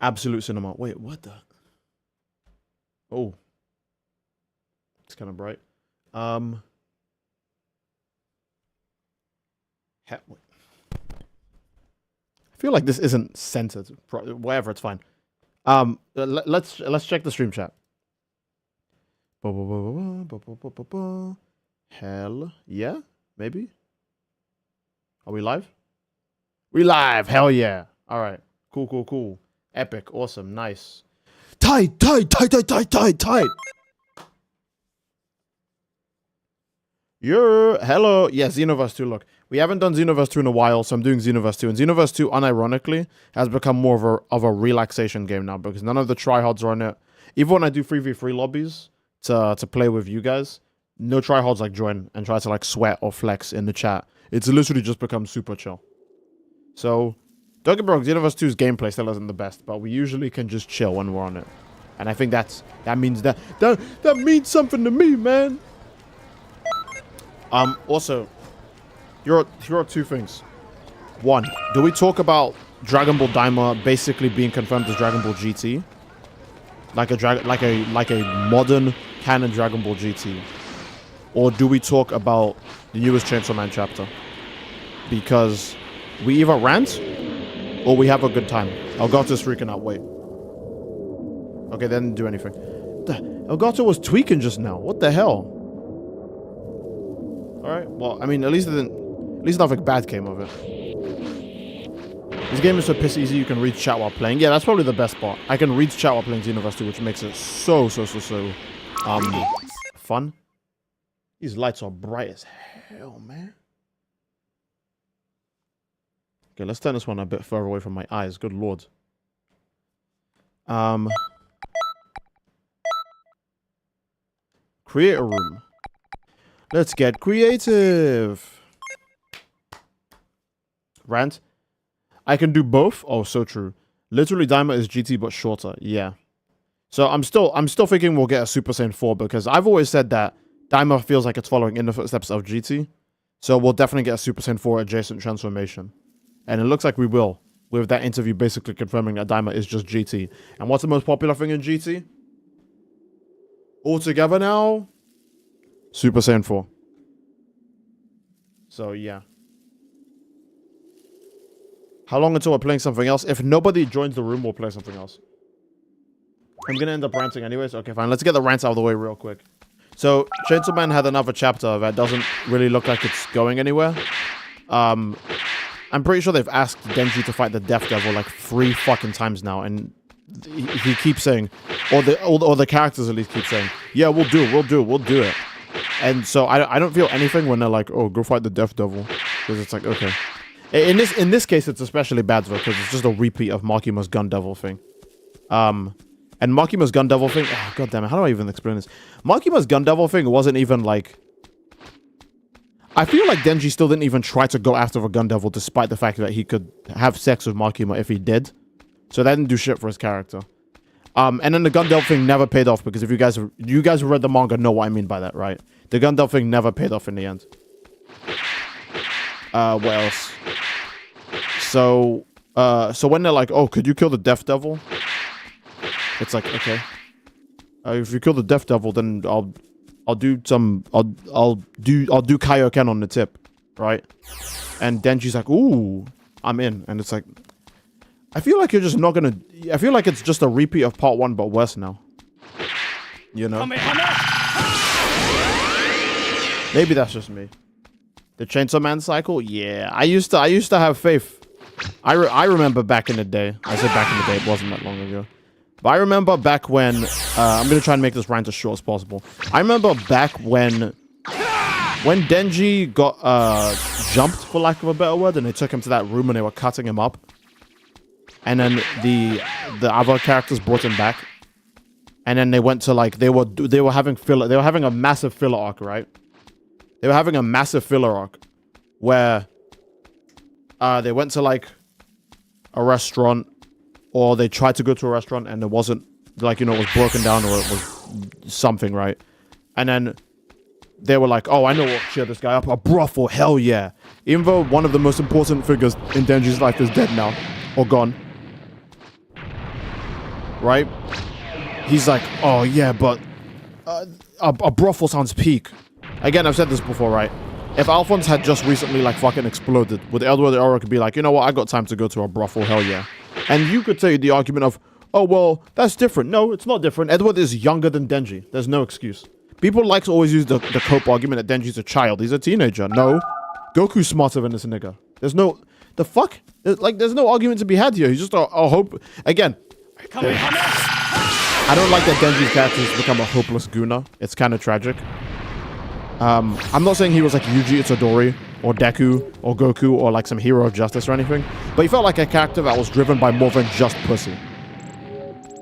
Absolute cinema. Wait, what the? Oh. It's kind of bright. I feel like this isn't centered. Whatever, it's fine. Let's check the stream chat. Hell yeah, maybe. Are we live? We live. Hell yeah. All right. Cool. Epic. Awesome. Nice. Tight. Hello. Yeah, Xenoverse 2. Look, we haven't done Xenoverse 2 in a while, so I'm doing Xenoverse 2. And Xenoverse 2, unironically, has become more of a relaxation game now because none of the tryhards are on it. Even when I do 3v3 lobbies to play with you guys, no tryhards like join and try to like sweat or flex in the chat. It's literally just become super chill. So, don't get me wrong, Xenoverse 2's gameplay still isn't the best, but we usually can just chill when we're on it. And I think that means something to me, man. Also, here are two things. One, do we talk about Dragon Ball Daima basically being confirmed as Dragon Ball GT? Like a modern canon Dragon Ball GT? Or do we talk about the newest Chainsaw Man chapter? Because we either rant or we have a good time. Elgato's freaking out. Wait. Okay, they didn't do anything. Elgato was tweaking just now. What the hell? Alright, well, I mean, at least nothing bad came of it. This game is so piss easy you can read chat while playing. Yeah, that's probably the best part. I can read chat while playing Xenoverse 2, which makes it so fun. These lights are bright as hell, man. Okay, let's turn this one a bit further away from my eyes. Good lord. Create a room. Let's get creative. Rant. I can do both. Oh, so true. Literally, Daima is GT but shorter. Yeah. So I'm still thinking we'll get a Super Saiyan 4 because I've always said that Daima feels like it's following in the footsteps of GT. So we'll definitely get a Super Saiyan 4 adjacent transformation. And it looks like we will, with that interview basically confirming that Daima is just GT. And what's the most popular thing in GT? Altogether now? Super Saiyan 4. So, yeah. How long until we're playing something else? If nobody joins the room, we'll play something else. I'm going to end up ranting anyways. Okay, fine. Let's get the rants out of the way real quick. So, Chainsaw Man had another chapter that doesn't really look like it's going anywhere. I'm pretty sure they've asked Denji to fight the Death Devil like 3 fucking times now, and he keeps saying, or the characters at least keep saying, yeah, we'll do it. And so I don't feel anything when they're like, oh, go fight the Death Devil, because it's like, okay. In this case, it's especially bad though, because it's just a repeat of Makima's Gun Devil thing. And Makima's Gun Devil thing, oh, god damn it, how do I even explain this? Makima's Gun Devil thing wasn't even like, I feel like Denji still didn't even try to go after the Gun Devil despite the fact that he could have sex with Makima if he did. So that didn't do shit for his character. And then the Gun Devil thing never paid off because if you guys who read the manga know what I mean by that, right? The Gun Devil thing never paid off in the end. What else? So when they're like, oh, could you kill the Death Devil? It's like, okay. If you kill the Death Devil, then I'll do Kaioken on the tip, right? And Denji's like, ooh, I'm in. And it's like, I feel like you're just not gonna, I feel like it's just a repeat of part 1, but worse now. You know? Maybe that's just me. The Chainsaw Man cycle? Yeah. I used to have faith. I remember back in the day. I said back in the day, it wasn't that long ago. But I remember back when, I'm going to try and make this rant as short as possible. I remember back when Denji got jumped, for lack of a better word, and they took him to that room and they were cutting him up. And then the other characters brought him back. And then they went to like, they were having a massive filler arc, right? They were having a massive filler arc where they went to like a restaurant, or they tried to go to a restaurant and it wasn't, like, you know, it was broken down or it was something, right? And then they were like, oh, I know what cheer this guy up. A brothel, hell yeah. Even though one of the most important figures in Denji's life is dead now, or gone. right? He's like, oh yeah, but a brothel sounds peak. Again, I've said this before, right? If Alphonse had just recently like fucking exploded, would Edward Aura could be like, you know what, I got time to go to a brothel, hell yeah. And you could say the argument of, oh well, that's different. No, it's not different. Edward is younger than Denji. There's no excuse. People like to always use the cope argument that Denji's a child. He's a teenager. No. Goku's smarter than this nigga. There's no... The fuck? Like, there's no argument to be had here. He's just a hope... Again... I don't like that Denji's character has become a hopeless gooner. It's kind of tragic. I'm not saying he was like Yuji Itadori or Deku or Goku or like some hero of justice or anything, but he felt like a character that was driven by more than just pussy.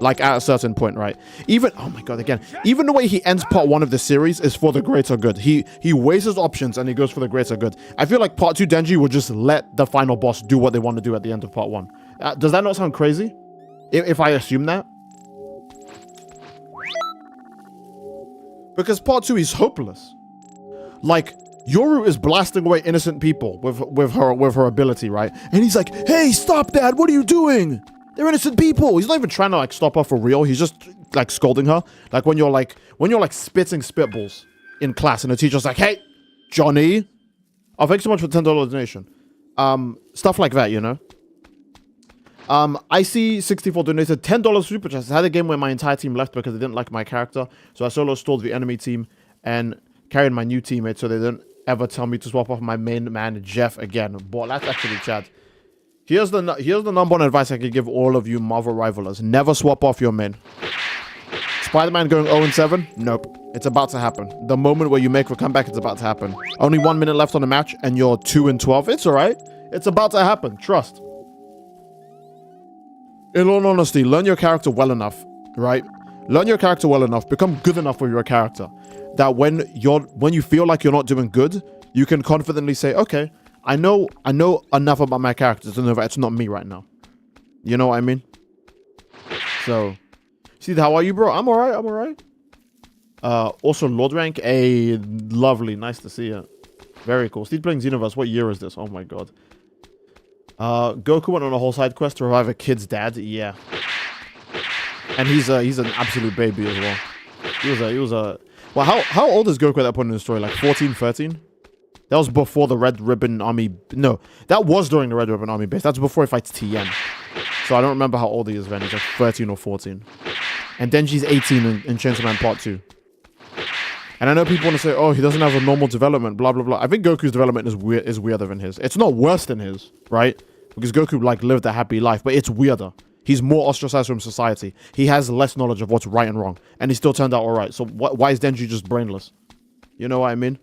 Like at a certain point, right? Even, oh my god, again, even the way he ends part 1 of the series is for the greater good. He weighs his options and he goes for the greater good. I feel like part 2 Denji would just let the final boss do what they want to do at the end of part 1. Does that not sound crazy? If I assume that? Because part 2 is hopeless. Like, Yoru is blasting away innocent people with her ability, right? And he's like, hey, stop that! What are you doing? They're innocent people. He's not even trying to like stop her for real. He's just like scolding her. Like when you're spitting spitballs in class and the teacher's like, hey, Johnny. Oh, thanks so much for $10 donation. Stuff like that, you know? I see 64 donated $10 super chats. I had a game where my entire team left because they didn't like my character. So I solo stalled the enemy team and carried my new teammate so they didn't ever tell me to swap off my main man, Jeff, again. Boy, that's actually Chad. Here's the number 1 advice I could give all of you Marvel rivalers. Never swap off your men. Spider-Man going 0-7? Nope. It's about to happen. The moment where you make a comeback, it's about to happen. Only 1 minute left on the match and you're 2-12. It's alright. It's about to happen. Trust. In all honesty, learn your character well enough, right? Learn your character well enough. Become good enough with your character. That when you feel like you're not doing good, you can confidently say, okay, I know enough about my character to know that it's not me right now. You know what I mean? So, see, how are you, bro? I'm alright. Also, Lord Rank, lovely. Nice to see you. Very cool. Steed playing Xenoverse. What year is this? Oh my god. Goku went on a whole side quest to revive a kid's dad. Yeah. And he's an absolute baby as well. He was a... Well, how old is Goku at that point in the story? Like 14, 13? That was before the Red Ribbon Army... No, that was during the Red Ribbon Army base. That's before he fights Tien. So I don't remember how old he is then. He's like 13 or 14. And Denji's 18 in Chainsaw Man Part 2. And I know people want to say, oh, he doesn't have a normal development, blah, blah, blah. I think Goku's development is weirder than his. It's not worse than his, right? Because Goku, like, lived a happy life, but it's weirder. He's more ostracized from society. He has less knowledge of what's right and wrong. And he still turned out all right. So why is Denji just brainless? You know what I mean?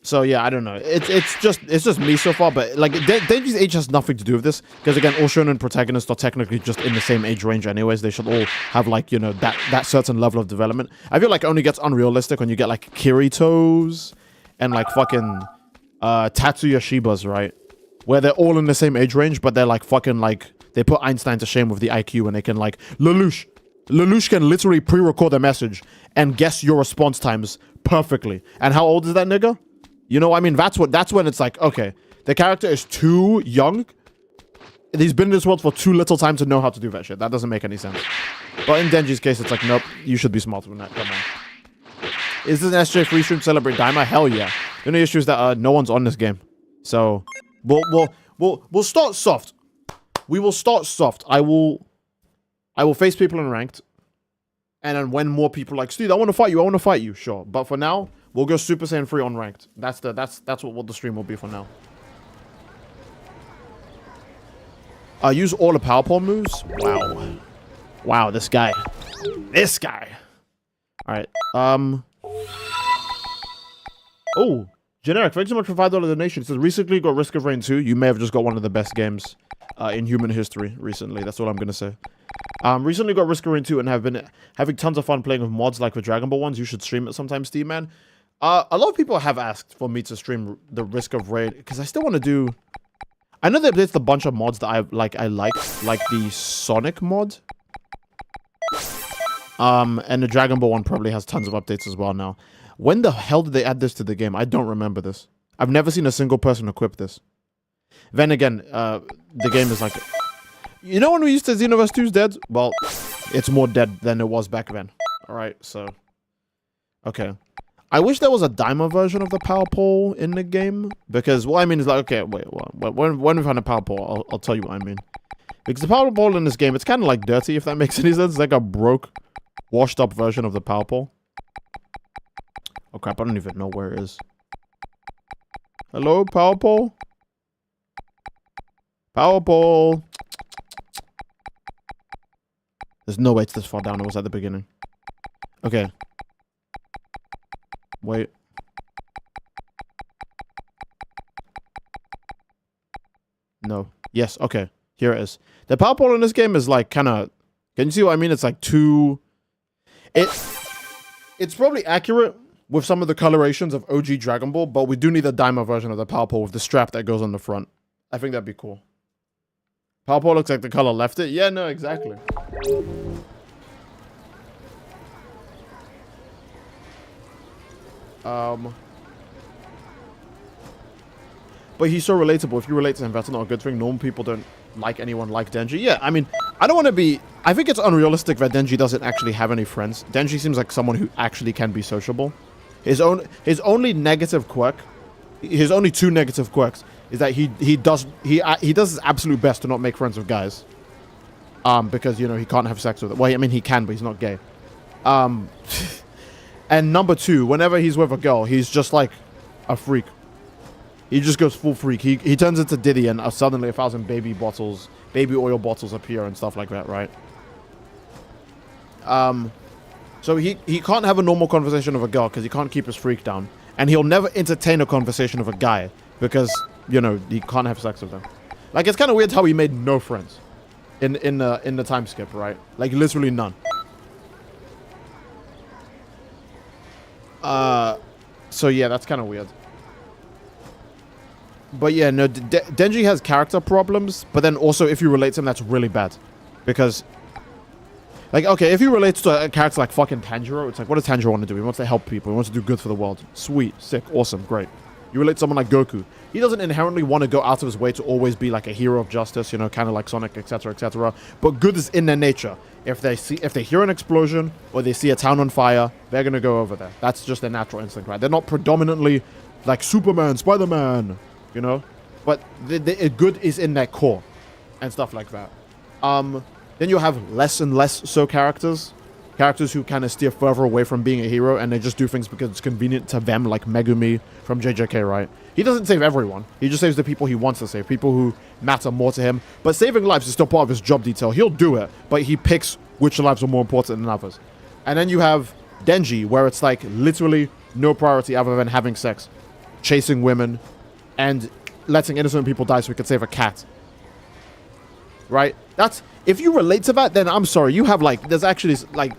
So yeah, I don't know. It's just me so far, but like Denji's age has nothing to do with this because again, all shonen protagonists are technically just in the same age range anyways. They should all have like, you know, that certain level of development. I feel like it only gets unrealistic when you get like Kiritos and like fucking Tatsuya Shibas, right? Where they're all in the same age range, but they're like fucking like they put Einstein to shame with the IQ and they can like Lelouch can literally pre-record a message and guess your response times perfectly. And how old is that nigga? You know, I mean, that's when it's like, okay, the character is too young. He's been in this world for too little time to know how to do that shit. That doesn't make any sense. But in Denji's case, it's like, nope, you should be smarter than that. Come on. Is this an SJ3 stream celebrate Daima? Hell yeah. The only issue is that no one's on this game. So we'll start soft. We will start soft. I will face people in ranked. And then when more people like, Steve, I want to fight you. Sure. But for now, we'll go Super Saiyan 3 on ranked. That's what the stream will be for now. Use all the power pole moves. Wow. Wow, this guy. This guy. Alright. Oh, generic. Thanks so much for $5 donation. It says recently got Risk of Rain 2. You may have just got one of the best games in human history recently. That's all I'm gonna say. Recently got Risk of Rain 2 and have been having tons of fun playing with mods like the Dragon Ball ones. You should stream it sometime, Steve, man. A lot of people have asked for me to stream the Risk of Rain because I still want to do... I know that there's a bunch of mods that I like the Sonic mod. And the Dragon Ball one probably has tons of updates as well now. When the hell did they add this to the game? I don't remember this. I've never seen a single person equip this. Then again, the game is like... You know when we used to Xenoverse 2's dead? Well, it's more dead than it was back then. Alright, so... Okay. I wish there was a dimer version of the power pole in the game. Because what I mean is like, okay, wait, when we find a power pole, I'll tell you what I mean. Because the power pole in this game, it's kind of like dirty, if that makes any sense. It's like a broke, washed up version of the power pole. Oh crap, I don't even know where it is. Hello, power pole? Power pole. There's no way it's this far down. It was at the beginning. Okay. Wait. No. Yes, okay. Here it is. The power pole in this game is like kind of... Can you see what I mean? It's like too... It's probably accurate with some of the colorations of OG Dragon Ball, but we do need a dimer version of the power pole with the strap that goes on the front. I think that'd be cool. Power pole looks like the color left it. Yeah, no, exactly. But he's so relatable. If you relate to him, that's not a good thing. Normal people don't like anyone like Denji. Yeah, I mean, I don't want to be... I think it's unrealistic that Denji doesn't actually have any friends. Denji seems like someone who actually can be sociable. His only negative quirk... His only two negative quirks is that he does his absolute best to not make friends with guys. Because, you know, he can't have sex with them. Well, I mean, he can, but he's not gay. And number two, whenever he's with a girl, he's just like a freak. He just goes full freak. He turns into Diddy and suddenly 1,000 baby oil bottles appear and stuff like that, right? So he can't have a normal conversation with a girl because he can't keep his freak down. And he'll never entertain a conversation with a guy because, you know, he can't have sex with them. Like, it's kind of weird how he made no friends in the time skip, right? Like, literally none. So yeah, that's kind of weird. But yeah, no, Denji has character problems, but then also if you relate to him, that's really bad. Because, like, okay, if you relate to a character like fucking Tanjiro, it's like, what does Tanjiro want to do? He wants to help people. He wants to do good for the world. Sweet, sick, awesome, great. You relate to someone like Goku. He doesn't inherently want to go out of his way to always be like a hero of justice, you know, kind of like Sonic, etc., etc. But good is in their nature. If they hear an explosion or they see a town on fire, they're gonna go over there. That's just their natural instinct, right? They're not predominantly like Superman, Spider-Man, you know. But the good is in their core and stuff like that. Then you have less and less so characters who kind of steer further away from being a hero and they just do things because it's convenient to them, like Megumi from JJK, right? He doesn't save everyone. He just saves the people he wants to save, people who matter more to him. But saving lives is still part of his job detail. He'll do it, but he picks which lives are more important than others. And then you have Denji, where it's like literally no priority other than having sex, chasing women, and letting innocent people die so we could save a cat. Right? That's... If you relate to that, then I'm sorry. You have, like... There's actually, like...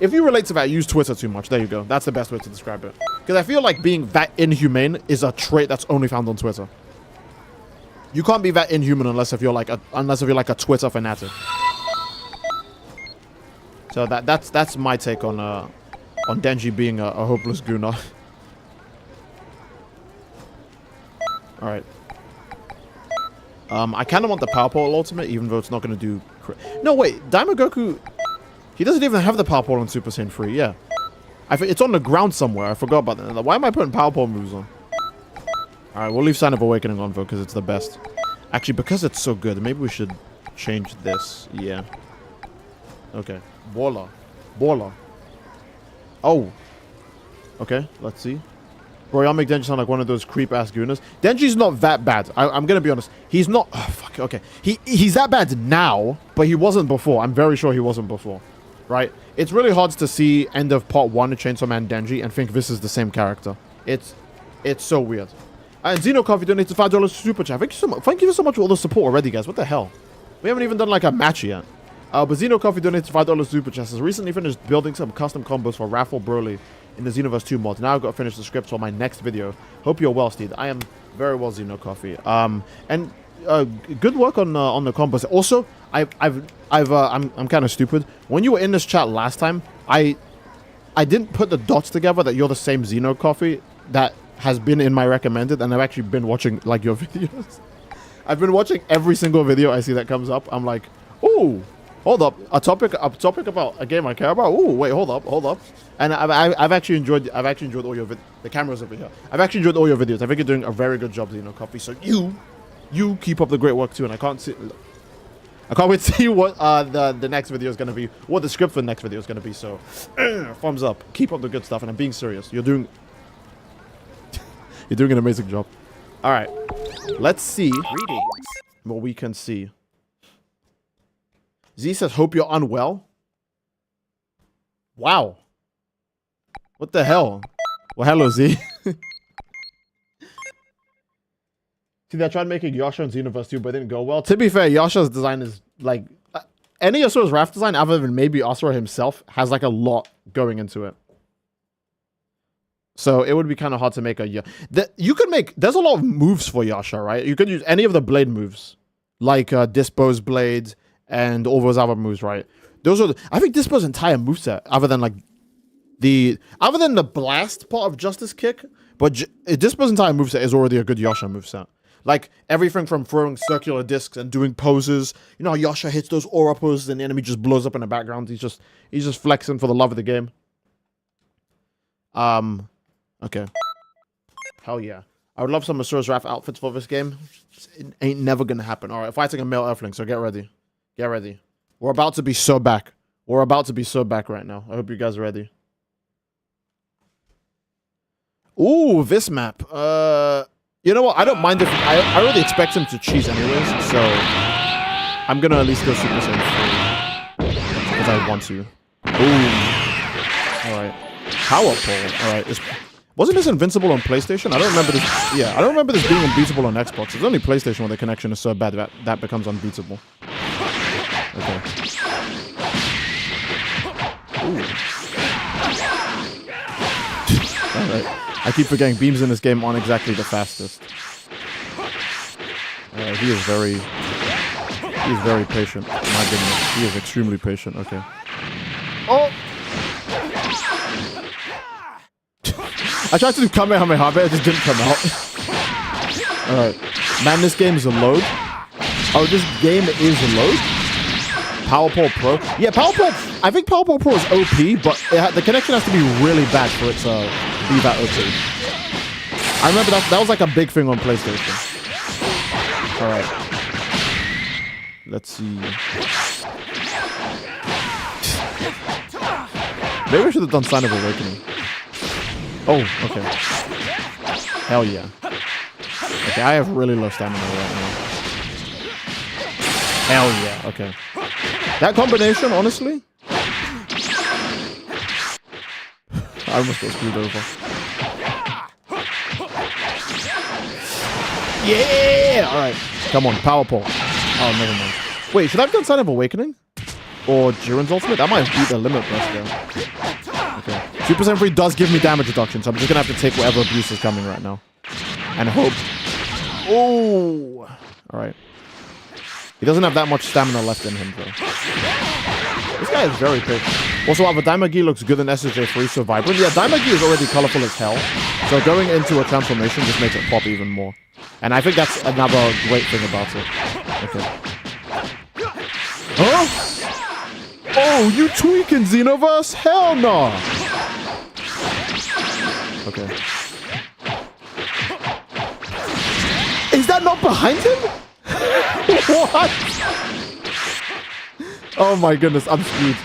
If you relate to that, use Twitter too much. There you go. That's the best way to describe it. Because I feel like being that inhumane is a trait that's only found on Twitter. You can't be that inhuman unless if you're like a Twitter fanatic. So that's my take on Denji being a hopeless gooner. All right. I kind of want the Power Pole Ultimate, even though it's not going to do... No, wait. Daima Goku... He doesn't even have the Power Pole on Super Saiyan 3, yeah. It's on the ground somewhere. I forgot about that. Why am I putting Power Pole moves on? Alright, we'll leave Sign of Awakening on, though, because it's the best. Actually, because it's so good, maybe we should change this. Yeah. Okay. Bola. Oh. Okay, let's see. Bro, y'all make Denji sound like one of those creep-ass gooners. Denji's not that bad. I'm gonna be honest. He's not... Oh, fuck, okay. He's that bad now, but he wasn't before. I'm very sure he wasn't before. Right? It's really hard to see end of part 1 of Chainsaw Man Denji and think this is the same character. It's so weird. And Xeno Coffee donated $5 super chat. Thank you so much. Thank you so much for all the support already, guys. What the hell? We haven't even done like a match yet. But Xeno Coffee donated $5 super chat. Has recently finished building some custom combos for Raffle Broly in the Xenoverse 2 mod. Now I've got to finish the script for my next video. Hope you're well, Steed. I am very well, Xeno Coffee. And good work on the combos. Also, I'm kind of stupid. When you were in this chat last time, I didn't put the dots together that you're the same Xeno Coffee that has been in my recommended, and I've actually been watching like your videos. I've been watching every single video I see that comes up. I'm like, ooh, hold up, a topic about a game I care about. Ooh, wait, hold up. And I've actually enjoyed all your the cameras over here. I've actually enjoyed all your videos. I think you're doing a very good job, Xeno Coffee. So you keep up the great work too. And I can't wait to see what the next video is gonna be, what the script for the next video is gonna be. So thumbs up, keep up the good stuff. And I'm being serious. You're doing an amazing job. All right, let's see what we can see. Z says, hope you're unwell. Wow. What the hell? Well, hello, Z. See, I tried making Yasha in Xenoverse 2, but it didn't go well. To be fair, Yasha's design is like... any Asura's Wrath design, other than maybe Asura himself, has like a lot going into it. So it would be kind of hard to make a... you could make... there's a lot of moves for Yasha, right? You could use any of the blade moves. Like Dispose Blade and all those other moves, right? Those are... I think Dispo's entire moveset, other than like... other than the blast part of Justice Kick, but Dispo's entire moveset is already a good Yasha moveset. Like, everything from throwing circular discs and doing poses. You know how Yasha hits those aura poses and the enemy just blows up in the background. He's just flexing for the love of the game. Okay. Hell yeah. I would love some Asura's Wrath outfits for this game. It ain't never gonna happen. Alright, fighting a male Earthling, so get ready. Get ready. We're about to be so back. We're about to be so back right now. I hope you guys are ready. Ooh, this map. You know what? I don't mind if... I already expect him to cheese anyways, so... I'm gonna at least go Super Saiyan 3. Because I want to. Ooh. Alright. Power Pole. Alright. Wasn't this invincible on PlayStation? I don't remember this... yeah, I don't remember this being unbeatable on Xbox. It's only PlayStation where the connection is so bad that becomes unbeatable. Okay. Ooh. Alright. I keep forgetting beams in this game aren't exactly the fastest. He is very patient. My goodness, he is extremely patient. Okay. Oh! I tried to do Kamehameha, but it just didn't come out. Alright. Man, this game is a load. Oh, this game is a load? Power Pole Pro? Yeah, Power Pole... I think Power Pole Pro is OP, but the connection has to be really bad for it to be that OP. I remember that was like a big thing on PlayStation. Alright. Let's see. Maybe I should have done Sign of Awakening. Oh, okay. Hell yeah. Okay, I have really low stamina right now. Hell yeah, okay. That combination, honestly... I almost got screwed over. Yeah! Alright, come on, Power Pole. Oh, never mind. Wait, should I have done Sign of Awakening? Or Jiren's Ultimate? That might beat the limit burst there. Okay. Super Saiyan 3 does give me damage reduction, so I'm just gonna have to take whatever abuse is coming right now. And hope... oh! Alright. He doesn't have that much stamina left in him, though. This guy is very patient. Also, while the Daimagi looks good in SSJ3, so vibrant. Yeah, Daimagi is already colorful as hell. So going into a transformation just makes it pop even more. And I think that's another great thing about it. Okay. Huh? Oh, you tweaking, Xenoverse? Hell no! Okay. Is that not behind him? What? Oh my goodness, I'm screwed.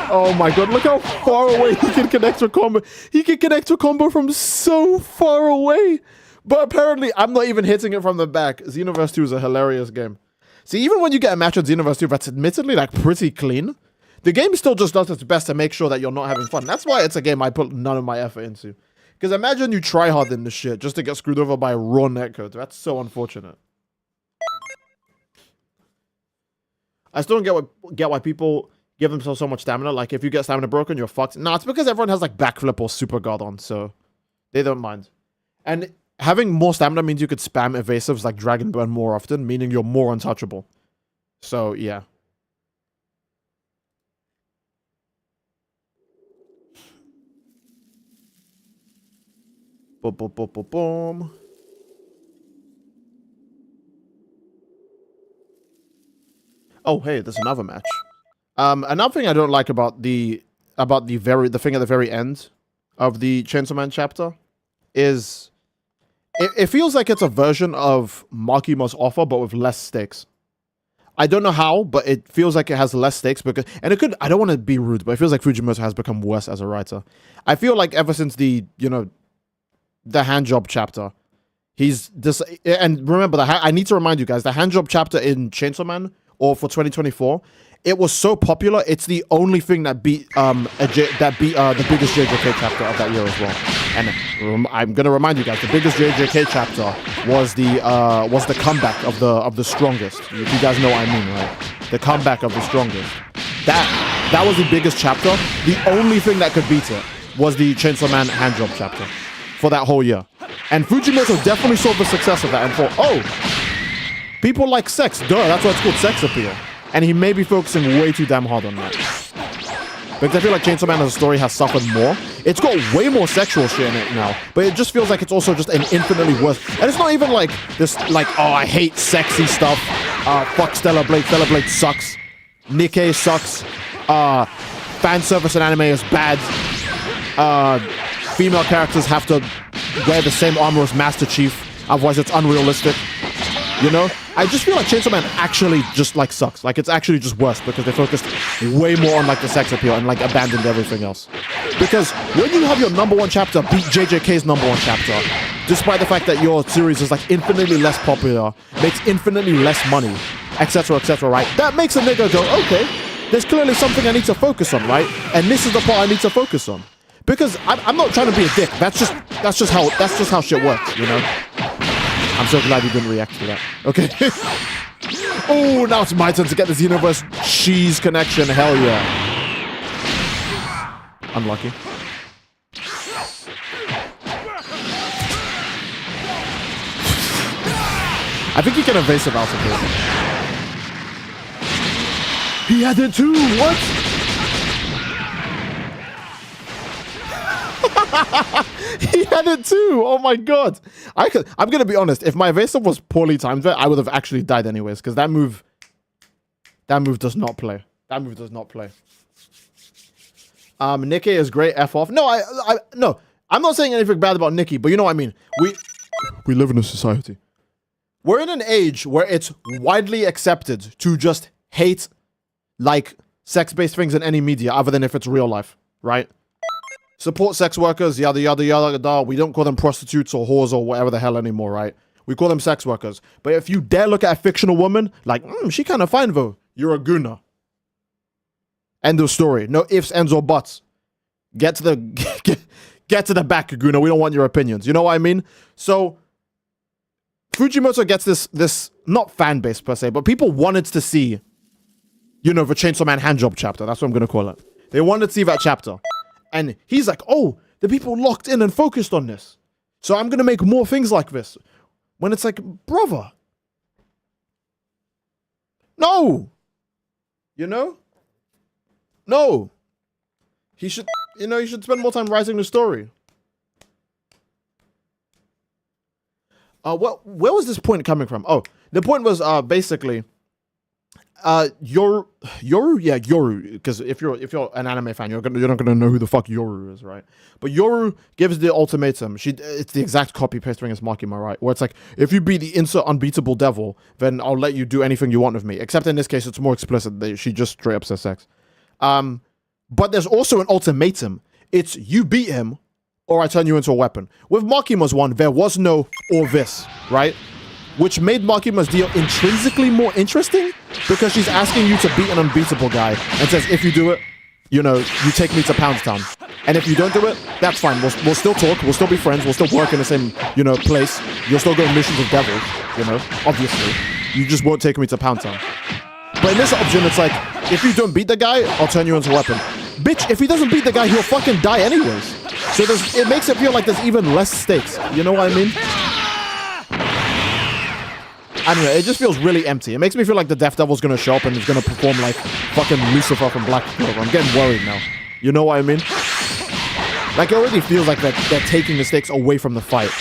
Oh my god, look how far away he can connect to a combo. He can connect to a combo from so far away. But apparently, I'm not even hitting it from the back. Xenoverse 2 is a hilarious game. See, even when you get a match at Xenoverse 2 that's admittedly like pretty clean, the game still just does its best to make sure that you're not having fun. That's why it's a game I put none of my effort into. Because imagine you try hard in this shit just to get screwed over by a raw netcode. That's so unfortunate. I still don't get why people give themselves so much stamina. Like, if you get stamina broken, you're fucked. No, it's because everyone has, like, backflip or super guard on, so they don't mind. And having more stamina means you could spam evasives like Dragon Burn more often, meaning you're more untouchable. So, yeah. Boom, boom, boom, boom, boom. Oh, hey, there's another match. Another thing I don't like about the thing at the very end of the Chainsaw Man chapter is it feels like it's a version of Makima's offer, but with less stakes. I don't know how, but it feels like it has less stakes because, and it could, I don't want to be rude, but it feels like Fujimoto has become worse as a writer. I feel like ever since the handjob chapter, he's this, and remember that I need to remind you guys, the handjob chapter in Chainsaw Man, or for 2024, it was so popular, it's the only thing that beat the biggest JJK chapter of that year as well. And I'm gonna remind you guys, the biggest JJK chapter was the comeback of the strongest. If you guys know what I mean, right? The comeback of the strongest. That was the biggest chapter. The only thing that could beat it was the Chainsaw Man handjob chapter for that whole year. And Fujimoto definitely saw the success of that and thought, oh, people like sex, duh, that's why it's called sex appeal. And he may be focusing way too damn hard on that. Because I feel like Chainsaw Man as a story has suffered more. It's got way more sexual shit in it now, but it just feels like it's also just an infinitely worse. And it's not even like this, like, oh, I hate sexy stuff. Fuck Stellar Blade. Stellar Blade sucks. Nikkei sucks. Fan service in anime is bad. Female characters have to wear the same armor as Master Chief, otherwise it's unrealistic. You know? I just feel like Chainsaw Man actually just like sucks. Like it's actually just worse because they focused way more on like the sex appeal and like abandoned everything else. Because when you have your #1 chapter beat JJK's #1 chapter, despite the fact that your series is like infinitely less popular, makes infinitely less money, etc., right? That makes a nigga go, okay, there's clearly something I need to focus on, right? And this is the part I need to focus on. Because I'm not trying to be a dick. That's just how shit works, you know? I'm so glad you didn't react to that. Okay. Oh, now it's my turn to get this Xenoverse cheese connection. Hell yeah. Unlucky. I think you can evasive out of here. He had it too. What? He had it too. Oh my god. I'm gonna be honest. If my evasive was poorly timed, I would have actually died anyways. Because that move does not play. That move does not play. Nikkei is great. F off. No, no. I'm not saying anything bad about Nikki, but you know what I mean. We live in a society. We're in an age where it's widely accepted to just hate like sex-based things in any media, other than if it's real life, right? Support sex workers, yada, yada, yada, yada. We don't call them prostitutes or whores or whatever the hell anymore, right? We call them sex workers. But if you dare look at a fictional woman, like, she kind of fine though. You're a gooner. End of story. No ifs, ands, or buts. Get to the back, gooner. We don't want your opinions. You know what I mean? So, Fujimoto gets this not fan base per se, but people wanted to see, the Chainsaw Man handjob chapter. That's what I'm going to call it. They wanted to see that chapter. And he's like, oh, the people locked in and focused on this. So I'm going to make more things like this. When it's like, brother. No. No. He should, he should spend more time writing the story. Where was this point coming from? Oh, the point was basically... Yoru, because if you're an anime fan, you're not gonna know who the fuck Yoru is, right? But Yoru gives the ultimatum. It's the exact copy paste thing as Makima, right? Where it's like, if you beat the insert unbeatable devil, then I'll let you do anything you want with me. Except in this case, it's more explicit. She just straight up says sex. But there's also an ultimatum. It's you beat him, or I turn you into a weapon. With Makima's one, there was no or this, right? Which made Makima's deal intrinsically more interesting because she's asking you to beat an unbeatable guy and says, if you do it, you take me to Pound Town. And if you don't do it, that's fine. We'll still talk. We'll still be friends. We'll still work in the same, place. You'll still go on missions with devils, obviously. You just won't take me to Pound Town. But in this option, it's like, if you don't beat the guy, I'll turn you into a weapon. Bitch, if he doesn't beat the guy, he'll fucking die anyways. So it makes it feel like there's even less stakes. You know what I mean? I don't know, it just feels really empty. It makes me feel like the Death Devil's gonna show up and he's gonna perform like fucking Lucifer from Black Clover. I'm getting worried now. You know what I mean? Like, it already feels like they're taking the stakes away from the fight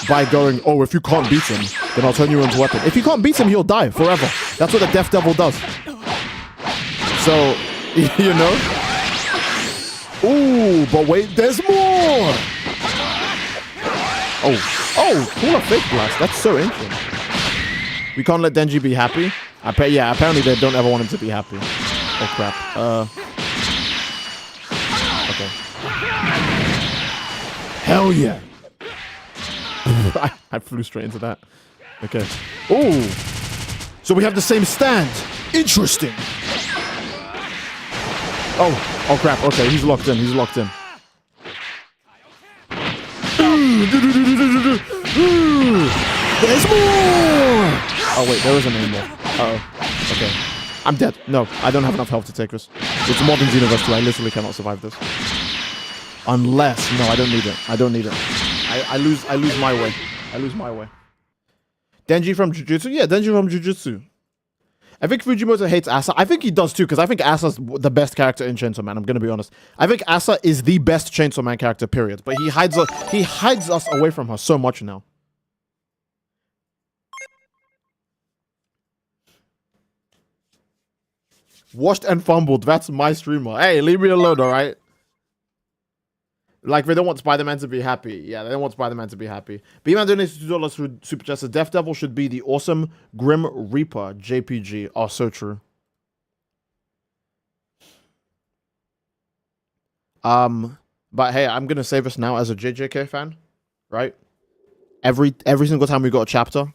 by going, oh, if you can't beat him, then I'll turn you into a weapon. If you can't beat him, he'll die forever. That's what the Death Devil does. So, you know? Ooh, but wait, there's more! Oh, cool, a fake blast. That's so interesting. We can't let Denji be happy? Yeah, apparently they don't ever want him to be happy. Oh, crap. Okay. Hell yeah! I flew straight into that. Okay. Ooh! So we have the same stand! Interesting! Oh crap, okay, he's locked in, There's more! Oh wait, there isn't any more. Uh-oh. Okay. I'm dead. No, I don't have enough health to take this. It's more than Xenoverse 2. I literally cannot survive this. Unless... No, I don't need it. I lose my way. Denji from Jujutsu? Yeah, Denji from Jujutsu. I think Fujimoto hates Asa. I think he does too, because I think Asa's the best character in Chainsaw Man. I'm going to be honest. I think Asa is the best Chainsaw Man character, period. But he hides us away from her so much now. Washed and fumbled. That's my streamer. Hey, leave me alone, alright? Like, they don't want Spider-Man to be happy. Yeah, they don't want Spider-Man to be happy. B-Man donates $2 for Super Chest. The Death Devil should be the awesome Grim Reaper JPG. Oh, so true. But hey, I'm gonna say this now as a JJK fan, right? Every single time we got a chapter,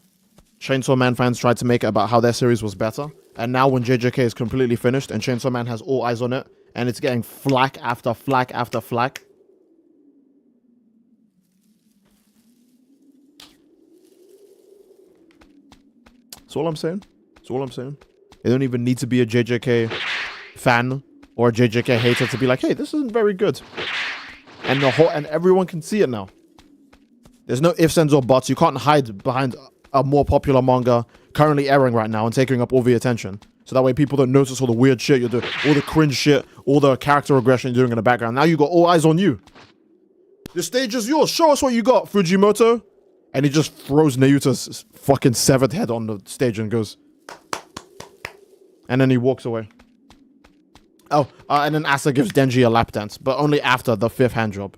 Chainsaw Man fans tried to make it about how their series was better. And now when JJK is completely finished and Chainsaw Man has all eyes on it, and it's getting flack after flack after flack, that's all I'm saying. That's all I'm saying. They don't even need to be a JJK fan or a JJK hater to be like, hey, this isn't very good. And everyone can see it now. There's no ifs, ands, or buts. You can't hide behind a more popular manga currently airing right now and taking up all the attention. So that way people don't notice all the weird shit you're doing, all the cringe shit, all the character regression you're doing in the background. Now you got all eyes on you. The stage is yours. Show us what you got, Fujimoto. And he just throws Nayuta's fucking severed head on the stage and goes. And then he walks away. Oh, and then Asa gives Denji a lap dance, but only after the 5th hand job.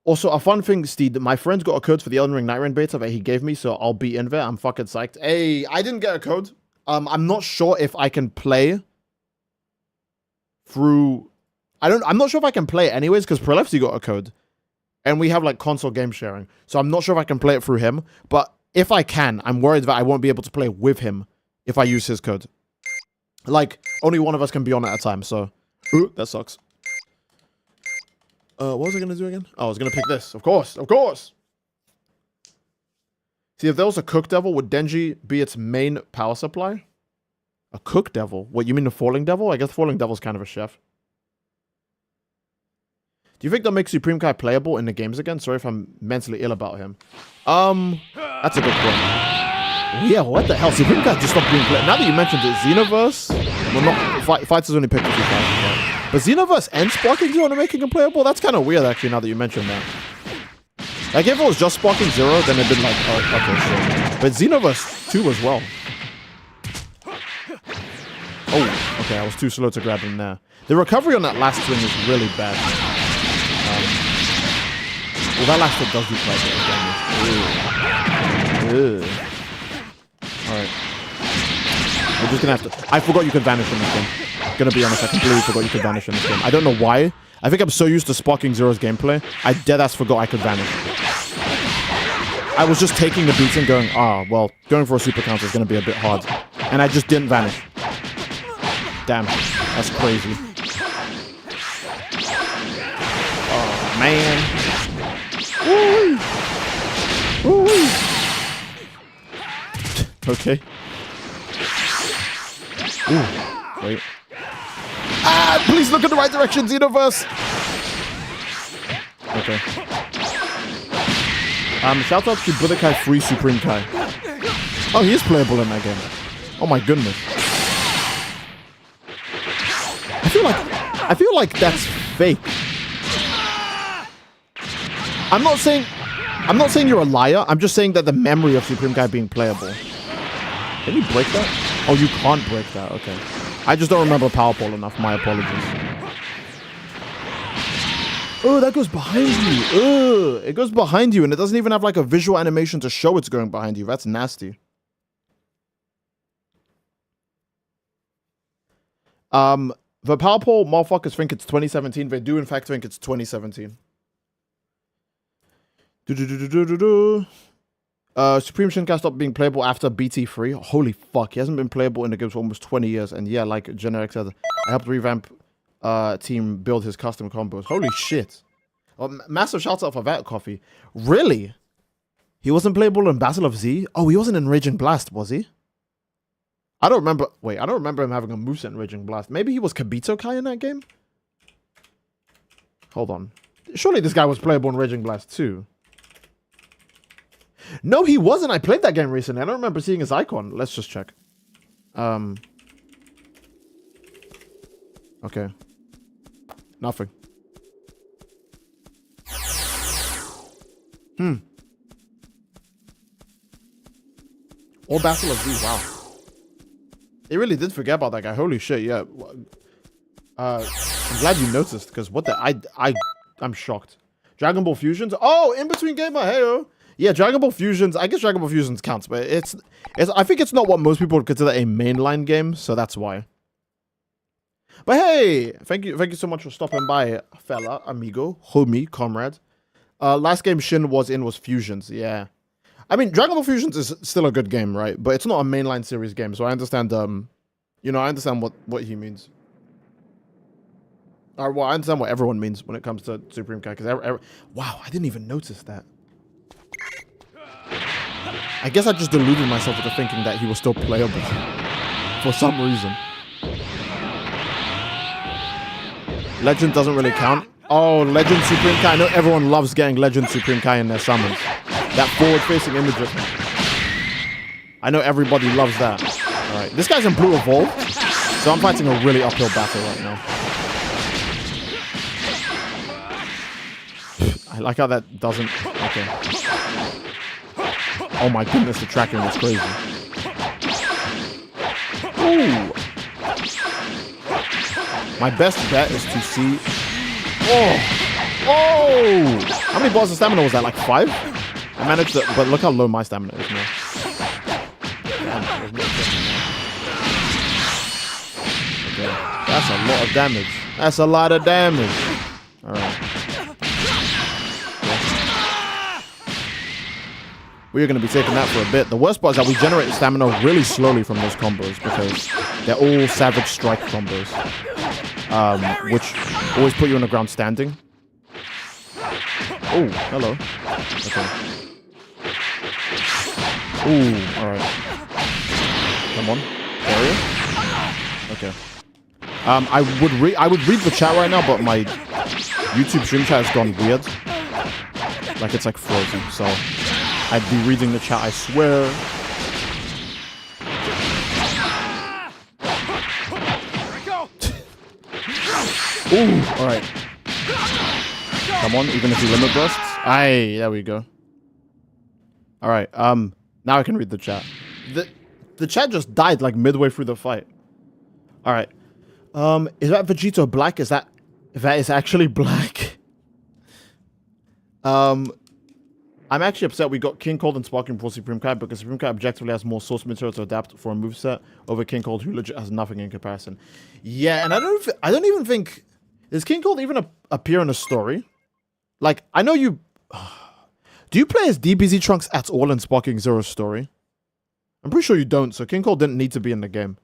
Also, a fun thing, Steed, my friend's got a code for the Elden Ring Night Rain beta that he gave me, so I'll be in there. I'm fucking psyched. Hey, I didn't get a code. I'm not sure if I can play through... I'm not sure if I can play it anyways, because Prolefsy got a code. And we have, like, console game sharing. So I'm not sure if I can play it through him. But if I can, I'm worried that I won't be able to play with him if I use his code. Like, only one of us can be on at a time, so... Ooh, that sucks. What was I going to do again? Oh, I was going to pick this. Of course. Of course. See, if there was a Cook Devil, would Denji be its main power supply? A Cook Devil? What, you mean the Falling Devil? I guess Falling Devil's kind of a chef. Do you think they'll make Supreme Kai playable in the games again? Sorry if I'm mentally ill about him. That's a good point. Yeah, what the hell? Supreme Kai just stopped being playable. Now that you mentioned it, Xenoverse... Well, not... Fighters only picked a few times. But Xenoverse and Sparking Zero are making him playable? That's kind of weird, actually, now that you mentioned that. Like, if it was just Sparking Zero, then it'd been like, oh, okay, sure. But Xenoverse 2 as well. Oh, okay, I was too slow to grab him there. The recovery on that last swing is really bad. Well, that last hit does do quite a bit of damage. Alright. We're just gonna have to... I forgot you could vanish in this game. Gonna be honest, I completely forgot you could vanish in this game. I don't know why. I think I'm so used to Sparking Zero's gameplay, I deadass forgot I could vanish. I was just taking the beating going, well, going for a super counter is gonna be a bit hard. And I just didn't vanish. Damn, that's crazy. Oh, man. Woo! Woo! Okay. Ooh, wait. Please look in the right direction, Xenoverse! Okay. Shout out to Budokai Free Supreme Kai. Oh, he is playable in that game. Oh my goodness. I I feel like that's fake. I'm not saying you're a liar. I'm just saying that the memory of Supreme Kai being playable. Can you break that? Oh, you can't break that. Okay. I just don't remember Power Pole enough. My apologies. Oh, that goes behind you. It goes behind you, and it doesn't even have like a visual animation to show it's going behind you. That's nasty. The Power Pole motherfuckers think it's 2017. They do in fact think it's 2017. Supreme Shinkai stopped being playable after BT3. Holy fuck, he hasn't been playable in the game for almost 20 years. And yeah, like Generic said, I helped revamp team build his custom combos. Holy shit. Oh, massive shout out for that, Coffee. Really? He wasn't playable in Battle of Z? Oh, he wasn't in Raging Blast, was he? I don't remember. Wait, I don't remember him having a moveset in Raging Blast. Maybe he was Kabito Kai in that game? Hold on. Surely this guy was playable in Raging Blast too. No, he wasn't. I played that game recently. I don't remember seeing his icon. Let's just check. Okay. Nothing. Or Battle of Z. Wow. They really did forget about that guy. Holy shit, yeah. I'm glad you noticed, because what the... I'm shocked. Dragon Ball Fusions? Oh, in between gamer, heyo. Yeah, Dragon Ball Fusions, I guess Dragon Ball Fusions counts, but it's I think it's not what most people would consider a mainline game, so that's why. But hey, thank you so much for stopping by, fella, amigo, homie, comrade. Last game Shin was in was Fusions, yeah. I mean, Dragon Ball Fusions is still a good game, right? But it's not a mainline series game, so I understand, you know, I understand what he means. Well, I understand what everyone means when it comes to Supreme Kai, because wow, I didn't even notice that. I guess I just deluded myself into thinking that he was still playable for some reason. Legend doesn't really count. Oh, Legend Supreme Kai. I know everyone loves getting Legend Supreme Kai in their summons. That forward-facing image. I know everybody loves that. All right, this guy's in Blue Evolve, so I'm fighting a really uphill battle right now. I like how that doesn't... Okay. Oh my goodness, the tracking is crazy. Ooh. My best bet is to see... Oh! Oh! How many bars of stamina was that? Like 5? I managed to... But look how low my stamina is now. Okay. That's a lot of damage. That's a lot of damage. Alright. We're going to be taking that for a bit. The worst part is that we generate stamina really slowly from those combos because they're all Savage Strike combos, which always put you on the ground standing. Oh, hello. Okay. Ooh, all right. Come on, area. Okay. I would read the chat right now, but my YouTube stream chat has gone weird. Like it's like frozen, so. I'd be reading the chat, I swear. Ooh, alright. Come on, even if you limit bursts. Aye, there we go. Alright, now I can read the chat. The chat just died like midway through the fight. Alright. Is that Vegito black? That is actually black? I'm actually upset we got King Cold and Sparking for Supreme Kai because Supreme Kai objectively has more source material to adapt for a moveset over King Cold, who legit has nothing in comparison. Yeah, and I don't even think... Does King Cold even appear in a story? Like, I know you... Do you play as DBZ Trunks at all in Sparking Zero's story? I'm pretty sure you don't, so King Cold didn't need to be in the game.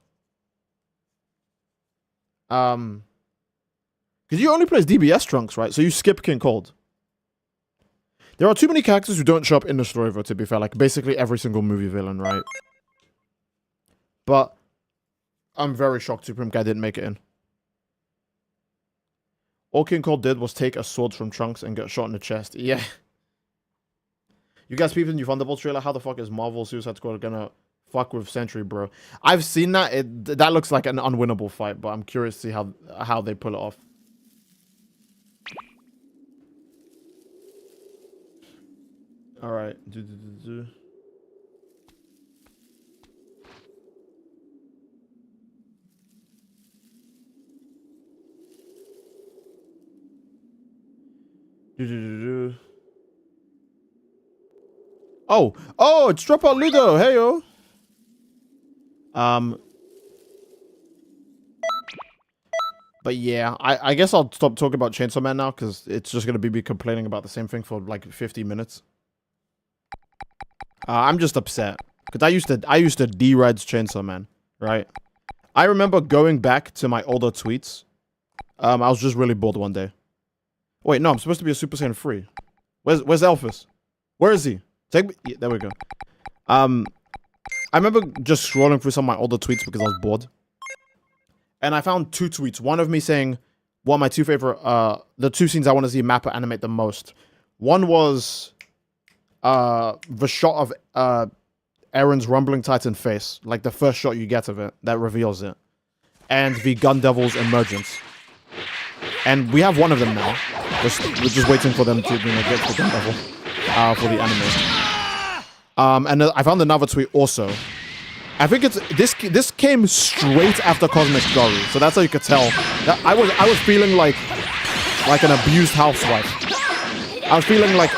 Because you only play as DBS Trunks, right? So you skip King Cold. There are too many characters who don't show up in the story, though, to be fair. Like, basically every single movie villain, right? But I'm very shocked Supreme Kai didn't make it in. All King Cold did was take a sword from Trunks and get shot in the chest. Yeah. You guys peeped in your Thunderbolts trailer? How the fuck is Marvel Suicide Squad gonna fuck with Sentry, bro? I've seen that. That looks like an unwinnable fight, but I'm curious to see how they pull it off. All right. Oh, it's Dropout Ludo. Hey yo. But yeah, I guess I'll stop talking about Chainsaw Man now because it's just gonna be me complaining about the same thing for like 50 minutes. I'm just upset because I used to D-Red's Chainsaw Man, right? I remember going back to my older tweets. I was just really bored one day. Wait, no, I'm supposed to be a Super Saiyan 3. Where's Elphys? Where is he? Take me. Yeah, there we go. I remember just scrolling through some of my older tweets because I was bored. And I found 2 tweets. One of me saying, one of my 2 favorite, the 2 scenes I want to see Mappa animate the most. One was, the shot of, Aaron's Rumbling Titan face. Like the first shot you get of it that reveals it. And the Gun Devil's emergence. And we have one of them now. We're just waiting for them to get to the Gun Devil, for the anime. And I found another tweet also. I think it's this came straight after Cosmic Gory, so that's how you could tell that I was feeling like an abused housewife. I was feeling like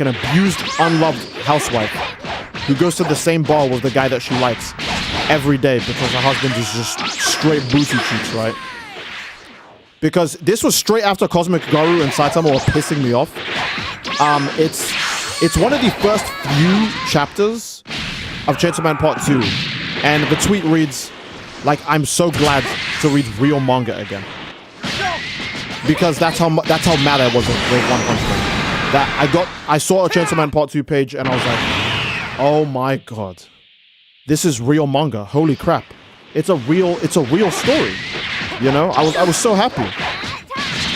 an abused, unloved housewife who goes to the same bar with the guy that she likes every day because her husband is just straight booty cheeks, right? Because this was straight after Cosmic Goru and Saitama were pissing me off. It's one of the first few chapters of Chainsaw Man Part 2. And the tweet reads, like, I'm so glad to read real manga again. Because that's how mad I was with One Punch Man. That I saw a Chainsaw Man Part 2 page and I was like, oh my god. This is real manga. Holy crap. It's a real story. You know? I was so happy.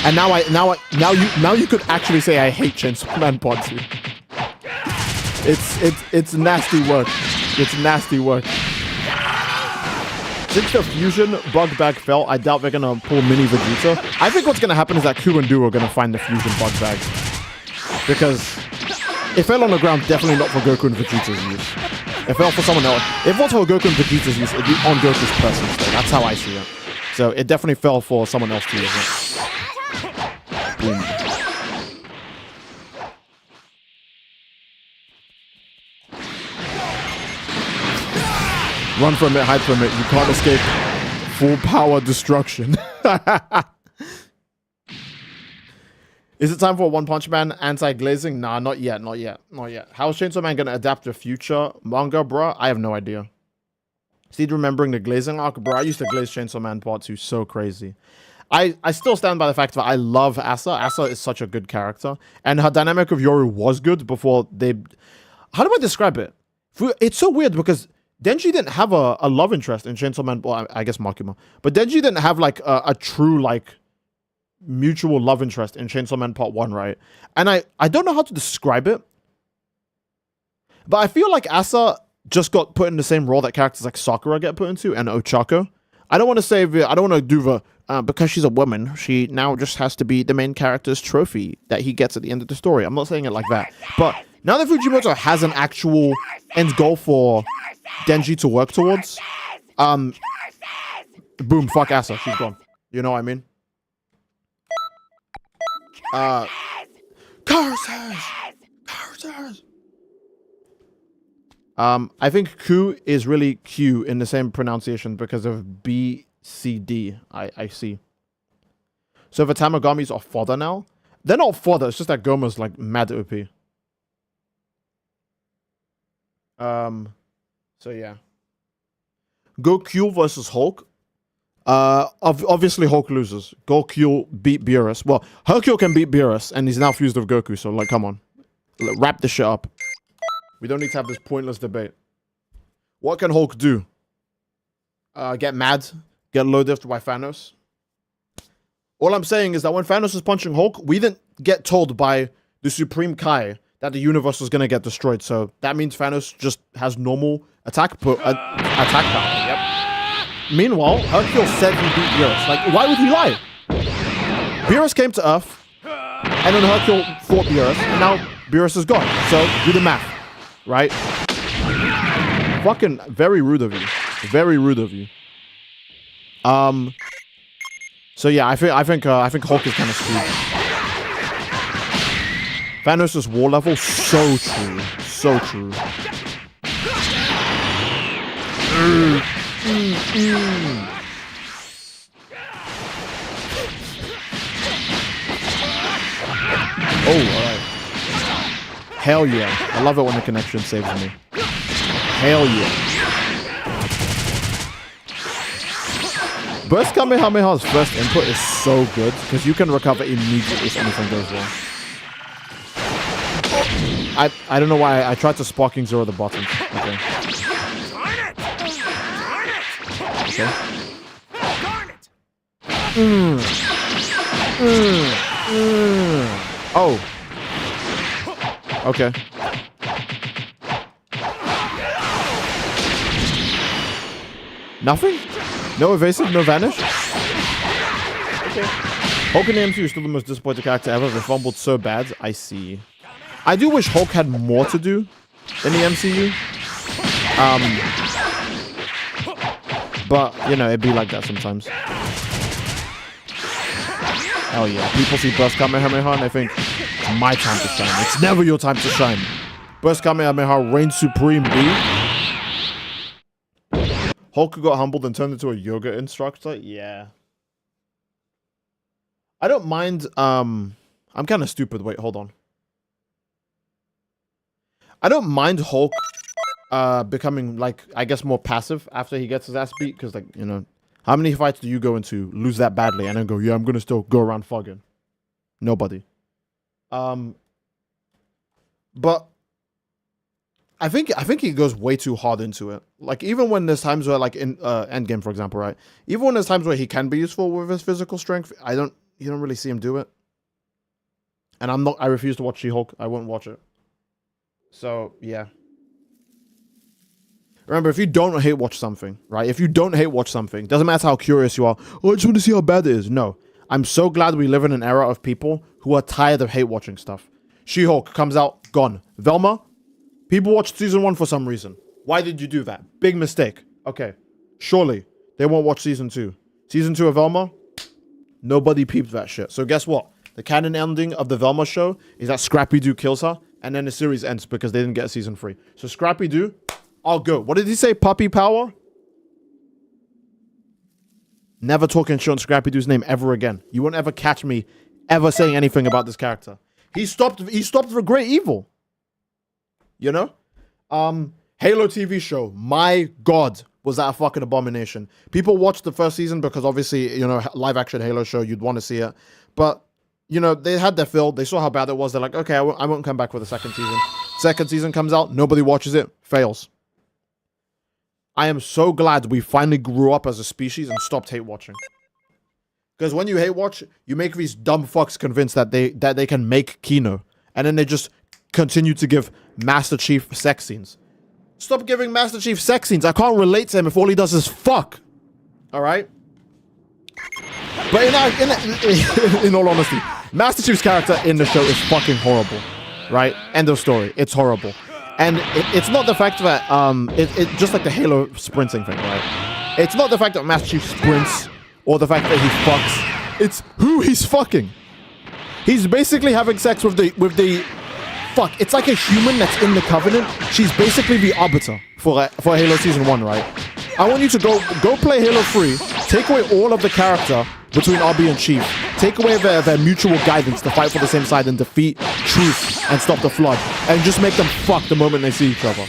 And now you could actually say I hate Chainsaw Man Part 2. It's nasty work. It's nasty work. Since the fusion bug bag fell, I doubt they're gonna pull Mini Vegeta. I think what's gonna happen is that Q and Do are gonna find the fusion bug bag. Because it fell on the ground, definitely not for Goku and Vegeta's use. It fell for someone else. If it was for Goku and Vegeta's use, it'd be on Goku's person. So that's how I see it. So it definitely fell for someone else to use it. Boom. Run from it, hide from it. You can't escape full power destruction. Is it time for One Punch Man anti-glazing? Nah, not yet, not yet, not yet. How is Chainsaw Man gonna adapt to future manga, bruh? I have no idea. Steed remembering the glazing arc, bro. I used to glaze Chainsaw Man Part 2 so crazy. I still stand by the fact that I love Asa. Asa is such a good character. And her dynamic of Yoru was good before they... How do I describe it? It's so weird because Denji didn't have a love interest in Chainsaw Man, well, I guess Makima. But Denji didn't have like a true like mutual love interest in Chainsaw Man Part 1, right? And I don't know how to describe it. But I feel like Asa just got put in the same role that characters like Sakura get put into and Ochako. I don't want to say, I don't want to do the, because she's a woman, she now just has to be the main character's trophy that he gets at the end of the story. I'm not saying it like that. But now that Fujimoto has an actual end goal for Denji to work towards, boom, fuck Asa, she's gone. You know what I mean? Curses! Curses! I think Q is really Q in the same pronunciation because of B, C, D, I see. So the Tamagamis are fodder now? They're not fodder, it's just that Goma's like mad OP. So yeah. Goku versus Hulk. Obviously Hulk loses. Goku beat Beerus. Well, Hercule can beat Beerus, and he's now fused with Goku, so like, come on. Wrap this shit up. We don't need to have this pointless debate. What can Hulk do? Get mad? Get low diffed by Thanos? All I'm saying is that when Thanos was punching Hulk, we didn't get told by the Supreme Kai that the universe was going to get destroyed. So that means Thanos just has normal attack power. Yep. Meanwhile, Hercule said he beat Beerus. Like, why would he lie? Beerus came to Earth, And then Hercule fought Beerus, and now Beerus is gone. So do the math, right? Fucking very rude of you. Very rude of you. So yeah, I think Hulk is kind of screwed. Thanos' war level, so true. So true. Oh, alright. Hell yeah. I love it when the connection saves me. Hell yeah. Burst Kamehameha's first input is so good because you can recover immediately if anything goes wrong. I don't know why I tried to sparking zero the bottom. Okay. Okay. Oh. Okay. Nothing? No evasive, no vanish? Okay. Hulk in the MCU is still the most disappointing character ever. They fumbled so bad. I see. I do wish Hulk had more to do in the MCU. But, you know, it'd be like that sometimes. Hell yeah. People see Burst Kamehameha and they think, it's my time to shine. It's never your time to shine. Burst Kamehameha reigns supreme, B. Hulk got humbled and turned into a yoga instructor? Yeah. I don't mind, I'm kind of stupid. Wait, hold on. I don't mind Hulk becoming, like, I guess more passive after he gets his ass beat. Because, like, you know, how many fights do you go into, lose that badly, and then go, yeah, I'm going to still go around fucking? Nobody. But I think he goes way too hard into it. Like, even when there's times where, like, in Endgame, for example, right? Even when there's times where he can be useful with his physical strength, you don't really see him do it. And I refuse to watch She-Hulk. I won't watch it. So, yeah. Remember, if you don't hate watch something, right? If you don't hate watch something, doesn't matter how curious you are. Oh, I just want to see how bad it is. No. I'm so glad we live in an era of people who are tired of hate watching stuff. She-Hulk comes out, gone. Velma, people watched season 1 for some reason. Why did you do that? Big mistake. Okay. Surely they won't watch season 2. Season 2 of Velma, nobody peeped that shit. So guess what? The canon ending of the Velma show is that Scrappy-Doo kills her, and then the series ends because they didn't get a season 3. So Scrappy-Doo, I'll go. What did he say? Puppy power? Never talking shit on Scrappy-Doo's name ever again. You won't ever catch me ever saying anything about this character. He stopped for great evil. You know? Halo TV show. My God, was that a fucking abomination. People watched the first season because obviously, you know, live action Halo show, you'd want to see it. But, you know, they had their fill. They saw how bad it was. They're like, okay, I won't come back for the second season. Second season comes out. Nobody watches it. Fails. I am so glad we finally grew up as a species and stopped hate watching. Because when you hate watch, you make these dumb fucks convinced that they can make Kino. And then they just continue to give Master Chief sex scenes. Stop giving Master Chief sex scenes. I can't relate to him if all he does is fuck. Alright? But in all honesty, Master Chief's character in the show is fucking horrible. Right? End of story. It's horrible. And it's not the fact that, it just like the Halo sprinting thing, right? It's not the fact that Master Chief sprints or the fact that he fucks. It's who he's fucking. He's basically having sex with the fuck. It's like a human that's in the Covenant. She's basically the Arbiter for Halo Season 1, right? I want you to go play Halo 3, take away all of the character between RB and Chief, take away their mutual guidance to fight for the same side and defeat Truth and stop the Flood, and just make them fuck the moment they see each other,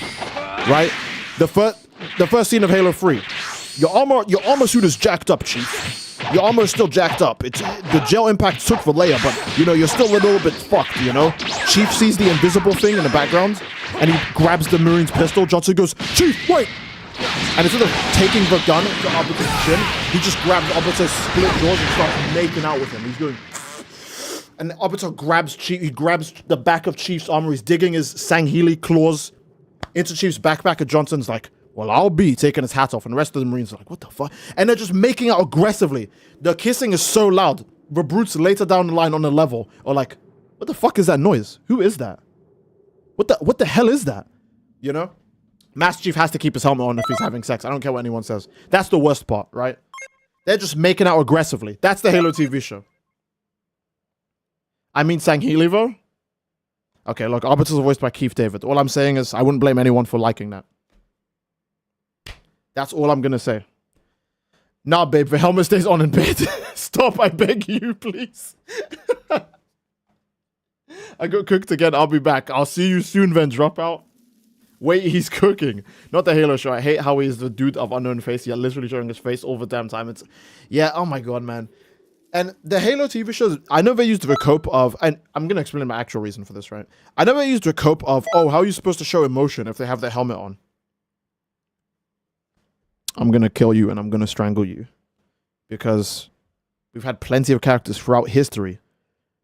right? The first scene of Halo 3, your armor suit is jacked up, Chief. Your armor is still jacked up. The gel impact took for Leia, but, you know, you're still a little bit fucked, you know? Chief sees the invisible thing in the background, and he grabs the Marine's pistol. Johnson goes, Chief, wait! And instead of taking the gun to Arbiter's chin, he just grabs Arbiter's split jaws and starts making out with him. He's going... And Arbiter grabs Chief, he grabs the back of Chief's armor, he's digging his Sangheili claws into Chief's backpack, and Johnson's like, well, I'll be taking his hat off, and the rest of the Marines are like, what the fuck? And they're just making out aggressively. The kissing is so loud. the brutes later down the line on the level are like, what the fuck is that noise? Who is that? What the hell is that? You know? Master Chief has to keep his helmet on if he's having sex. I don't care what anyone says. That's the worst part, right? They're just making out aggressively. That's the Halo TV show. I mean Sanghelivo? Okay, look, Arbiters are voiced by Keith David. All I'm saying is I wouldn't blame anyone for liking that. That's all I'm gonna say. Nah, babe, the helmet stays on in bed. Stop, I beg you, please. I got cooked again. I'll be back. I'll see you soon, then, Dropout. Wait, he's cooking. Not the Halo show. I hate how he's the dude of unknown face. Yeah, literally showing his face all the damn time. It's, yeah, oh my god, man. And the Halo TV shows, I know they used the cope of, and I'm going to explain my actual reason for this, right? I know they used the cope of, oh, how are you supposed to show emotion if they have their helmet on? I'm going to kill you and I'm going to strangle you. Because we've had plenty of characters throughout history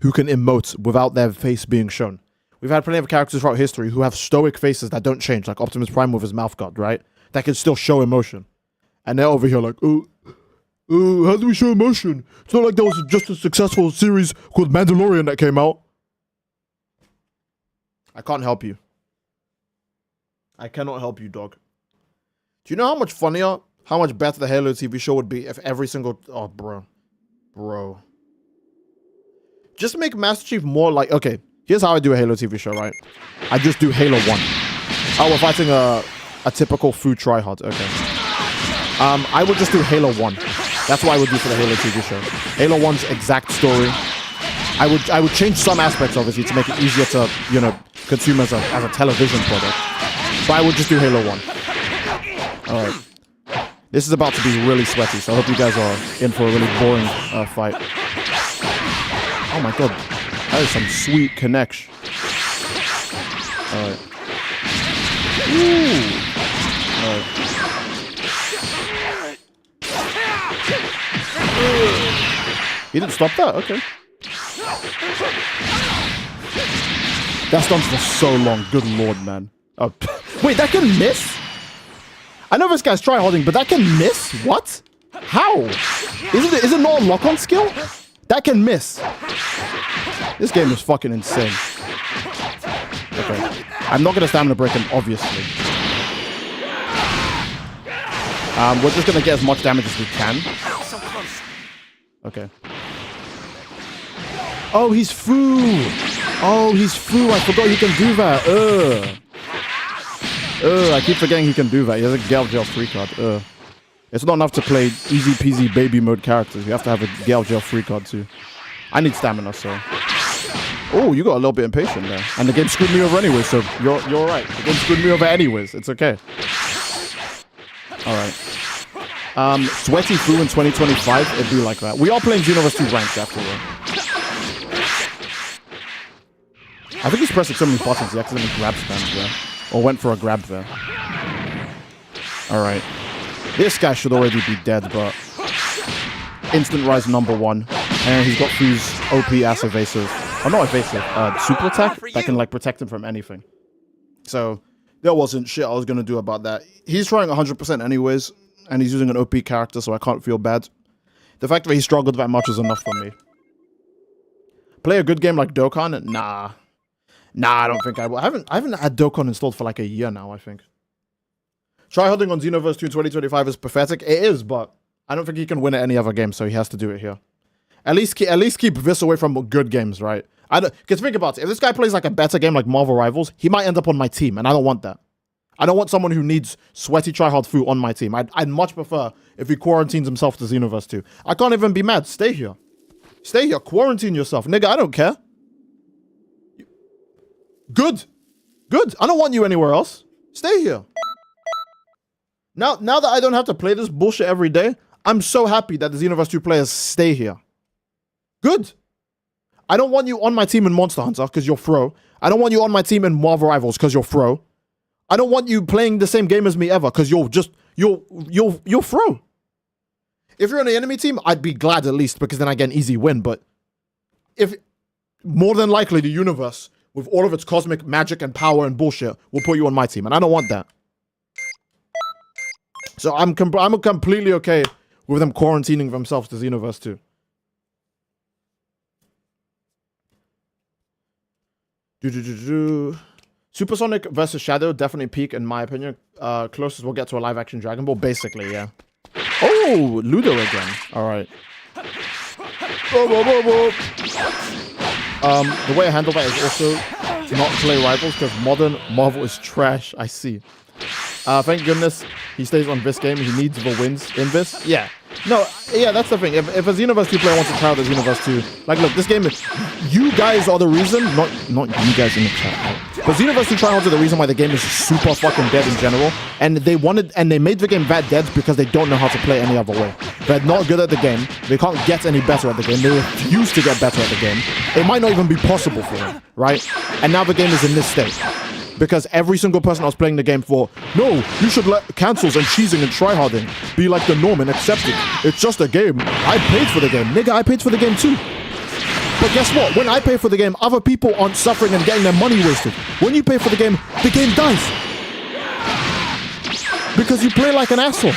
who can emote without their face being shown. We've had plenty of characters throughout history who have stoic faces that don't change, like Optimus Prime with his mouth guard, right? That can still show emotion. And they're over here like, oh, how do we show emotion? It's not like there was just a successful series called Mandalorian that came out. I can't help you. I cannot help you, dog. Do you know how much funnier, how much better the Halo TV show would be if every single... Oh, bro. Bro. Just make Master Chief more like... Okay, here's how I do a Halo TV show, right? I just do Halo 1. Oh, we're fighting a typical food tryhard. Okay. I would just do Halo 1. That's what I would do for the Halo TV show. Halo 1's exact story. I would change some aspects, obviously, to make it easier to, you know, consume as a television product. But I would just do Halo 1. Alright. This is about to be really sweaty, so I hope you guys are in for a really boring fight. Oh my god. That is some sweet connection. Alright. Ooh. Alright. He didn't stop that? Okay. That's done for so long. Good lord, man. Oh, wait, that can miss? I know this guy's tryharding, but that can miss? What? How? Is it not a lock-on skill? That can miss. This game is fucking insane. Okay. I'm not going to stamina break him, obviously. We're just going to get as much damage as we can. Okay. Oh, he's Fu. Oh, he's Fu. I forgot he can do that. I keep forgetting he can do that. He has a Gale Gel 3 card. It's not enough to play easy peasy baby mode characters. You have to have a Gale Gel 3 card too. I need stamina, so. Oh, you got a little bit impatient there. And the game screwed me over anyway, so you're alright. The game screwed me over anyways. It's okay. Alright. Sweaty Fu in 2025, it'd be like that. We are playing Xenoverse 2 ranked after all. I think he's pressing so many buttons he accidentally grab spams there. Or went for a grab there. Alright. This guy should already be dead, but... Instant rise #1. And he's got Fu's OP ass evasive. Oh, not evasive. Super attack that can, like, protect him from anything. So, there wasn't shit I was gonna do about that. He's trying 100% anyways. And he's using an OP character, so I can't feel bad. The fact that he struggled that much is enough for me. Play a good game like Dokkan? Nah. Nah, I don't think I will. I haven't had Dokkan installed for like a year now, I think. Tryharding on Xenoverse 2 2025 is pathetic. It is, but I don't think he can win at any other game, so he has to do it here. At least keep this away from good games, right? Because think about it. If this guy plays like a better game like Marvel Rivals, he might end up on my team, and I don't want that. I don't want someone who needs sweaty tryhard Fu on my team. I'd much prefer if he quarantines himself to Xenoverse 2. I can't even be mad. Stay here. Stay here. Quarantine yourself. Nigga, I don't care. Good. Good. I don't want you anywhere else. Stay here. Now that I don't have to play this bullshit every day, I'm so happy that the Xenoverse 2 players stay here. Good. I don't want you on my team in Monster Hunter because you're Fro. I don't want you on my team in Marvel Rivals because you're Fro. I don't want you playing the same game as me ever because you're Fro. If you're on the enemy team, I'd be glad at least because then I get an easy win. But if more than likely the universe with all of its cosmic magic and power and bullshit will put you on my team, and I don't want that. So I'm completely okay with them quarantining themselves to Xenoverse 2. Supersonic versus Shadow, definitely peak in my opinion. Closest we'll get to a live action Dragon Ball, basically, yeah. Oh, Ludo again. Alright. The way I handle that is also not play rivals because modern Marvel is trash. I see. Thank goodness he stays on this game. He needs the wins in this. Yeah. No, yeah, that's the thing. If a Xenoverse 2 player wants to try out the Xenoverse 2, like, look, this game is... You guys are the reason, not you guys in the chat. Right? But Xenoverse 2 tryouts are the reason why the game is super fucking dead in general. And they made the game that dead because they don't know how to play any other way. They're not good at the game. They can't get any better at the game. They refuse to get better at the game. It might not even be possible for them, right? And now the game is in this state. Because every single person I was playing the game for, no, you should let cancels and cheesing and tryharding be like the norm and accepted. It's just a game. I paid for the game. Nigga, I paid for the game too. But guess what? When I pay for the game, other people aren't suffering and getting their money wasted. When you pay for the game dies. Because you play like an asshole.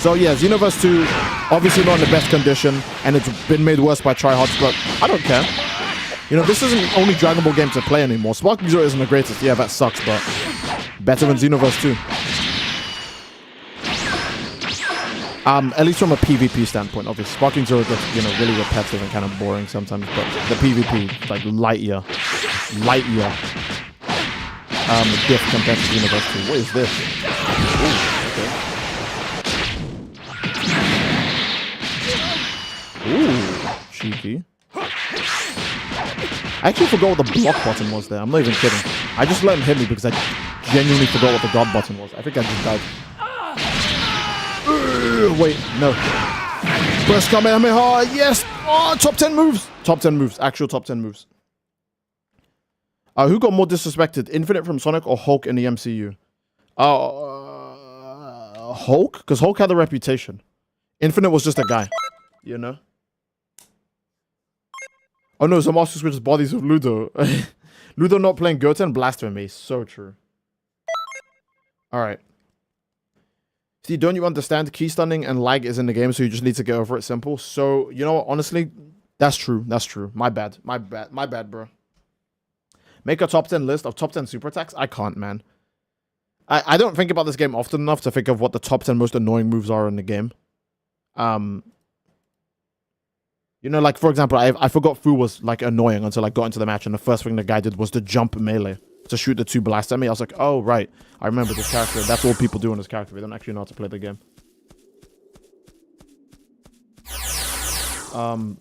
So yeah, Xenoverse 2, obviously not in the best condition, and it's been made worse by tryhards, but I don't care. You know, this isn't the only Dragon Ball game to play anymore. Sparking Zero isn't the greatest. Yeah, that sucks, but better than Xenoverse 2. At least from a PvP standpoint, obviously. Sparking Zero gets, you know, really repetitive and kind of boring sometimes, but the PvP, like, light year diff compared to Xenoverse 2. What is this? Ooh, okay. Ooh, cheeky. I actually forgot what the block button was there. I'm not even kidding. I just let him hit me because I genuinely forgot what the god button was. I think I just died. Wait, no. Burst Kamehameha, yes! Oh, top 10 moves! Top 10 moves. Actual top 10 moves. Who got more disrespected? Infinite from Sonic or Hulk in the MCU? Hulk? Because Hulk had a reputation. Infinite was just a guy. You know? Oh no, so Master Switch's bodies of Ludo. Ludo not playing Goten? Blasphemy. So true. Alright. See, don't you understand? Key stunning and lag is in the game, so you just need to get over it. Simple. So, you know what? Honestly, that's true. That's true. My bad. My bad, bro. Make a top 10 list of top 10 super attacks? I can't, man. I don't think about this game often enough to think of what the top 10 most annoying moves are in the game. You know, like, for example, I forgot Fu was, like, annoying until I got into the match, and the first thing the guy did was to jump melee to shoot the 2 blasts at me. I was like, oh, right. I remember this character. That's all people do in this character. They don't actually know how to play the game. I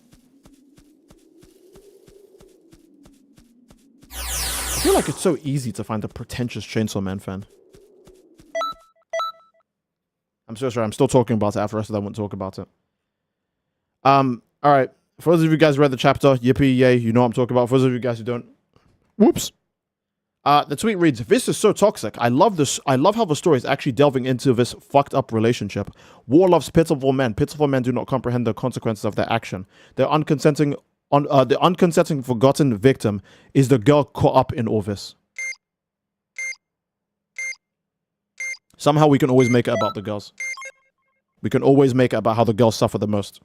feel like it's so easy to find a pretentious Chainsaw Man fan. I'm so sorry. I'm still talking about it after the rest of that. I won't talk about it. All right. For those of you guys who read the chapter, yippee, yay, you know what I'm talking about. For those of you guys who don't, whoops. The tweet reads, "This is so toxic. I love this. I love how the story is actually delving into this fucked up relationship. War loves pitiful men. Pitiful men do not comprehend the consequences of their action. The unconsenting, forgotten victim is the girl caught up in all this. Somehow we can always make it about the girls. We can always make it about how the girls suffer the most."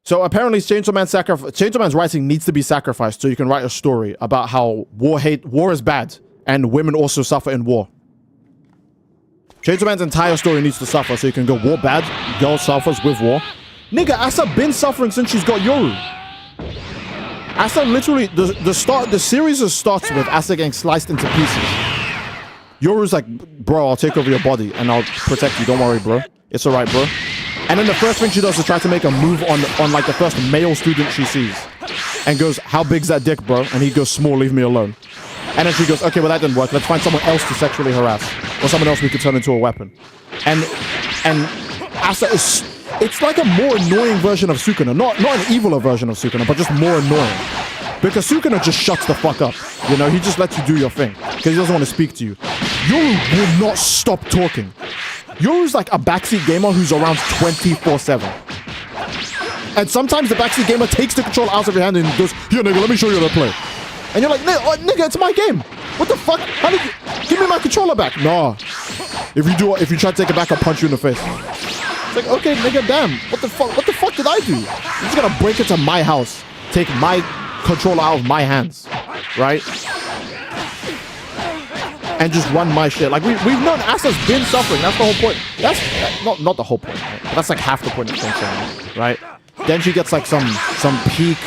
So apparently Chainsaw Man's writing needs to be sacrificed so you can write a story about how war is bad and women also suffer in war. Chainsaw Man's entire story needs to suffer so you can go war bad, girl suffers with war. Nigga, Asa been suffering since she's got Yoru. Asa literally, the series starts with Asa getting sliced into pieces. Yoru's like, bro, I'll take over your body and I'll protect you, don't worry, bro. It's alright, bro. And then the first thing she does is try to make a move on like the first male student she sees. And goes, how big's that dick, bro? And he goes, small, leave me alone. And then she goes, okay, well that didn't work. Let's find someone else to sexually harass. Or someone else we could turn into a weapon. And Asa is, it's like a more annoying version of Sukuna. Not an eviler version of Sukuna, but just more annoying. Because Sukuna just shuts the fuck up. You know, he just lets you do your thing. Because he doesn't want to speak to you. Yoru will not stop talking. Yoru's like a backseat gamer who's around 24/7. And sometimes the backseat gamer takes the control out of your hand and goes, here nigga, let me show you how to play. And you're like, nigga, it's my game. What the fuck? How did you give me my controller back? Nah. If you try to take it back, I'll punch you in the face. It's like, okay, nigga, damn. What the fuck did I do? You're just gonna break into my house take my control out of my hands, right? And just run my shit. Like we've known Asa's been suffering. That's the whole point. That's not the whole point. Right? But that's like half the point of Chainsaw, right? Then she gets like some peak.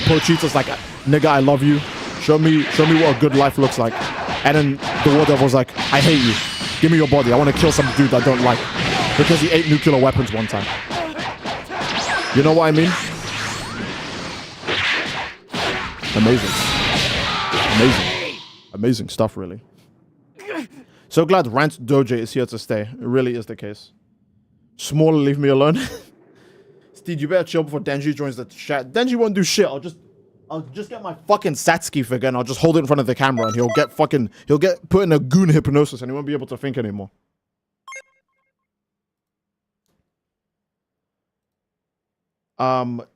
Pochita's like, nigga, I love you. Show me what a good life looks like. And then the War Devil's like, I hate you. Give me your body. I want to kill some dude I don't like because he ate nuclear weapons one time. You know what I mean? Amazing stuff, really. So glad Rant Dojo is here to stay. It really is the case. Smaller, leave me alone. Steve, you better chill before Denji joins the chat. Denji won't do shit. I'll just get my fucking Satsuki figure and I'll just hold it in front of the camera and he'll get put in a goon hypnosis and he won't be able to think anymore.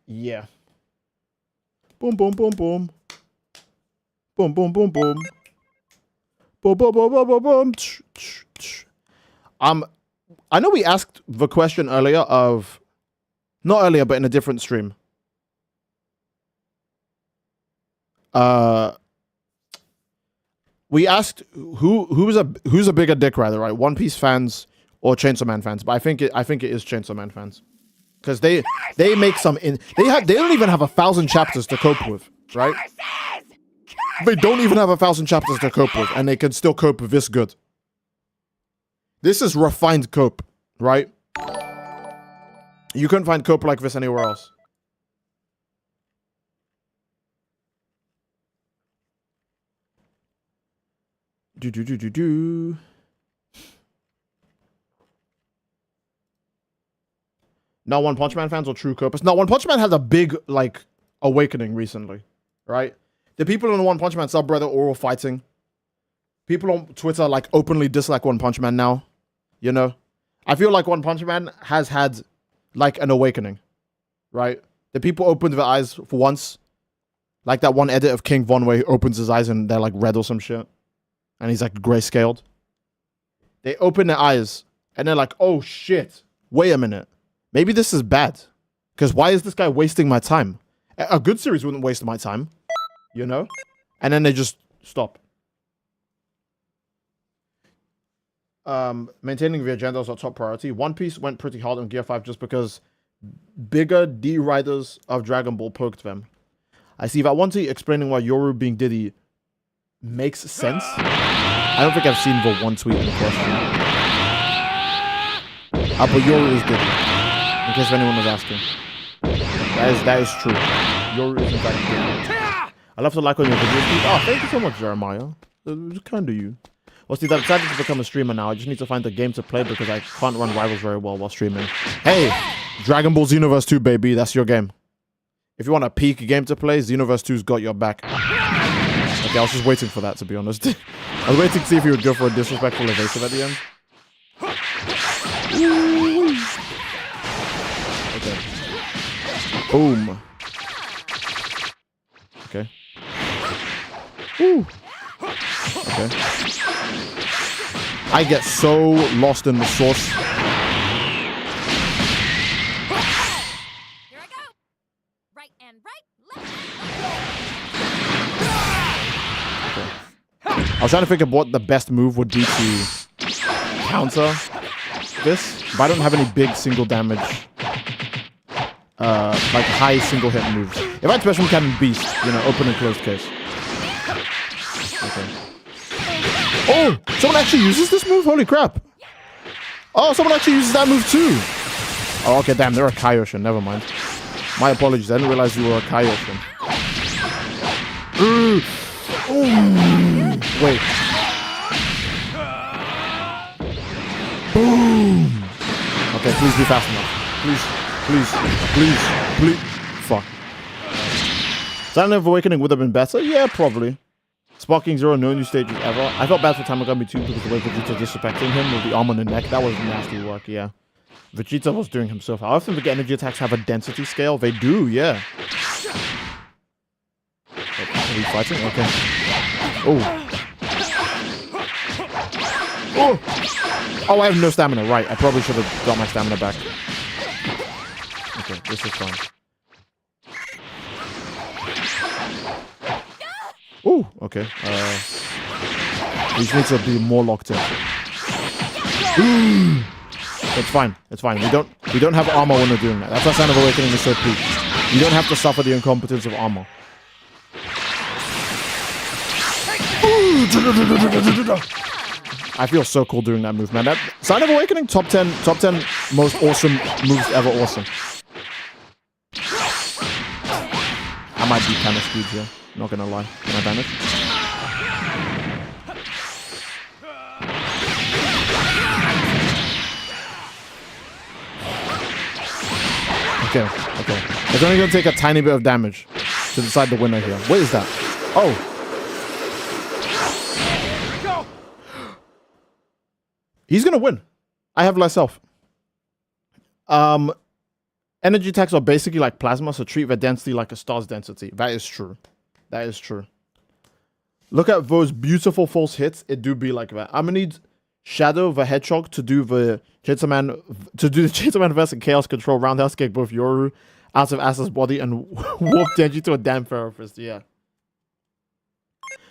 Yeah. Boom, boom, boom, boom. Boom, boom, boom, boom. Boom, boom, boom, boom, boom, boom. I know we asked the question earlier of, not earlier, but in a different stream. We asked who's a bigger dick rider, right? One Piece fans or Chainsaw Man fans? But I think it is Chainsaw Man fans. Because they make some they don't even have 1,000 chapters to cope with, right? They don't even have 1,000 chapters to cope with, and they can still cope with this good. This is refined cope, right? You couldn't find cope like this anywhere else. Not One Punch Man fans or true copers. No, One Punch Man had a big, like, awakening recently, right? The people in the One Punch Man subreddit are all fighting. People on Twitter, like, openly dislike One Punch Man now, you know? I feel like One Punch Man has had, like, an awakening, right? The people opened their eyes for once. Like that one edit of King Von where he opens his eyes and they're, like, red or some shit. And he's, like, grayscaled. They open their eyes and they're like, oh, shit. Wait a minute. Maybe this is bad. Because why is this guy wasting my time? A good series wouldn't waste my time. You know? And then they just stop. Maintaining the agenda is our top priority. One Piece went pretty hard on Gear 5 just because bigger D-riders of Dragon Ball poked them. I see that one tweet explaining why Yoru being Diddy makes sense. I don't think I've seen the one tweet in question. But Yoru is Diddy. In case anyone was asking. That is true. Yoru is in fact Diddy. I love to like on your videos. Oh, thank you so much, Jeremiah. It's kind of you. Well, Steve, I've decided to become a streamer now. I just need to find a game to play because I can't run rivals very well while streaming. Hey, Dragon Ball Xenoverse 2, baby. That's your game. If you want a peak game to play, Xenoverse 2's got your back. Okay, I was just waiting for that, to be honest. I was waiting to see if you would go for a disrespectful evasive at the end. Okay. Boom. Okay. Woo. Okay. I get so lost in the sauce. Here I go. Right and right. Left. Okay. I was trying to think of what the best move would be to counter this, but I don't have any big single damage, like high single hit moves. If I had special cannon beast, you know, open and closed case. Okay. Oh, someone actually uses this move? Holy crap. Oh, someone actually uses that move too. Oh, okay, damn, they're a Kaioshin. Never mind. My apologies. I didn't realize you were a Kaioshin. Wait. Boom. Okay, please be fast enough. Please. Fuck. Silent of Awakening would have been better? Yeah, probably. Sparking Zero, no new stages ever. I felt bad for Tamagami too because the way Vegeta disrespecting him with the arm on the neck, that was nasty work, yeah. Vegeta was doing himself. I often forget energy attacks have a density scale. They do, yeah. Wait, are we fighting? Okay. Oh, I have no stamina. Right, I probably should have got my stamina back. Okay, this is fine. Ooh, okay. We just need to be more locked in. It's fine. It's fine. We don't have armor when we're doing that. That's why Sign of Awakening is so peak. You don't have to suffer the incompetence of armor. I feel so cool doing that move, man. That Sign of Awakening, top 10 most awesome moves ever awesome. I might be kind of skewed here. Not gonna lie. Can I vanish? Okay, okay. It's only gonna take a tiny bit of damage to decide the winner here. What is that? Oh. He's gonna win. I have less health. Energy attacks are basically like plasma, so treat their density like a star's density. That is true. That is true. Look at those beautiful false hits. It do be like that. I'm gonna need Shadow the Hedgehog to do the Chainsaw Man versus Chaos Control roundhouse kick both Yoru out of Asa's body and warp Denji to a damn therapist. Yeah.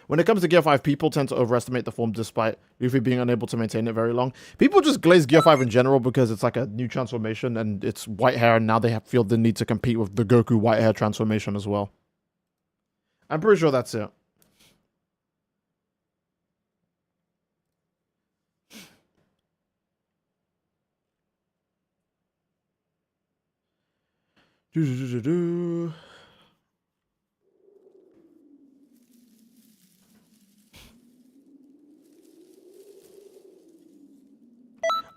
When it comes to Gear 5, people tend to overestimate the form despite Luffy being unable to maintain it very long. People just glaze Gear 5 in general because it's like a new transformation and it's white hair and now they feel the need to compete with the Goku white hair transformation as well. I'm pretty sure that's it.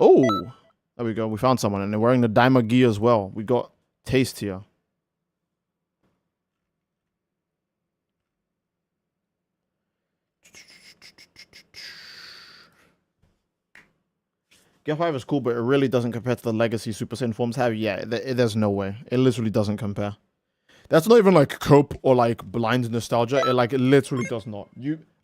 Oh, there we go. We found someone and they're wearing the Daima gi as well. We got taste here. Gear 5 is cool, but it really doesn't compare to the legacy Super Saiyan forms have. Yeah, there's no way. It literally doesn't compare. That's not even like cope or like blind nostalgia. It literally does not.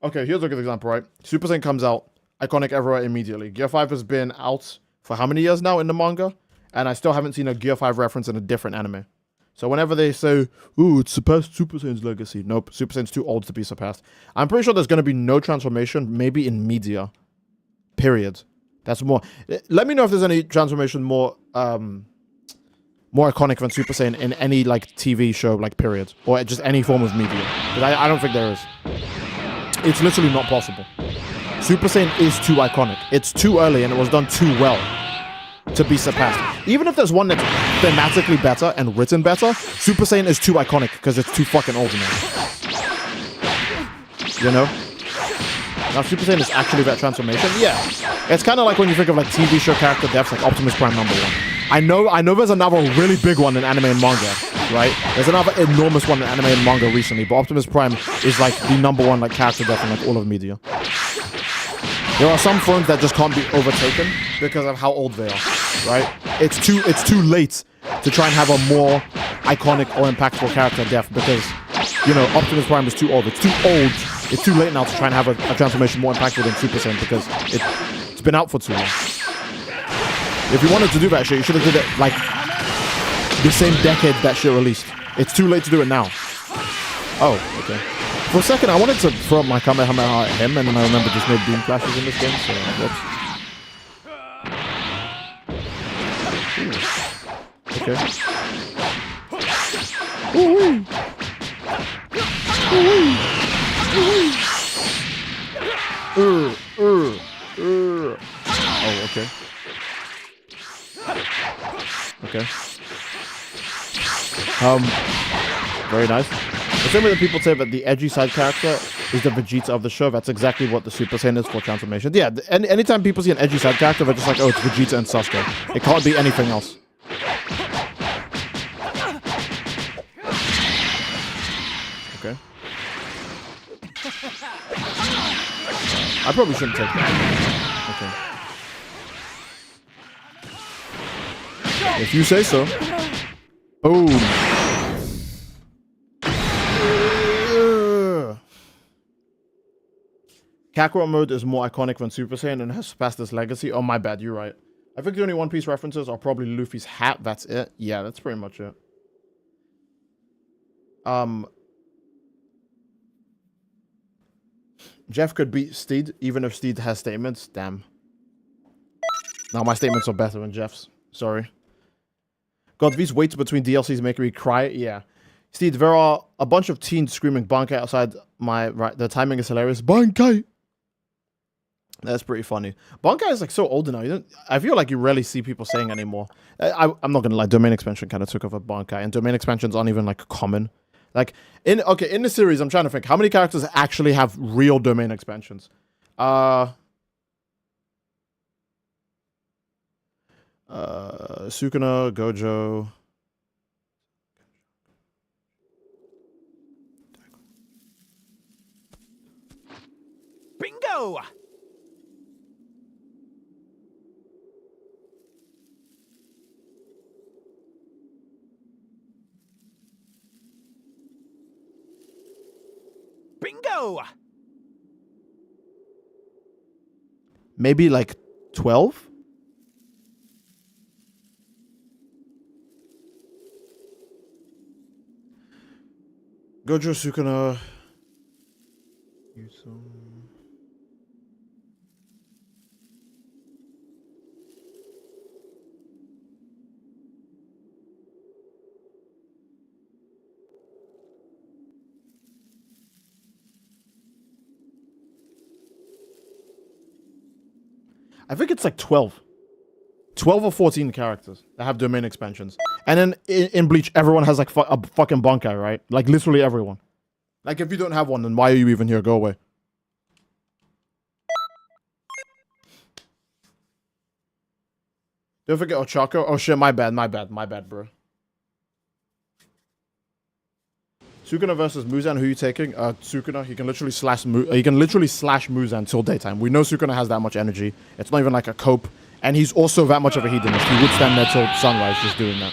Okay, here's a good example, right? Super Saiyan comes out, iconic everywhere immediately. Gear 5 has been out for how many years now in the manga? And I still haven't seen a Gear 5 reference in a different anime. So whenever they say, ooh, it surpassed Super Saiyan's legacy. Nope, Super Saiyan's too old to be surpassed. I'm pretty sure there's going to be no transformation, maybe in media. Period. That's more. Let me know if there's any transformation more iconic than Super Saiyan in any like TV show, like period, or just any form of media. But I don't think there is. It's literally not possible. Super Saiyan is too iconic. It's too early and it was done too well to be surpassed. Even if there's one that's thematically better and written better, Super Saiyan is too iconic because it's too fucking old now. You know? Now Super Saiyan is actually that transformation. Yeah. It's kind of like when you think of like TV show character deaths, like Optimus Prime #1. I know there's another really big one in anime and manga, right? There's another enormous one in anime and manga recently, but Optimus Prime is like the #1 like character death in like all of media. There are some forms that just can't be overtaken because of how old they are, right? It's too late to try and have a more iconic or impactful character death because, you know, Optimus Prime is too old. It's too old. It's too late now to try and have a transformation more impactful than Super Saiyan because it's been out for too long. If you wanted to do that shit, you should have did it like the same decade that shit released. It's too late to do it now. Oh, okay. For a second, I wanted to throw up my Kamehameha at him, and then I remembered there's no beam flashes in this game, so whoops. Ooh. Okay. Ooh-wee. Ooh-wee. Oh, okay. Okay. Very nice. The same way that people say that the edgy side character is the Vegeta of the show, that's exactly what the Super Saiyan is for transformation. Yeah, anytime people see an edgy side character, they're just like, oh, it's Vegeta and Sasuke. It can't be anything else. Okay. I probably shouldn't take that. Okay. If you say so. Boom. Kakarot mode is more iconic than Super Saiyan and has surpassed its legacy. Oh, my bad. You're right. I think the only One Piece references are probably Luffy's hat. That's it. Yeah, that's pretty much it. Jeff could beat Steed, even if Steed has statements. Damn. Now my statements are better than Jeff's. Sorry. God, these waits between DLCs make me cry. Yeah. Steed, there are a bunch of teens screaming Bankai outside my... Right, the timing is hilarious. Bankai! That's pretty funny. Bankai is like so old now. I feel like you rarely see people saying anymore. I'm not gonna lie. Domain expansion kind of took over Bankai, and domain expansions aren't even like common. Like in the series, I'm trying to think how many characters actually have real domain expansions. Sukuna, Gojo. Bingo! Bingo! Maybe like 12? Gojo, Sukuna. I think it's like 12. 12 or 14 characters that have domain expansions. And then in Bleach, everyone has like a fucking Bankai, right? Like literally everyone. Like if you don't have one, then why are you even here? Go away. Don't forget Ochako. Oh shit, my bad, bro. Sukuna versus Muzan, who are you taking? Sukuna, he can literally slash Muzan till daytime. We know Sukuna has that much energy. It's not even like a cope. And he's also that much of a hedonist. He would stand there till sunrise just doing that.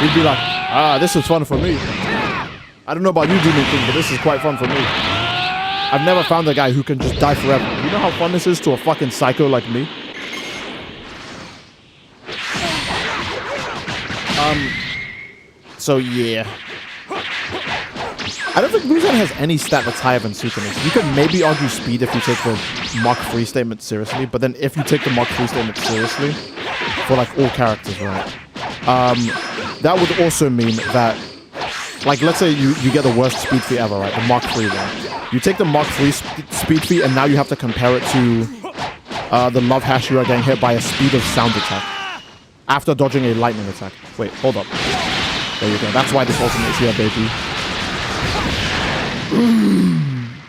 He'd be like, this is fun for me. I don't know about you, Demon King, but this is quite fun for me. I've never found a guy who can just die forever. You know how fun this is to a fucking psycho like me? So yeah. I don't think Muzan has any stat that's higher than Sukuna's. You could maybe argue speed if you take the Mach 3 statement seriously, but then if you take the Mach 3 statement seriously, for like all characters, right? That would also mean that, like, let's say you get the worst speed feat ever, right? The Mach 3 one. You take the Mach 3 speed feat and now you have to compare it to the love hash you are getting hit by a speed of sound attack after dodging a lightning attack. Wait, hold up. There you go. That's why this ultimate is here, baby.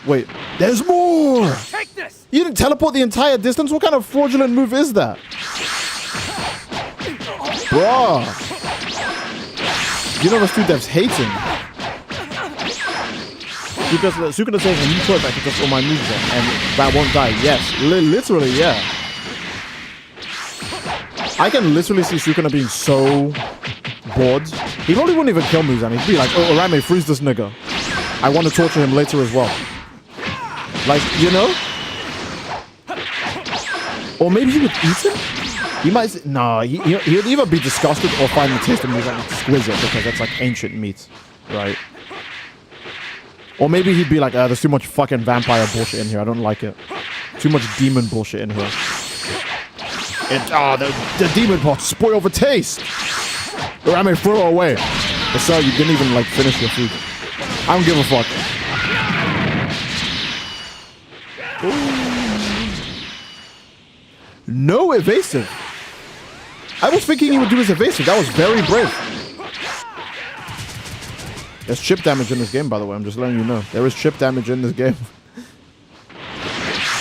Wait, there's more! Take this! You didn't teleport the entire distance? What kind of fraudulent move is that? Bruh. You know the two devs hating. Because Sukuna saying a new toy that can just all my moves on and that won't die. Yes, literally, yeah. I can literally see Sukuna being so bored. He probably wouldn't even kill Muzan. He'd be like, oh, Orame, freeze this nigga. I want to torture him later as well. Like, you know? Or maybe he would eat him? He might... No, he'll either be disgusted or find the taste of Muzan exquisite because that's like ancient meat, right? Or maybe he'd be like, there's too much fucking vampire bullshit in here. I don't like it. Too much demon bullshit in here. The demon pots spoil the taste. Orame, throw it away. But sir, you didn't even like finish your food. I don't give a fuck. Ooh. No evasive. I was thinking he would do his evasive. That was very brave. There's chip damage in this game, by the way. I'm just letting you know. There is chip damage in this game.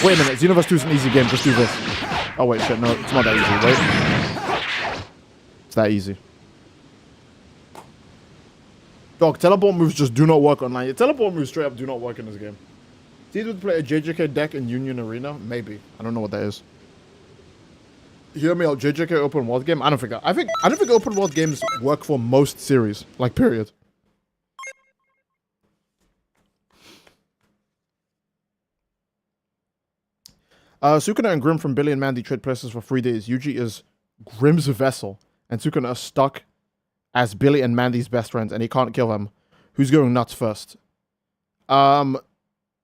Wait a minute. Xenoverse 2 is an easy game. Just do this. Oh, wait, shit. No, it's not that easy. Wait. It's that easy. Dog, teleport moves just do not work online. Your teleport moves straight up do not work in this game. Steed would play a JJK deck in Union Arena? Maybe. I don't know what that is. Hear me out, JJK open world game? I don't think open world games work for most series. Like, period. Sukuna and Grim from Billy and Mandy trade places for 3 days. Yuji is Grim's vessel, and Sukuna are stuck as Billy and Mandy's best friends, and he can't kill them. Who's going nuts first?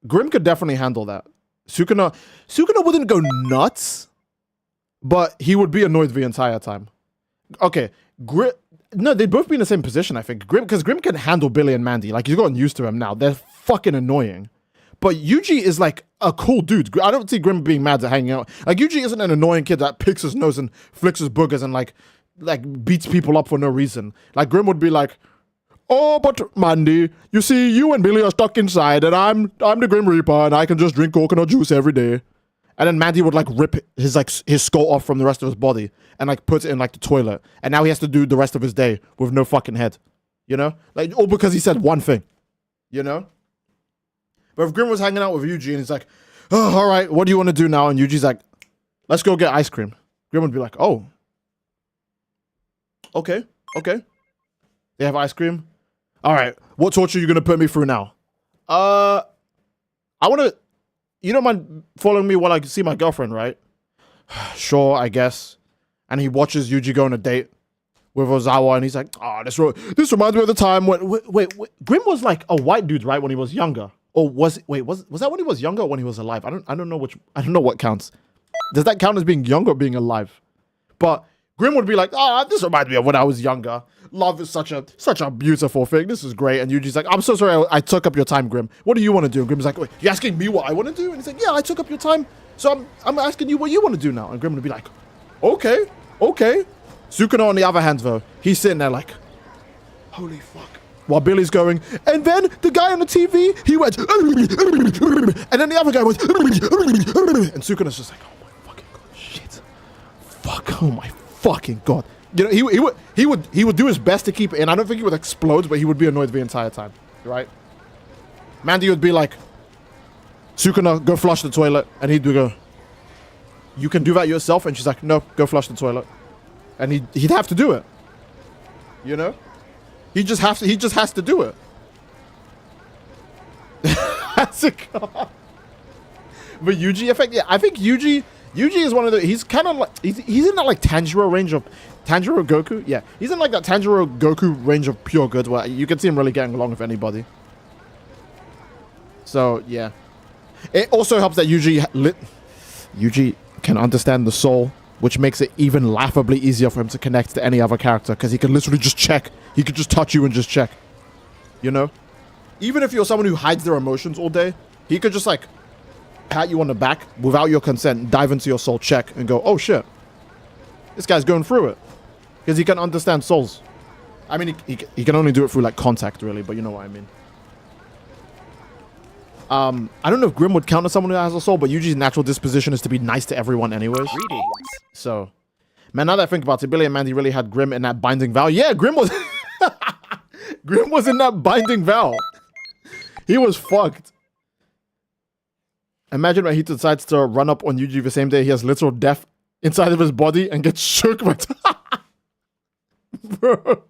Grim could definitely handle that. Sukuna wouldn't go nuts, but he would be annoyed the entire time. Okay, no, they'd both be in the same position, I think. Because Grim can handle Billy and Mandy. Like, he's gotten used to them now. They're fucking annoying. But Yuji is like a cool dude. I don't see Grim being mad at hanging out. Like, Yuji isn't an annoying kid that picks his nose and flicks his boogers and like beats people up for no reason. Like, Grim would be like, oh, but Mandy, you see, you and Billy are stuck inside, and I'm the Grim Reaper, and I can just drink coconut juice every day. And then Mandy would like rip his skull off from the rest of his body and like put it in like the toilet. And now he has to do the rest of his day with no fucking head. You know? Like, all because he said one thing. You know? But if Grim was hanging out with Yuji and he's like, oh, all right, what do you want to do now? And Yuji's like, let's go get ice cream. Grim would be like, oh. Okay. They have ice cream? All right, what torture are you going to put me through now? I want to... You don't mind following me while I see my girlfriend, right? Sure, I guess. And he watches Yuji go on a date with Ozawa, and he's like, oh, this reminds me of the time when... Wait, Grim was like a white dude, right, when he was younger? Or was that when he was younger or when he was alive? I don't know what counts. Does that count as being young or being alive? But Grim would be like, this reminds me of when I was younger. Love is such a beautiful thing. This is great. And Yuji's like, I'm so sorry I took up your time, Grim. What do you want to do? And Grim's like, wait, you're asking me what I want to do? And he's like, yeah, I took up your time. So I'm asking you what you want to do now. And Grim would be like, okay. Sukuna on the other hand, though, he's sitting there like, holy fuck. While Billy's going, and then the guy on the TV, he went, and then the other guy went, and Sukuna's just like, oh my fucking god, shit. Fuck, oh my fucking god. You know, he would do his best to keep it in. I don't think he would explode, but he would be annoyed the entire time, right? Mandy would be like, Sukuna, go flush the toilet, and he'd go, you can do that yourself, and she's like, no, go flush the toilet, and he'd have to do it, you know? He just has to do it. That's a god. But Yuji effect, yeah, I think Yuji is one of the, he's kind of like, he's in that like Tanjiro range of, Tanjiro Goku? Yeah, he's in like that Tanjiro Goku range of pure good where you can see him really getting along with anybody. So, yeah. It also helps that Yuji can understand the soul, which makes it even laughably easier for him to connect to any other character, because he can literally just check. He could just touch you and just check. You know? Even if you're someone who hides their emotions all day, he could just like pat you on the back without your consent, dive into your soul, check, and go, oh shit. This guy's going through it. Because he can understand souls. I mean, he can only do it through like contact, really, but you know what I mean. I don't know if Grim would count as someone who has a soul, but Yuji's natural disposition is to be nice to everyone anyways. Greetings. So, man, now that I think about it, Billy and Mandy really had Grim in that binding vow. Yeah, Grim was... Grim was in that binding vow. He was fucked. Imagine when he decides to run up on Yuji the same day he has literal death inside of his body and gets shook by... Bro.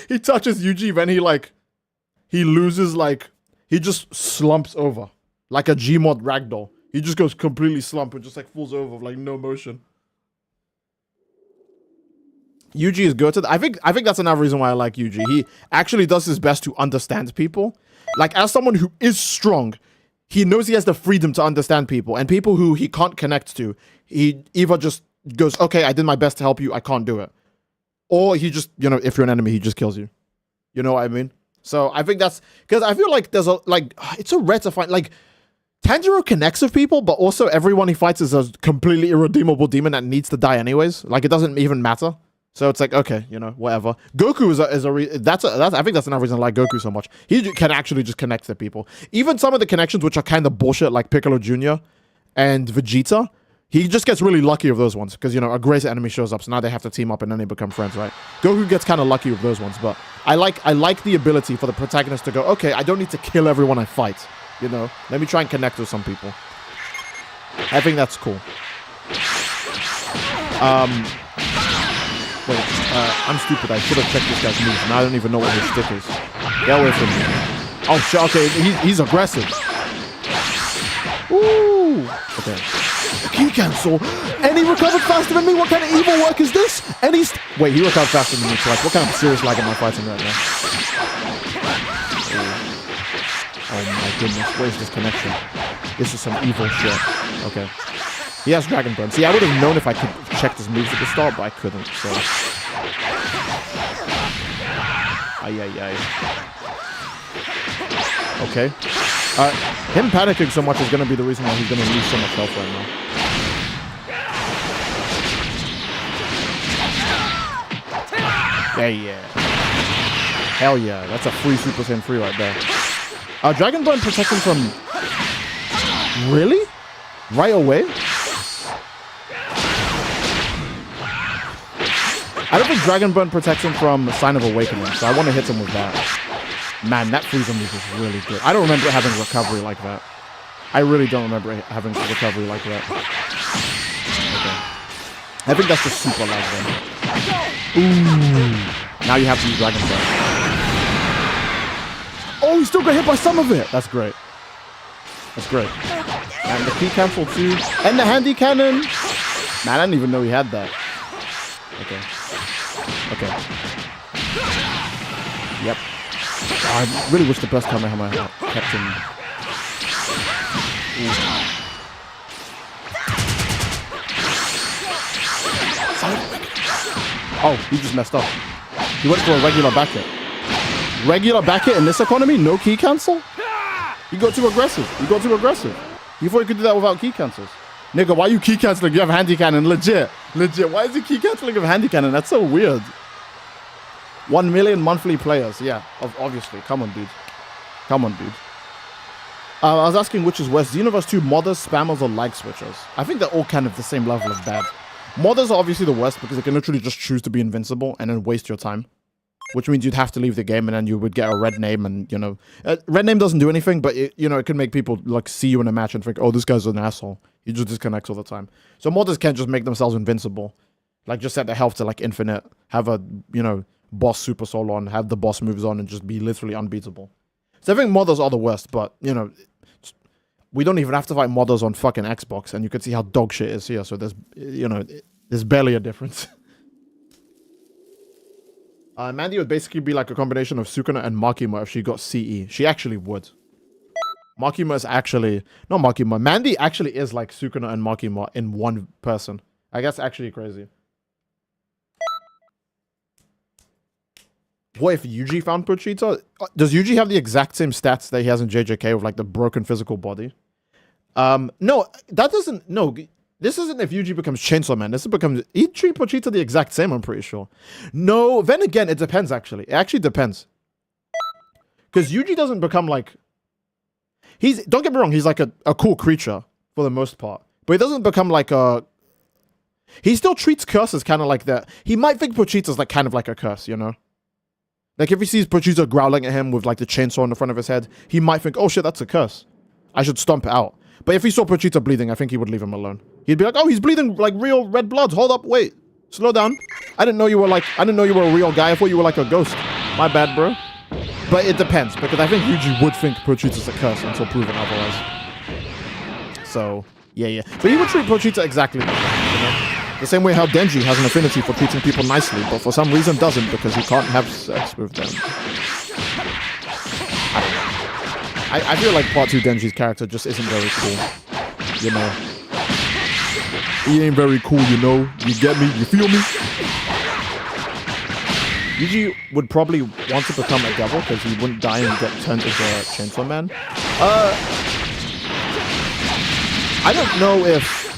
He touches Yuji, then he loses, like... He just slumps over. Like a Gmod ragdoll. He just goes completely slump and just like falls over with like no motion. Yuji is good. I think that's another reason why I like Yuji. He actually does his best to understand people. Like, as someone who is strong, he knows he has the freedom to understand people. And people who he can't connect to, he either just goes, okay, I did my best to help you, I can't do it. Or he just, you know, if you're an enemy, he just kills you. You know what I mean? So I think that's, because I feel like there's a, like, it's so rare to find, like, Tanjiro connects with people, but also everyone he fights is a completely irredeemable demon that needs to die anyways. Like, it doesn't even matter. So it's like, okay, you know, whatever. Goku is I think that's another reason I like Goku so much. He can actually just connect to people. Even some of the connections which are kind of bullshit, like Piccolo Jr. and Vegeta, he just gets really lucky with those ones because, you know, a greater enemy shows up, so now they have to team up and then they become friends, right? Goku gets kind of lucky with those ones, but I like the ability for the protagonist to go, okay, I don't need to kill everyone I fight, you know? Let me try and connect with some people. I think that's cool. Wait, I'm stupid. I should have checked this guy's moves. Now I don't even know what his stick is. Get away from me. Oh, shit. Okay, he's aggressive. Ooh. Okay. Key cancel. And he recovered faster than me. What kind of evil work is this? And he's... Wait, he recovered faster than me twice. What kind of serious lag am I fighting right now? Oh my goodness, where's this connection? This is some evil shit. Okay. He has Dragon Burn. See, I would have known if I could check his moves at the start, but I couldn't, so. Ay. Okay. Him panicking so much is going to be the reason why he's going to lose so much health right now. Yeah. Hell yeah. That's a free Super Saiyan 3 right there. Dragon Burn protects him from... Really? Right away? I don't think Dragon Burn protects him from Sign of Awakening, so I want to hit him with that. Man, that Frieza move is really good. I don't remember having recovery like that. I really don't remember having recovery like that. Okay. I think that's just super lag then. Ooh. Now you have to use Dragon Burn. Oh, he still got hit by some of it. That's great. That's great. And the key cancel too. And the handy cannon. Man, I didn't even know he had that. Okay. Yep. Oh, I really wish the burst Kamehameha kept him. Ooh. Oh, he just messed up. He went for a regular back hit. Regular back hit in this economy? No key cancel? You got too aggressive. You thought you could do that without key cancels. Nigga, why are you key canceling? You have handy cannon. Legit. Why is he key canceling with handy cannon? That's so weird. 1 million monthly players. Yeah, obviously. Come on, dude. I was asking which is worse. Xenoverse 2 modders, spammers, or lag switchers? I think they're all kind of the same level of bad. Modders are obviously the worst because they can literally just choose to be invincible and then waste your time. Which means you'd have to leave the game and then you would get a red name and, you know... red name doesn't do anything, but, it can make people, like, see you in a match and think, oh, this guy's an asshole. He just disconnects all the time. So modders can't just make themselves invincible. Like, just set their health to, like, infinite. Have a, boss super soul on. Have the boss moves on and just be literally unbeatable. So I think modders are the worst, but, we don't even have to fight modders on fucking Xbox. And you can see how dog shit is here. So there's, there's barely a difference. Mandy would basically be like a combination of Sukuna and Makima if she got CE. She actually would. Makima is actually... Not Makima. Mandy actually is like Sukuna and Makima in one person. I guess actually crazy. What if Yuji found Pochita? Does Yuji have the exact same stats that he has in JJK with like the broken physical body? No, that doesn't... No... This isn't if Yuji becomes Chainsaw Man. This becomes... He'd treat Pochita the exact same, I'm pretty sure. No, then again, it depends, actually. It actually depends. Because Yuji doesn't become, like... Don't get me wrong, he's, like, a cool creature, for the most part. But he doesn't become, like, a... He still treats curses kind of like that. He might think Pochita's, like, kind of like a curse, Like, if he sees Pochita growling at him with, like, the chainsaw in the front of his head, he might think, oh, shit, that's a curse. I should stomp it out. But if he saw Pochita bleeding, I think he would leave him alone. He'd be like, oh, he's bleeding like real red blood. Hold up, wait. Slow down. I didn't know you were a real guy. I thought you were like a ghost. My bad, bro. But it depends, because I think Yuji would think Pochita's a curse until proven otherwise. So, yeah. But he would treat Pochita exactly like that, The same way how Denji has an affinity for treating people nicely, but for some reason doesn't because he can't have sex with them. I feel like Part 2 Denji's character just isn't very cool. He ain't very cool, You get me? You feel me? Yuji would probably want to become a devil because he wouldn't die and get turned into a Chainsaw Man. I don't know if...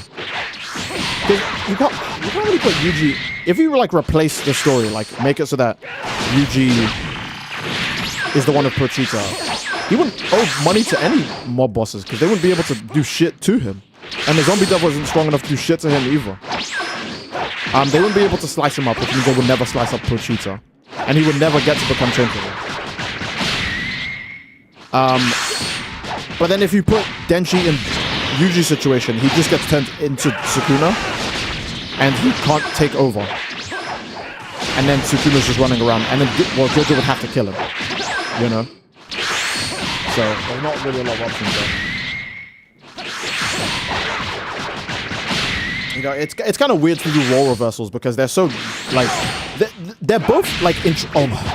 You can't really put Yuji... If you like replace the story, like make it so that Yuji is the one of Pochita, he wouldn't owe money to any mob bosses because they wouldn't be able to do shit to him. And the zombie devil isn't strong enough to do shit to him either. They wouldn't be able to slice him up, which means they would never slice up Pochita. And he would never get to become Chainsaw Man. But then if you put Denji in Yuji's situation, he just gets turned into Sukuna. And he can't take over. And then Sukuna's just running around. And then, Gojo would have to kill him. So, there's not really a lot of options there. It's kind of weird to do role reversals because they're so, like, they're both like they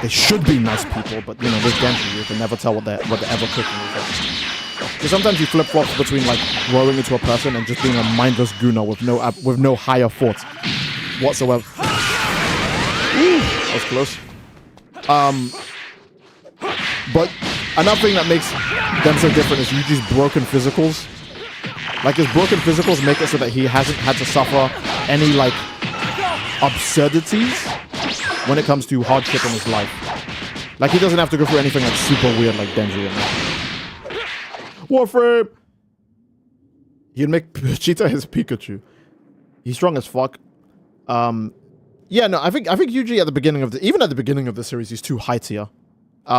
should be nice people, but you know, with Denji, you can never tell what they're ever cooking with. Because sometimes you flip flops between like growing into a person and just being a mindless gooner with no higher thought whatsoever. Ooh, that was close. But another thing that makes them so different is Yuji's broken physicals. Like his broken physicals make it so that he hasn't had to suffer any like absurdities when it comes to hardship in his life. Like he doesn't have to go through anything like super weird like Denji. Warframe! He'd make Cheetah his Pikachu. He's strong as fuck. Yeah, no, I think Yuji at the beginning of even at the beginning of the series, he's too high tier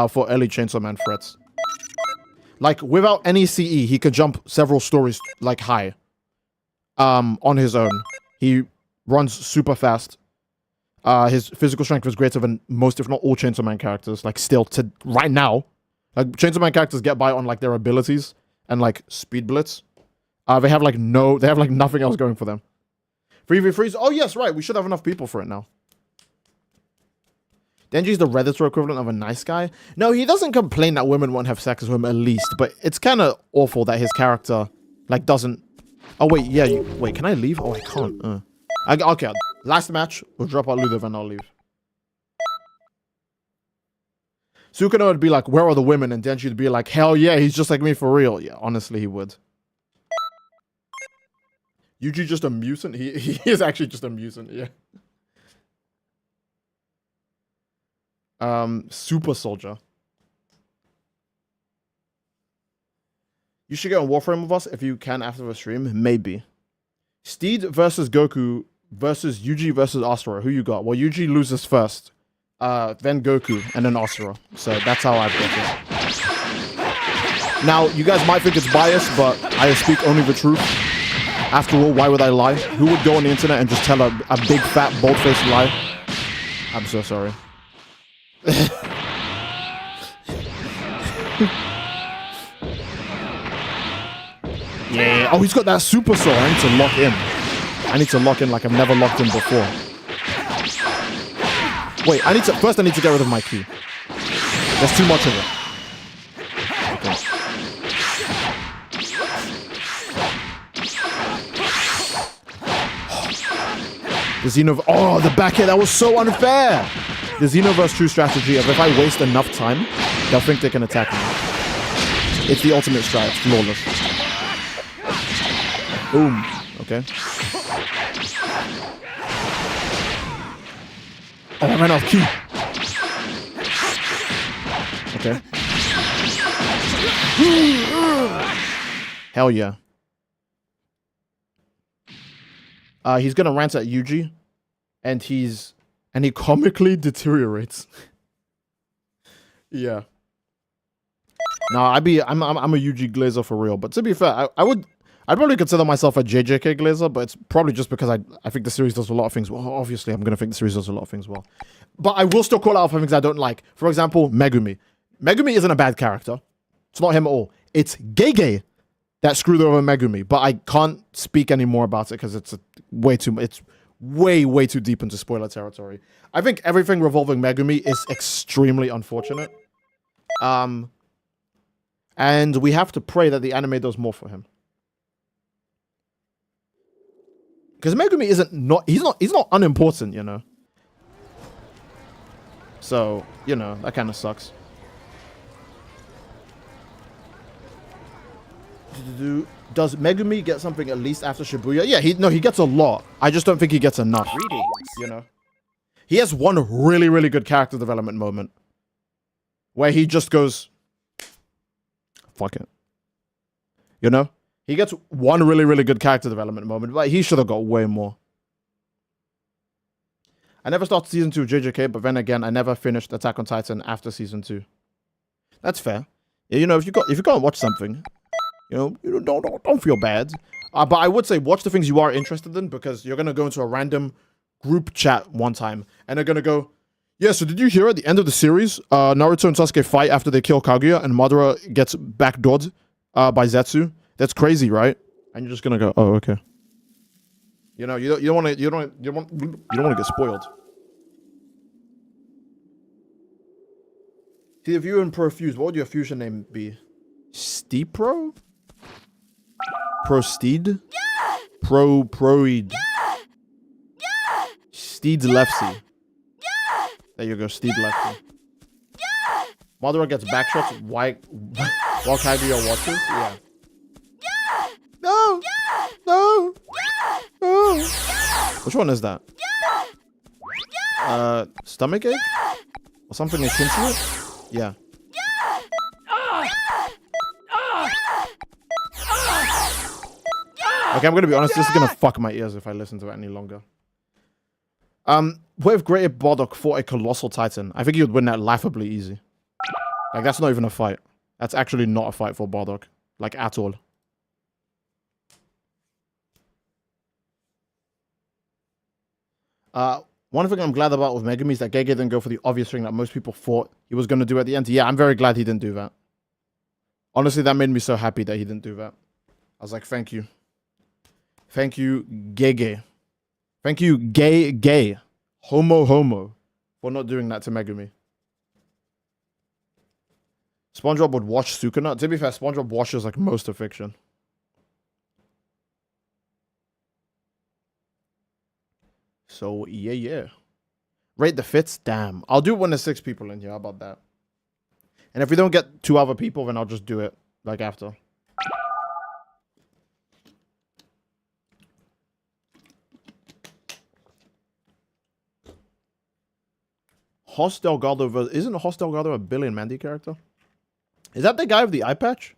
for early Chainsaw Man threats. Like without any CE, he could jump several stories like high. On his own. He runs super fast. His physical strength is greater than most, if not all, Chainsaw Man characters. Like still to right now. Like Chainsaw Man characters get by on like their abilities and like speed blitz. They have like nothing else going for them. 3v3s. Oh yes, right. We should have enough people for it now. Denji's the Redditor equivalent of a nice guy. No, he doesn't complain that women won't have sex with him at least, but it's kind of awful that his character like doesn't. Oh wait, yeah. Wait, can I leave? Oh, I can't. Okay, last match. We'll drop out Ludo and I'll leave. Sukano would be like, where are the women? And Denji would be like, hell yeah, he's just like me for real. Yeah, honestly, he would. Yuji just a mutant? He is actually just a mutant, yeah. Super Soldier. You should get on Warframe with us if you can after the stream. Maybe. Steed versus Goku versus Yuji versus Asura. Who you got? Well, Yuji loses first. Then Goku, and then Asura. So that's how I've got it. Now, you guys might think it's biased, but I speak only the truth. After all, why would I lie? Who would go on the internet and just tell a big, fat, bold-faced lie? I'm so sorry. Yeah. Oh, he's got that super soul. I need to lock in. I need to lock in like I've never locked in before. Wait, first I need to get rid of my key. There's too much of it. Okay. The Xenoverse. Oh, the back hit. That was so unfair. The Xenoverse true strategy of if I waste enough time, they'll think they can attack me. It's the ultimate strat. It's flawless. Boom. Okay. Oh, I ran off key. Okay. Hell yeah. He's gonna rant at Yuji, and he comically deteriorates. Yeah. No, I'm a Yuji Glazer for real. But to be fair, I'd probably consider myself a JJK Glazer, but it's probably just because I think the series does a lot of things well. Obviously, I'm gonna think the series does a lot of things well. But I will still call out for things I don't like. For example, Megumi. Megumi isn't a bad character. It's not him at all. It's Gege that screwed over Megumi. But I can't speak any more about it because it's way too deep into spoiler territory. I think everything revolving Megumi is extremely unfortunate. And we have to pray that the anime does more for him. Because Megumi he's not unimportant, you know. So, you know, that kind of sucks. Does Megumi get something at least after Shibuya? Yeah, he gets a lot. I just don't think he gets enough. Greetings. You know? He has one really, really good character development moment. Where he just goes, fuck it. You know? He gets one really, really good character development moment, but he should have got way more. I never started season 2 of JJK, but then again, I never finished Attack on Titan after season 2. That's fair. You know, if you go and watch something, you know, don't feel bad. But I would say watch the things you are interested in, because you're gonna go into a random group chat one time, and they're gonna go, yeah, so did you hear at the end of the series, Naruto and Sasuke fight after they kill Kaguya, and Madara gets backdoored by Zetsu? That's crazy, right? And you're just gonna go, oh, okay. You know, you don't want to get spoiled. See, if you're in Profuse, what would your fusion name be? Steepro? Prosteed? Proeed. Steed's Lefty. There you go, Steed Lefty. Madara gets backshots while Kaguya watches? Yeah. No! No! No! Which one is that? Stomach ache? Or something akin to it? Yeah. Okay, I'm gonna be honest, this is gonna fuck my ears if I listen to it any longer. What if Great Bardock fought a colossal titan? I think he would win that laughably easy. Like, that's not even a fight. That's actually not a fight for Bardock. Like, at all. One thing I'm glad about with Megumi is that Gege didn't go for the obvious thing that most people thought he was going to do at the end. Yeah, I'm very glad he didn't do that. Honestly, that made me so happy that he didn't do that. I was like, thank you. Thank you, Gege. Thank you, gay. Homo, for not doing that to Megumi. SpongeBob would watch Sukuna. To be fair, SpongeBob watches like most of fiction. So, yeah. Rate the fits? Damn. I'll do it when there's 6 people in here. How about that? And if we don't get 2 other people, then I'll just do it like after. Hoss Delgado versus... Isn't Hoss Delgado a Billy and Mandy character? Is that the guy with the eye patch?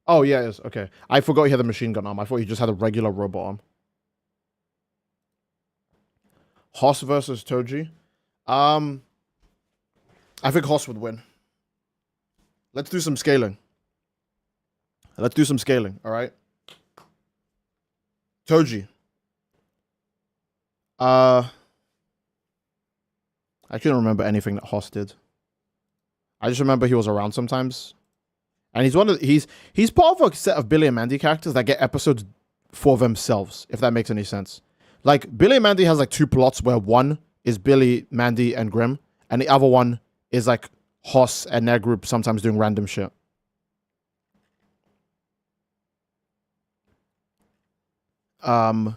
Oh, yeah, it is. Okay. I forgot he had a machine gun arm. I thought he just had a regular robot arm. Hoss versus Toji. I think Hoss would win. Let's do some scaling. All right? Toji. I couldn't remember anything that Hoss did. I just remember he was around sometimes. And he's part of a set of Billy and Mandy characters that get episodes for themselves, if that makes any sense. Like, Billy and Mandy has like 2 plots where one is Billy, Mandy, and Grimm, and the other one is like Hoss and their group sometimes doing random shit. Okay,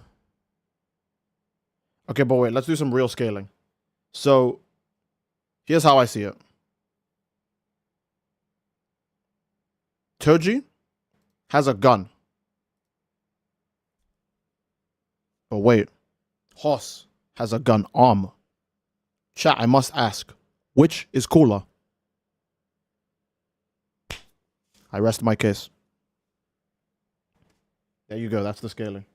but wait, let's do some real scaling. So, here's how I see it. Toji has a gun. Oh, wait. Hoss has a gun arm. Chat, I must ask, which is cooler? I rest my case. There you go, that's the scaling.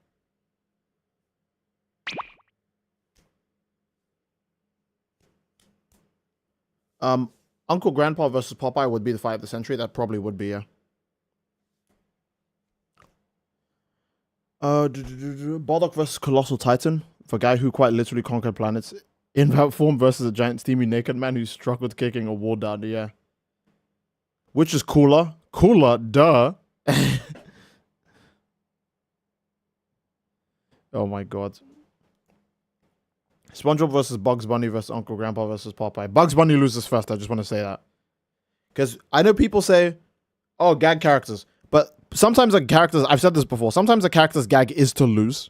Uncle Grandpa versus Popeye would be the fight of the century. That probably would be, yeah. Bardock versus Colossal Titan. The guy who quite literally conquered planets in that form versus a giant steamy naked man who struggled kicking a wall down the air. Which is cooler? Cooler, duh. Oh my god. SpongeBob versus Bugs Bunny versus Uncle Grandpa versus Popeye. Bugs Bunny loses first, I just want to say that. Because I know people say, oh, gag characters. But sometimes the characters, I've said this before, sometimes the character's gag is to lose.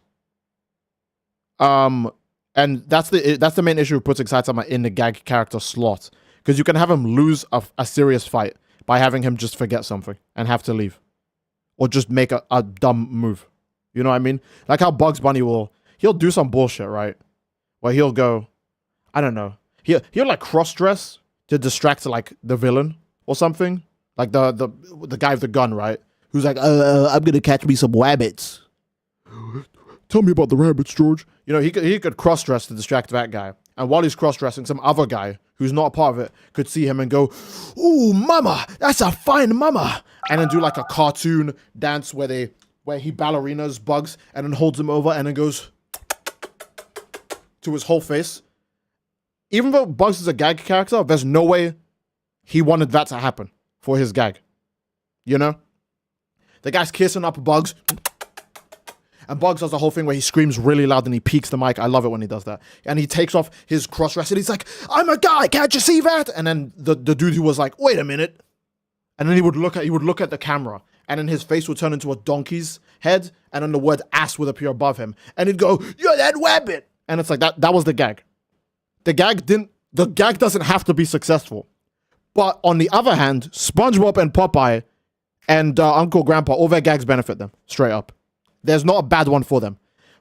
And that's the main issue with putting Saitama in the gag character slot. Because you can have him lose a serious fight by having him just forget something and have to leave. Or just make a dumb move. You know what I mean? Like how Bugs Bunny he'll do some bullshit, right? Where he'll go, I don't know. He'll like cross-dress to distract like the villain or something. Like the guy with the gun, right? Who's like, I'm gonna catch me some rabbits. Tell me about the rabbits, George. You know, he could cross-dress to distract that guy. And while he's cross-dressing, some other guy who's not a part of it could see him and go, ooh, mama, that's a fine mama. And then do like a cartoon dance where he ballerinas Bugs and then holds him over and then goes to his whole face. Even though Bugs is a gag character, there's no way he wanted that to happen for his gag. You know? The guy's kissing up Bugs. And Bugs does the whole thing where he screams really loud and he peaks the mic. I love it when he does that. And he takes off his cross rest and he's like, I'm a guy, can't you see that? And then the dude who was like, wait a minute. And then he would look at the camera and then his face would turn into a donkey's head and then the word ass would appear above him. And he'd go, you're that rabbit. And it's like that was the gag. The gag doesn't have to be successful. But on the other hand, SpongeBob and Popeye and Uncle Grandpa, all their gags benefit them, straight up. There's not a bad one for them.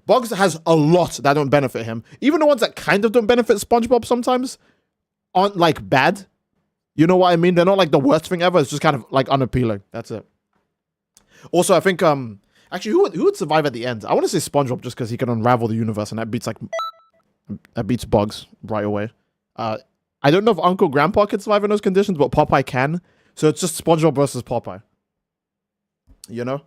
Bugs has a lot that don't benefit him. Even the ones that kind of don't benefit SpongeBob sometimes aren't like bad. You know what I mean? They're not like the worst thing ever. It's just kind of like unappealing. That's it. Also, I think, actually, who would survive at the end? I want to say SpongeBob just because he can unravel the universe and that beats Bugs right away. I don't know if Uncle Grandpa can survive in those conditions, but Popeye can. So it's just SpongeBob versus Popeye. You know?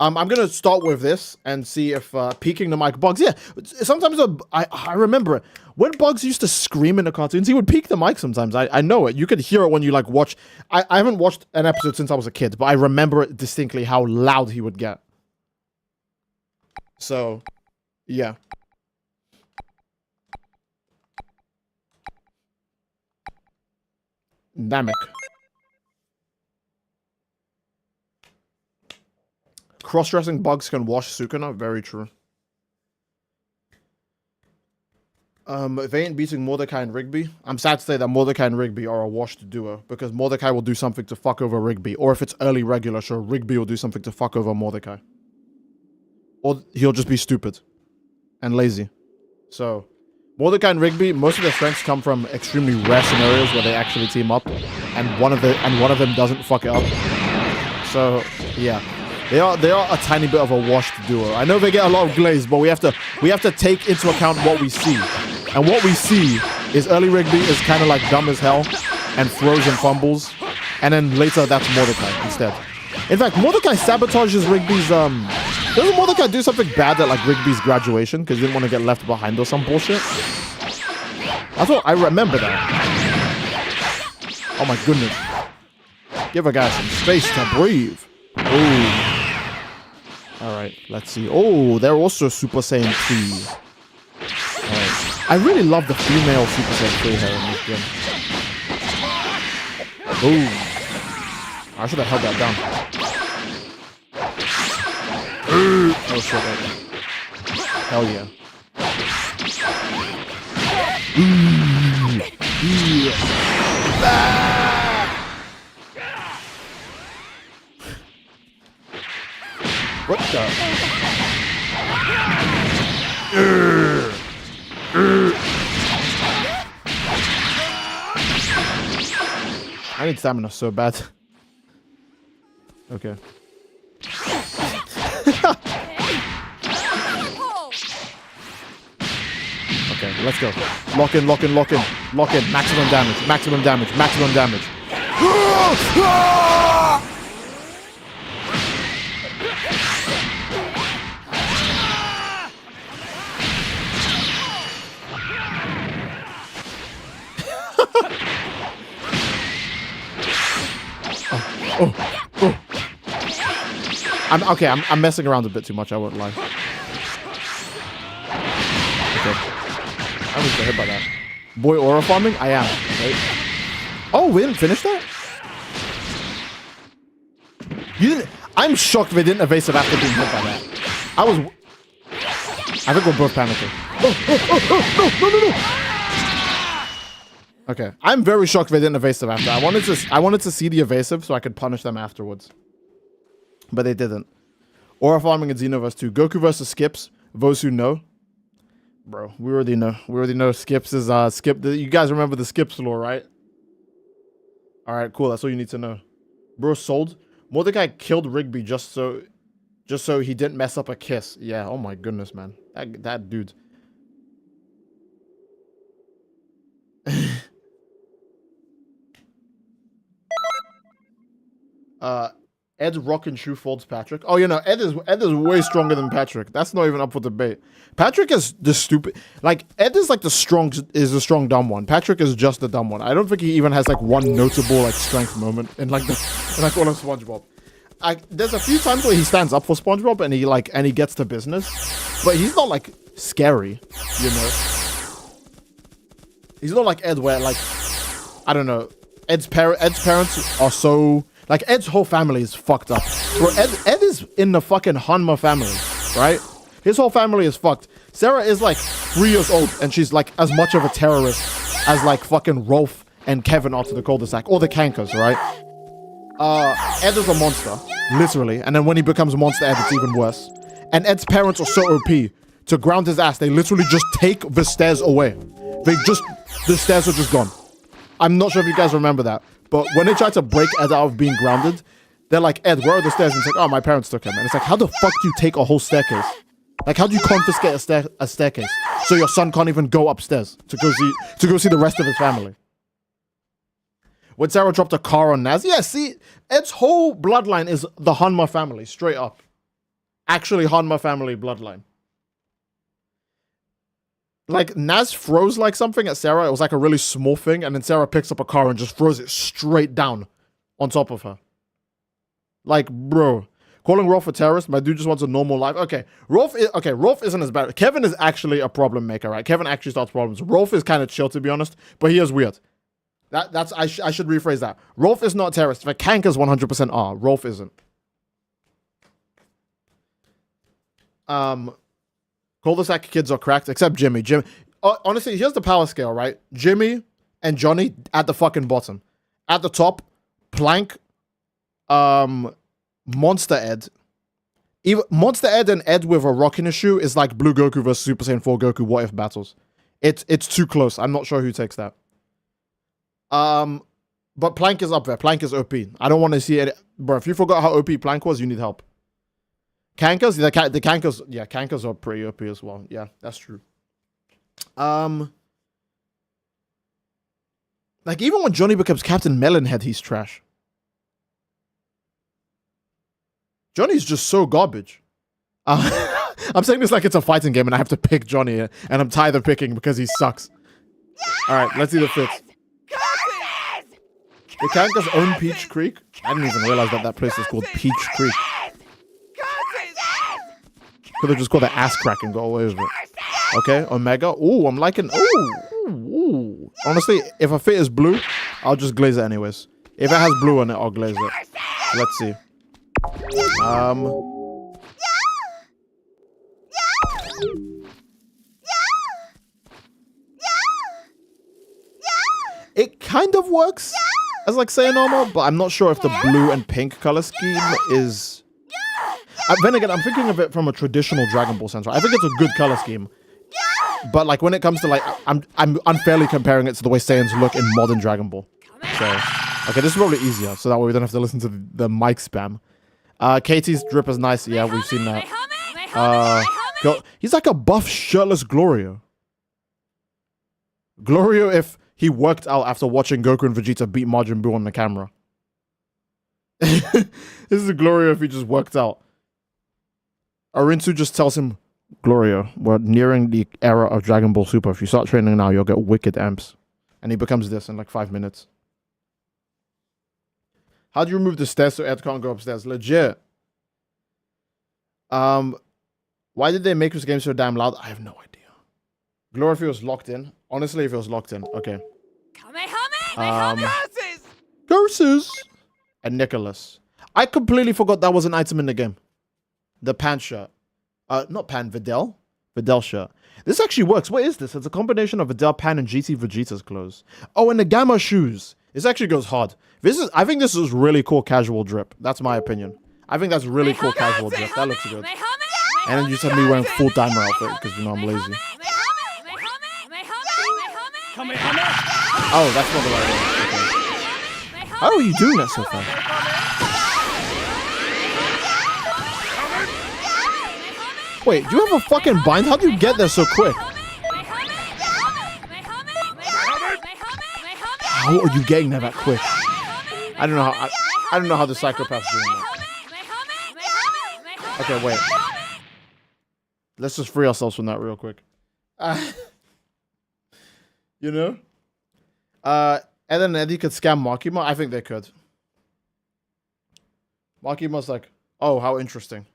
I'm going to start with this and see if peeking the mic Bugs. Yeah, sometimes I remember it. When Bugs used to scream in the cartoons, he would peek the mic sometimes. I know it. You could hear it when you like watch. I haven't watched an episode since I was a kid, but I remember it distinctly how loud he would get. So, yeah. Namek. Cross-dressing Bugs can wash Sukuna. Very true. They ain't beating Mordecai and Rigby. I'm sad to say that Mordecai and Rigby are a washed duo because Mordecai will do something to fuck over Rigby, or if it's early regular show, Rigby will do something to fuck over Mordecai. Or he'll just be stupid and lazy. So, Mordecai and Rigby, most of their strengths come from extremely rare scenarios where they actually team up, and one of them doesn't fuck it up. So, yeah. They are a tiny bit of a washed duo. I know they get a lot of glaze, but we have to take into account what we see. And what we see is early Rigby is kind of like dumb as hell and throws and fumbles. And then later that's Mordecai instead. In fact, Mordecai sabotages Rigby's doesn't Mordecai do something bad at like Rigby's graduation because he didn't want to get left behind or some bullshit? That's what I remember that. Oh my goodness. Give a guy some space to breathe. Ooh. Alright, let's see. Oh, they're also Super Saiyan 3. Alright. I really love the female Super Saiyan 3 here in this game. Ooh. I should have held that down. Oh shit, wait. Hell yeah. What the? I need stamina so bad. Okay. Okay, let's go. Lock in, lock in, lock in. Lock in. Maximum damage, maximum damage, maximum damage. I'm messing around a bit too much, I won't lie. Okay. I was hit by that. Boy aura farming? I am. Right? Oh, we didn't finish that? You didn't. I'm shocked they didn't evasive after being hit by that. I think we're both panicking. No. Okay. I'm very shocked they didn't evasive after. I wanted to see the evasive so I could punish them afterwards. But they didn't. Aura farming in Xenoverse 2. Goku versus Skips. Those who know. Bro, we already know. We already know Skips is Skip. You guys remember the Skips lore, right? Alright, cool. That's all you need to know. Bro sold. Mordecai killed Rigby just so he didn't mess up a kiss. Yeah, oh my goodness, man. That dude. Ed Rock and Shoe folds Patrick. Oh, you know, Ed is way stronger than Patrick. That's not even up for debate. Patrick is the stupid. Like Ed is like the strong dumb one. Patrick is just the dumb one. I don't think he even has like one notable like strength moment in like all of SpongeBob. there's a few times where he stands up for SpongeBob and he gets to business, but he's not like scary, you know. He's not like Ed, where like I don't know. Ed's parents are so like Ed's whole family is fucked up. Bro, Ed is in the fucking Hanma family, right? His whole family is fucked. Sarah is like 3 years old and she's like as much of a terrorist as like fucking Rolf and Kevin are to the cul-de-sac, or the Cankers, right? Ed is a monster, literally. And then when he becomes a monster Ed, it's even worse. And Ed's parents are so OP. To ground his ass, they literally just take the stairs away. The stairs are just gone. I'm not sure if you guys remember that. But when they try to break Ed out of being grounded, they're like, Ed, where are the stairs? And it's like, oh, my parents took him. And it's like, how the fuck do you take a whole staircase? Like, how do you confiscate a staircase so your son can't even go upstairs to go see the rest of his family? When Sarah dropped a car on Naz, yeah, see, Ed's whole bloodline is the Hanma family, straight up. Actually, Hanma family bloodline. Like, Naz froze like something at Sarah. It was like a really small thing, and then Sarah picks up a car and just throws it straight down on top of her. Like, bro. Calling Rolf a terrorist, my dude just wants a normal life. Okay, Rolf isn't as bad. Kevin is actually a problem maker, right? Kevin actually starts problems. Rolf is kind of chill, to be honest, but he is weird. I should rephrase that. Rolf is not a terrorist. The Cankers 100% are. Rolf isn't. Cul-de-sac kids are cracked, except Jimmy. Honestly, here's the power scale, right? Jimmy and Johnny at the fucking bottom. At the top, Plank, Monster Ed. Monster Ed and Ed with a rock in his shoe is like Blue Goku versus Super Saiyan 4 Goku what if battles. It's too close. I'm not sure who takes that. But Plank is up there. Plank is OP. I don't want to see it. Bro, if you forgot how OP Plank was, you need help. Cankers? The Cankers, yeah, Cankers are pretty OP as well. Yeah, that's true. Like, even when Johnny becomes Captain Melonhead, he's trash. Johnny's just so garbage. I'm saying this like it's a fighting game and I have to pick Johnny, and I'm tired of picking because he sucks. Alright, let's see the fits. The Cankers own Peach Creek? I didn't even realize that place is called Peach Creek. Could have just called it ass crack and got away with it. Okay, Omega. Ooh, I'm liking. Ooh. Honestly, if a fit is blue, I'll just glaze it anyways. If it has blue on it, I'll glaze it. Let's see. It kind of works as like saying normal, but I'm not sure if the blue and pink color scheme is. Then again, I'm thinking of it from a traditional Dragon Ball sense. Right? I think it's a good color scheme, but like when it comes to like, I'm unfairly comparing it to the way Saiyans look in modern Dragon Ball. So, okay, this is probably easier, so that way we don't have to listen to the mic spam. Katie's drip is nice. Yeah, we've seen that. He's like a buff, shirtless Glorio. Glorio if he worked out after watching Goku and Vegeta beat Majin Buu on the camera. This is Glorio if he just worked out. Arinsu just tells him, Glorio, we're nearing the era of Dragon Ball Super. If you start training now, you'll get wicked amps. And he becomes this in like 5 minutes. How do you remove the stairs so Ed can't go upstairs? Legit. Why did they make this game so damn loud? I have no idea. Glory feels locked in. Honestly, it feels locked in. Okay. Curses! And Nicholas. I completely forgot that was an item in the game. The pant shirt. Not pant, Videl. Videl shirt. This actually works. What is this? It's a combination of Videl pant and GT Vegeta's clothes. Oh, and the Gamma shoes. This actually goes hard. I think this is really cool casual drip. That's my opinion. I think that's really cool casual drip. That looks good. And then you said me wearing full dimer outfit because you know I'm lazy. Oh, that's not the right one. Okay. How are you doing that so fast? Wait, do you have a fucking bind? How do you get there so quick? How are you getting there that quick? I don't know how. I don't know how the psychopath's doing that. Okay, wait. Let's just free ourselves from that real quick. You know? Ed and Eddie could scam Makima? I think they could. Makima's like, oh, how interesting.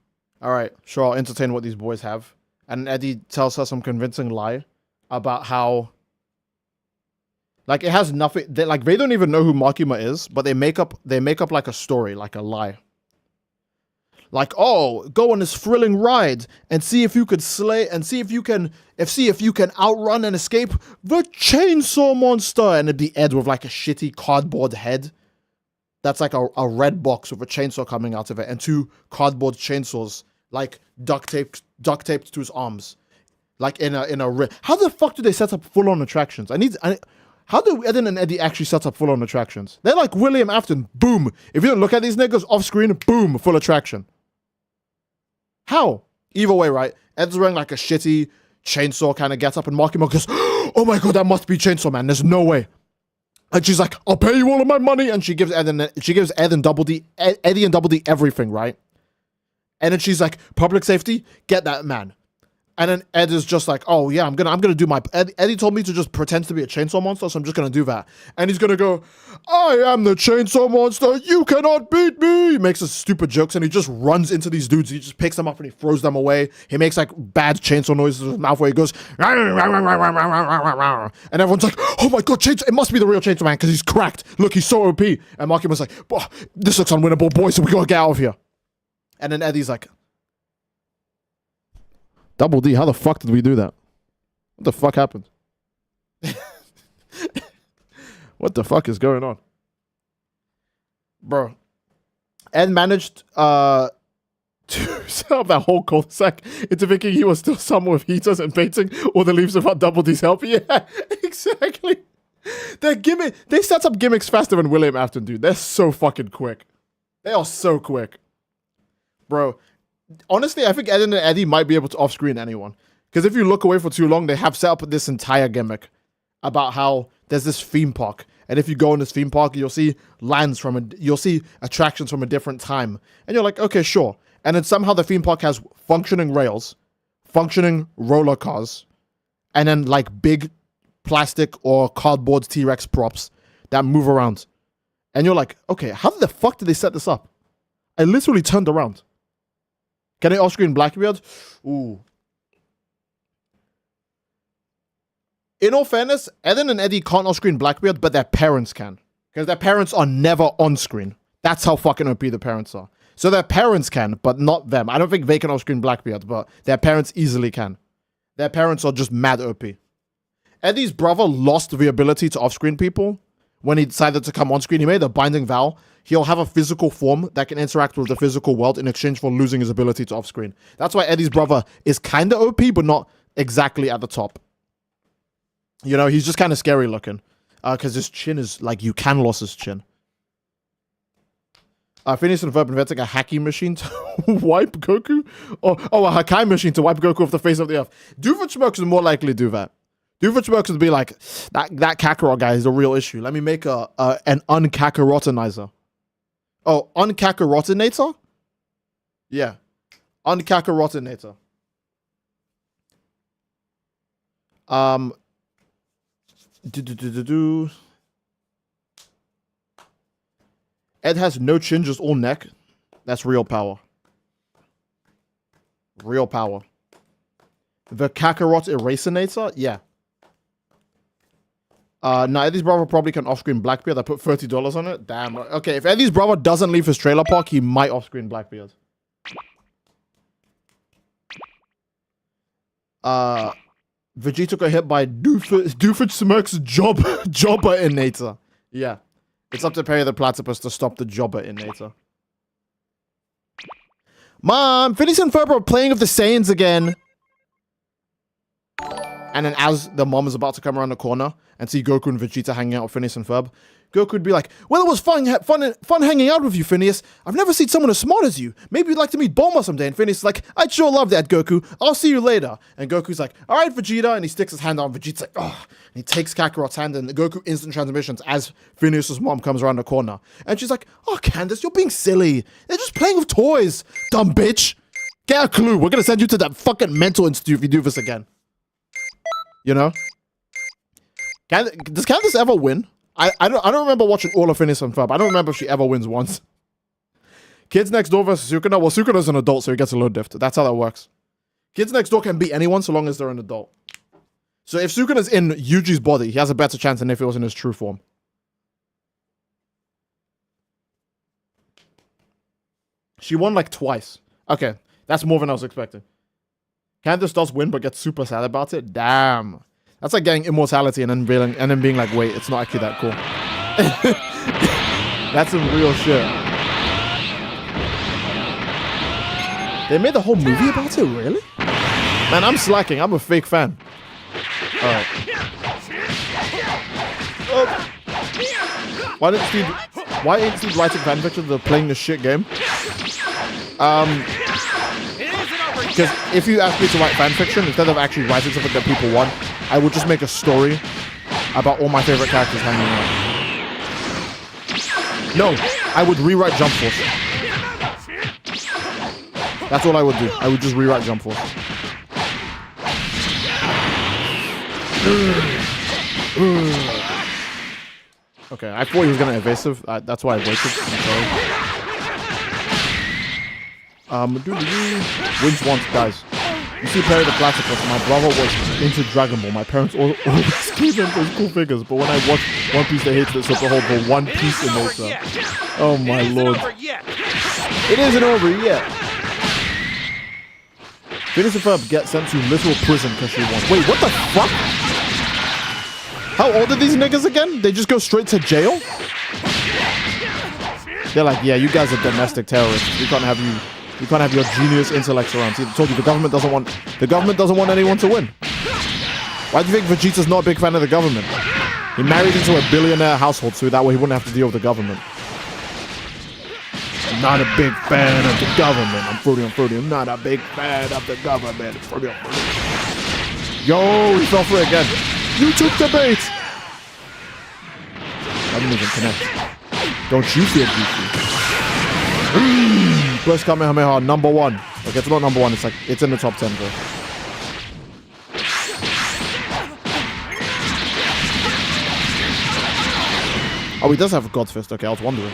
All right, sure, I'll entertain what these boys have. And Eddie tells her some convincing lie about how, like, it has nothing. They don't even know who Makima is, but they make up like a story, like a lie. Like, oh, go on this thrilling ride and see if you could slay and see if you can outrun and escape the chainsaw monster. And it'd be Ed with like a shitty cardboard head. That's like a red box with a chainsaw coming out of it and 2 cardboard chainsaws like duct taped to his arms. Like in a how the fuck do they set up full on attractions? How do Eden and Eddie actually set up full on attractions? They're like William Afton, boom. If you don't look at these niggas off screen, boom, full attraction. How? Either way, right? Ed's wearing like a shitty chainsaw kind of get up and Makima goes, oh my god, that must be Chainsaw Man. There's no way. And she's like, I'll pay you all of my money. And she gives Ed and Double D, Eddie and Double D everything, right? And then she's like, public safety, get that man. And then Ed is just like, oh yeah, I'm gonna do my, Eddie told me to just pretend to be a chainsaw monster, so I'm just gonna do that. And he's gonna go, I am the chainsaw monster, you cannot beat me. He makes his stupid jokes and he just runs into these dudes. He just picks them up and he throws them away. He makes like bad chainsaw noises with his mouth where he goes, and everyone's like, oh my god, it must be the real Chainsaw Man because he's cracked. Look, he's so OP. And Makima's like, this looks unwinnable, boys, so we gotta get out of here. And then Eddie's like, Double D, how the fuck did we do that? What the fuck happened? What the fuck is going on? Bro. Ed managed to set up that whole cul-de-sac into thinking he was still someone with heaters and painting all the leaves without Double D's help. Yeah, exactly. They set up gimmicks faster than William Afton, dude. They're so fucking quick. They are so quick. Bro. Honestly, I think Ed and Eddie might be able to off-screen anyone. Because if you look away for too long, they have set up this entire gimmick about how there's this theme park. And if you go in this theme park, you'll see you'll see attractions from a different time. And you're like, okay, sure. And then somehow the theme park has functioning rails, functioning roller cars, and then like big plastic or cardboard T-Rex props that move around. And you're like, okay, how the fuck did they set this up? I literally turned around. Can they off-screen Blackbeard? Ooh. In all fairness, Eden and Eddie can't off-screen Blackbeard, but their parents can. Because their parents are never on-screen. That's how fucking OP the parents are. So their parents can, but not them. I don't think they can off-screen Blackbeard, but their parents easily can. Their parents are just mad OP. Eddie's brother lost the ability to off-screen people when he decided to come on-screen. He made a binding vow. He'll have a physical form that can interact with the physical world in exchange for losing his ability to off-screen. That's why Eddie's brother is kind of OP, but not exactly at the top. You know, he's just kind of scary looking. Because his chin is, like, you can lose his chin. Phineas and Ferb inventing a hacking machine to wipe Goku? Oh, a Hakai machine to wipe Goku off the face of the earth. Doofenshmirtz is more likely to do that. Doofenshmirtz would be like, that Kakarot guy is a real issue. Let me make an unkakarotinizer. Oh, unkakarotinator? Yeah. Unkakarotinator. Ed has no chin, just all neck. That's real power. Real power. The Kakarot Erasinator? Yeah. No, Eddie's brother probably can off-screen Blackbeard. I put $30 on it. Damn. Okay, if Eddie's brother doesn't leave his trailer park, he might off-screen Blackbeard. Vegeta got hit by Doofenshmirtz's Jobber-inator. Yeah. It's up to Perry the Platypus to stop the Jobber-inator. Mom, Phineas and Ferb are playing with the Saiyans again. And then as the mom is about to come around the corner and see Goku and Vegeta hanging out with Phineas and Ferb, Goku would be like, well, it was fun hanging out with you, Phineas. I've never seen someone as smart as you. Maybe you'd like to meet Bulma someday. And Phineas is like, I'd sure love that, Goku. I'll see you later. And Goku's like, all right, Vegeta. And he sticks his hand out. Vegeta's like, oh. And he takes Kakarot's hand and Goku instant transmissions as Phineas's mom comes around the corner. And she's like, oh, Candace, you're being silly. They're just playing with toys, dumb bitch. Get a clue. We're going to send you to that fucking mental institute if you do this again. You know? Does Candace ever win? I don't remember watching all of Phineas and Ferb. I don't remember if she ever wins once. Kids Next Door versus Sukuna. Well, Sukuna's an adult, so he gets a low diff. That's how that works. Kids Next Door can beat anyone so long as they're an adult. So if Sukuna's in Yuji's body, he has a better chance than if he was in his true form. She won like twice. Okay, that's more than I was expecting. Candace does win, but gets super sad about it. Damn, that's like getting immortality and then being like, wait, it's not actually that cool. That's some real shit. They made the whole movie about it, really? Man, I'm slacking. I'm a fake fan. All right. Why ain't Steve writing fanfiction? They're playing this shit game. Because if you ask me to write fanfiction, instead of actually writing something that people want, I would just make a story about all my favorite characters hanging out. No, I would rewrite Jump Force. That's all I would do. I would just rewrite Jump Force. Okay, I thought he was gonna evasive. That's why I waited. I'm sorry. Wins once, guys. You see Perry the Platypus, my brother was into Dragon Ball. My parents always gave him those cool figures, but when I watched One Piece, they hated it so the whole One Piece emotion. Oh my lord. It isn't over yet. Phineas and Ferb get sent to literal prison because she won. Wait, what the fuck? How old are these niggas again? They just go straight to jail? They're like, yeah, you guys are domestic terrorists. We can't have you. You can't have your genius intellects around. See, I told you the government doesn't want anyone to win. Why do you think Vegeta's not a big fan of the government? He married into a billionaire household, so that way he wouldn't have to deal with the government. I'm not a big fan of the government. I'm fruity. I'm not a big fan of the government. Fruity. Yo, he fell for it again. You took the bait. I didn't even connect. Don't you feel goofy? Plus Kamehameha, number 1. Okay, it's not number 1. It's like, it's in the top 10, bro. Oh, he does have a God's Fist. Okay, I was wondering.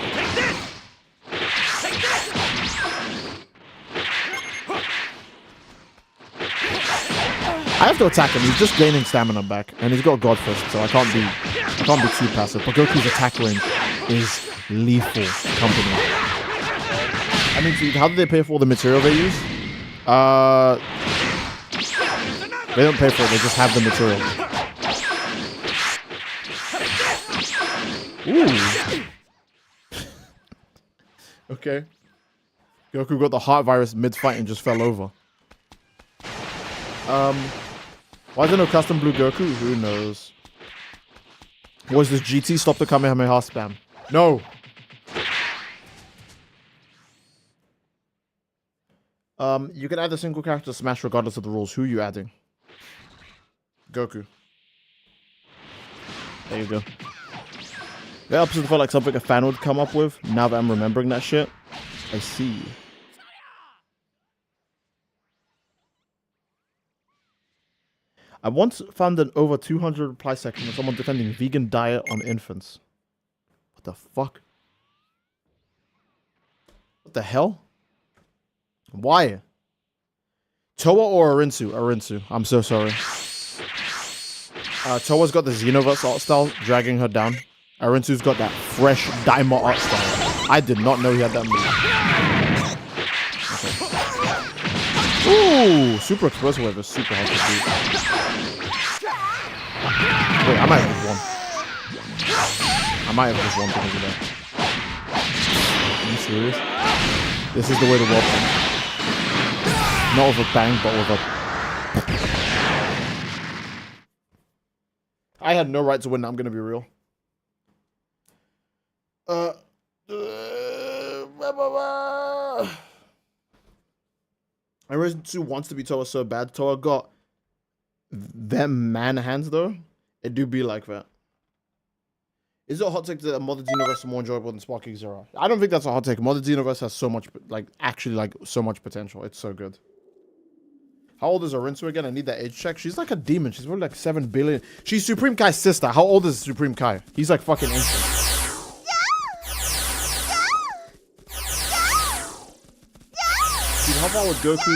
I have to attack him. He's just gaining stamina back, and he's got a God Fist, so I can't be too passive. But Goku's attack range is lethal company. I mean, see, how do they pay for all the material they use? They don't pay for it. They just have the material. Ooh. Okay. Goku got the heart virus mid-fight and just fell over. Why is there no custom blue Goku? Who knows? Was this GT stop the Kamehameha spam? No. You can add a single character to Smash regardless of the rules. Who are you adding? Goku. There you go. The episode felt like something a fan would come up with. Now that I'm remembering that shit, I see. I once found an over 200 reply section of someone defending vegan diet on infants. What the fuck? What the hell? Why? Toa or Arinsu? Arinsu. I'm so sorry. Toa's got the Xenoverse art style, dragging her down. Arinsu's got that fresh Daima art style. I did not know he had that move. Okay. Ooh, super explosive wave is super hard to beat. Wait, I might have just won. I might have just won because of that. Are you serious? This is the way the world ends. Not with a bang, but with a... I had no right to win, I'm gonna be real. Arinsu wants to be Toa so bad. Toa got them man hands though. It do be like that. Is it a hot take that Modern Xenoverse is more enjoyable than Sparking Zero? I don't think that's a hot take. Modern Xenoverse has so much, so much potential. It's so good. How old is Arinsu again? I need that age check. She's like a demon. She's probably like 7 billion. She's Supreme Kai's sister. How old is Supreme Kai? He's like fucking ancient. how far would Goku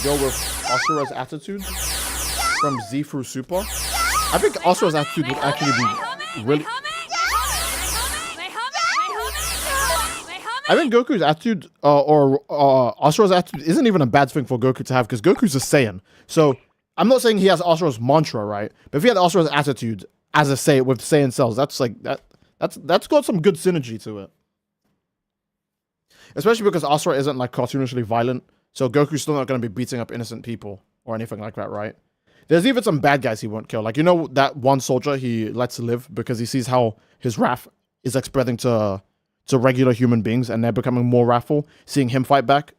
go with Asura's attitude from Z through Super? I think Asura's attitude would actually be really. I think Goku's attitude or Asura's attitude isn't even a bad thing for Goku to have because Goku's a Saiyan. So I'm not saying he has Asura's mantra, right? But if he had Asura's attitude as a Saiyan with Saiyan cells, that's like that's got some good synergy to it. Especially because Asura isn't like cartoonishly violent, so Goku's still not going to be beating up innocent people or anything like that, right? There's even some bad guys he won't kill. Like, you know that one soldier he lets live because he sees how his wrath is like spreading to regular human beings and they're becoming more wrathful, seeing him fight back.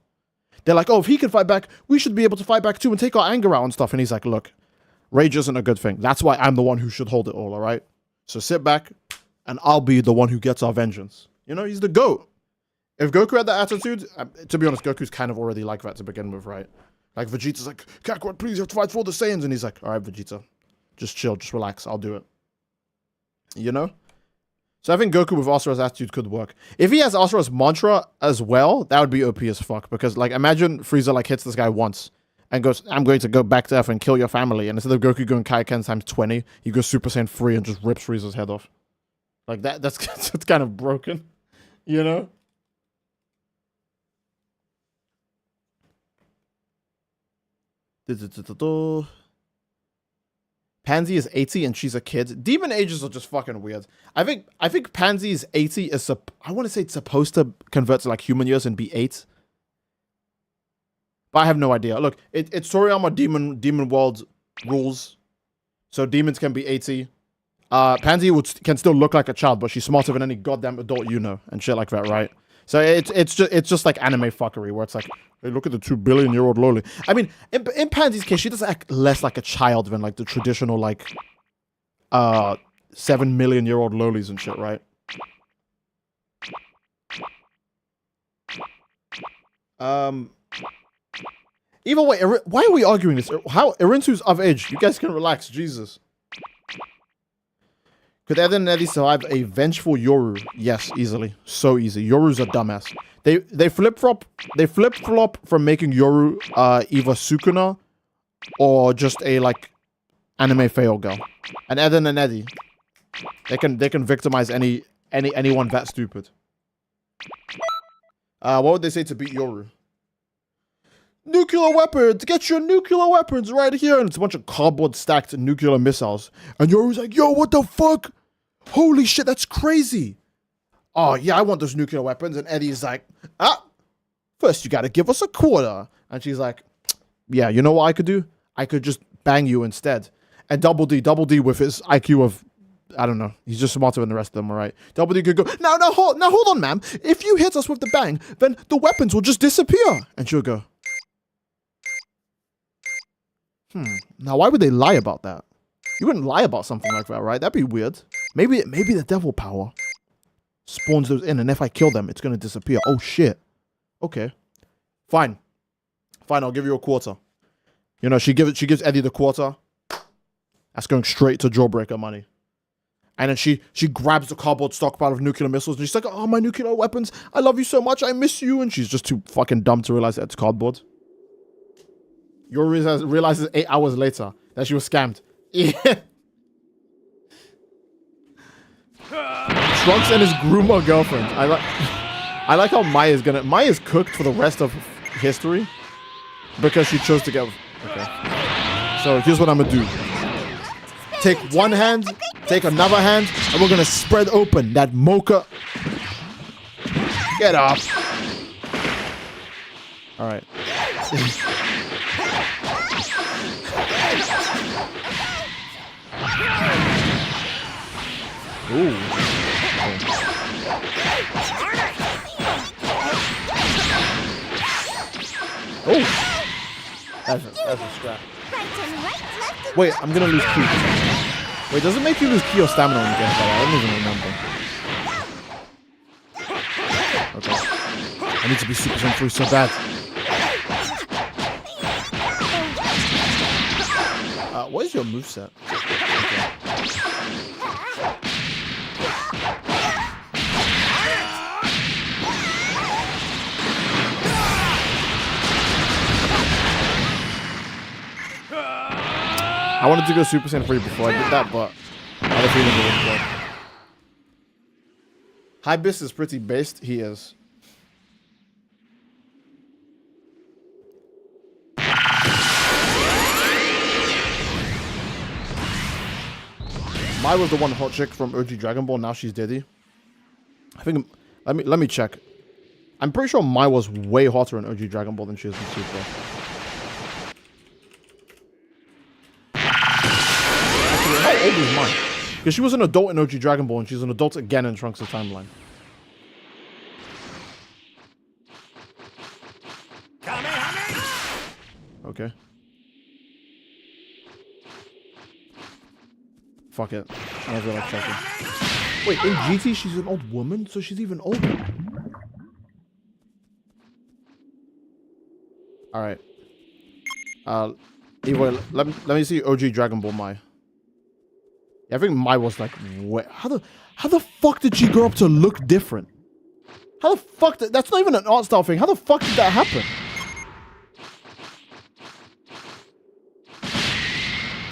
They're like, oh, if he can fight back, we should be able to fight back too and take our anger out and stuff. And he's like, look, rage isn't a good thing. That's why I'm the one who should hold it all right? So sit back and I'll be the one who gets our vengeance. You know, he's the GOAT. If Goku had that attitude, to be honest, Goku's kind of already like that to begin with, right? Like, Vegeta's like, Kakarot, please, you have to fight for all the Saiyans. And he's like, all right, Vegeta, just chill, just relax, I'll do it. You know? So I think Goku with Asura's attitude could work. If he has Asura's mantra as well, that would be OP as fuck. Because, like, imagine Frieza, like, hits this guy once and goes, I'm going to go back to Earth and kill your family. And instead of Goku going Kaioken times 20, he goes Super Saiyan 3 and just rips Frieza's head off. Like, that's kind of broken. You know? Pansy is 80 and she's a kid. Demon ages are just fucking weird. I think Pansy's 80 is I want to say it's supposed to convert to like human years and be 8. But I have no idea. Look, it's Toriyama Demon World rules. So demons can be 80. Pansy can still look like a child, but she's smarter than any goddamn adult you know and shit like that, right? So it's just like anime fuckery where it's like, hey, look at the 2 billion-year-old loli. I mean, in Pansy's case, she does act less like a child than like the traditional like 7 million-year-old lolis and shit, right? Either way, why are we arguing this? How Irinsu's of age? You guys can relax, Jesus. Could Ed and Eddie survive a vengeful Yoru? Yes, easily. So easy. Yoru's a dumbass. They flip-flop from making Yoru either Sukuna or just a like anime fail girl. And Ed and Eddie, they can victimize anyone that stupid. What would they say to beat Yoru? Nuclear weapons! Get your nuclear weapons right here! And it's a bunch of cardboard stacked nuclear missiles. And Yoru's like, yo, what the fuck? Holy shit, that's crazy. Oh, yeah, I want those nuclear weapons. And Eddie's like, first you gotta give us a quarter. And she's like, yeah, you know what I could do? I could just bang you instead. And Double D with his IQ of, I don't know, he's just smarter than the rest of them, all right? Double D could go, now hold on, ma'am. If you hit us with the bang, then the weapons will just disappear. And she'll go, now why would they lie about that? You wouldn't lie about something like that, right? That'd be weird. Maybe the devil power spawns those in, and if I kill them, it's gonna disappear. Oh shit. Okay. Fine, I'll give you a quarter. You know, she gives Eddie the quarter. That's going straight to Jawbreaker money. And then she grabs the cardboard stockpile of nuclear missiles, and she's like, oh, my nuclear weapons, I love you so much, I miss you. And she's just too fucking dumb to realize that it's cardboard. Yoru realizes 8 hours later that she was scammed. Yeah. Trunks and his groomer girlfriend. I like how Maya's cooked for the rest of history because she chose to get. Okay. So here's what I'm gonna do. Take one hand, take another hand, and we're gonna spread open that mocha. Get up. All right. Ooh. Oh. That's a scrap. Wait, I'm gonna lose ki. Wait, does it make you lose ki or stamina when you get that? I don't even remember. Okay. I need to be Super Saiyan 3 so bad. What is your moveset? Okay. I wanted to go Super Saiyan 3 before I did that, but I had a feeling it wouldn't work. Hybis is pretty based. He is. Mai was the one hot chick from OG Dragon Ball. Now she's Diddy. I think. Let me check. I'm pretty sure Mai was way hotter in OG Dragon Ball than she is in Super. Actually, how old is Mai? Because she was an adult in OG Dragon Ball and she's an adult again in Trunks' timeline. Okay. Fuck it. I don't feel like checking. Wait, in GT she's an old woman, so she's even older. Alright. Anyway, let me see OG Dragon Ball Mai. Yeah, I think Mai was like, wait, how the fuck did she grow up to look different? How the fuck that's not even an art style thing. How the fuck did that happen?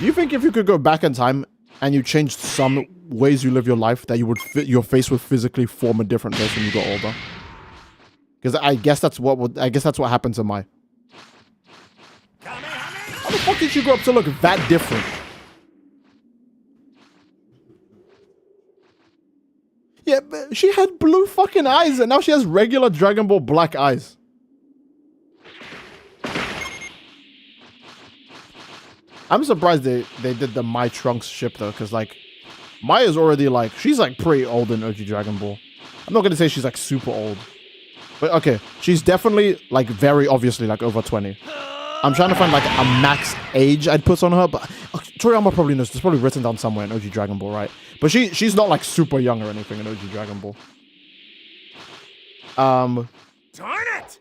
Do you think if you could go back in time and you changed some ways you live your life, that you would your face would physically form a different face when you got older? Because I guess that's what happened to Mai. How the fuck did she grow up to look that different? Yeah, but she had blue fucking eyes and now she has regular Dragon Ball black eyes. I'm surprised they did the Mai Trunks ship though, because like Mai is already like, she's like pretty old in OG Dragon Ball. I'm not gonna say she's like super old, but okay, she's definitely like very obviously like over 20. I'm trying to find like a max age I'd put on her, but Toriyama probably knows. It's probably written down somewhere in OG Dragon Ball, right? But she's not like super young or anything in OG Dragon Ball. Darn it!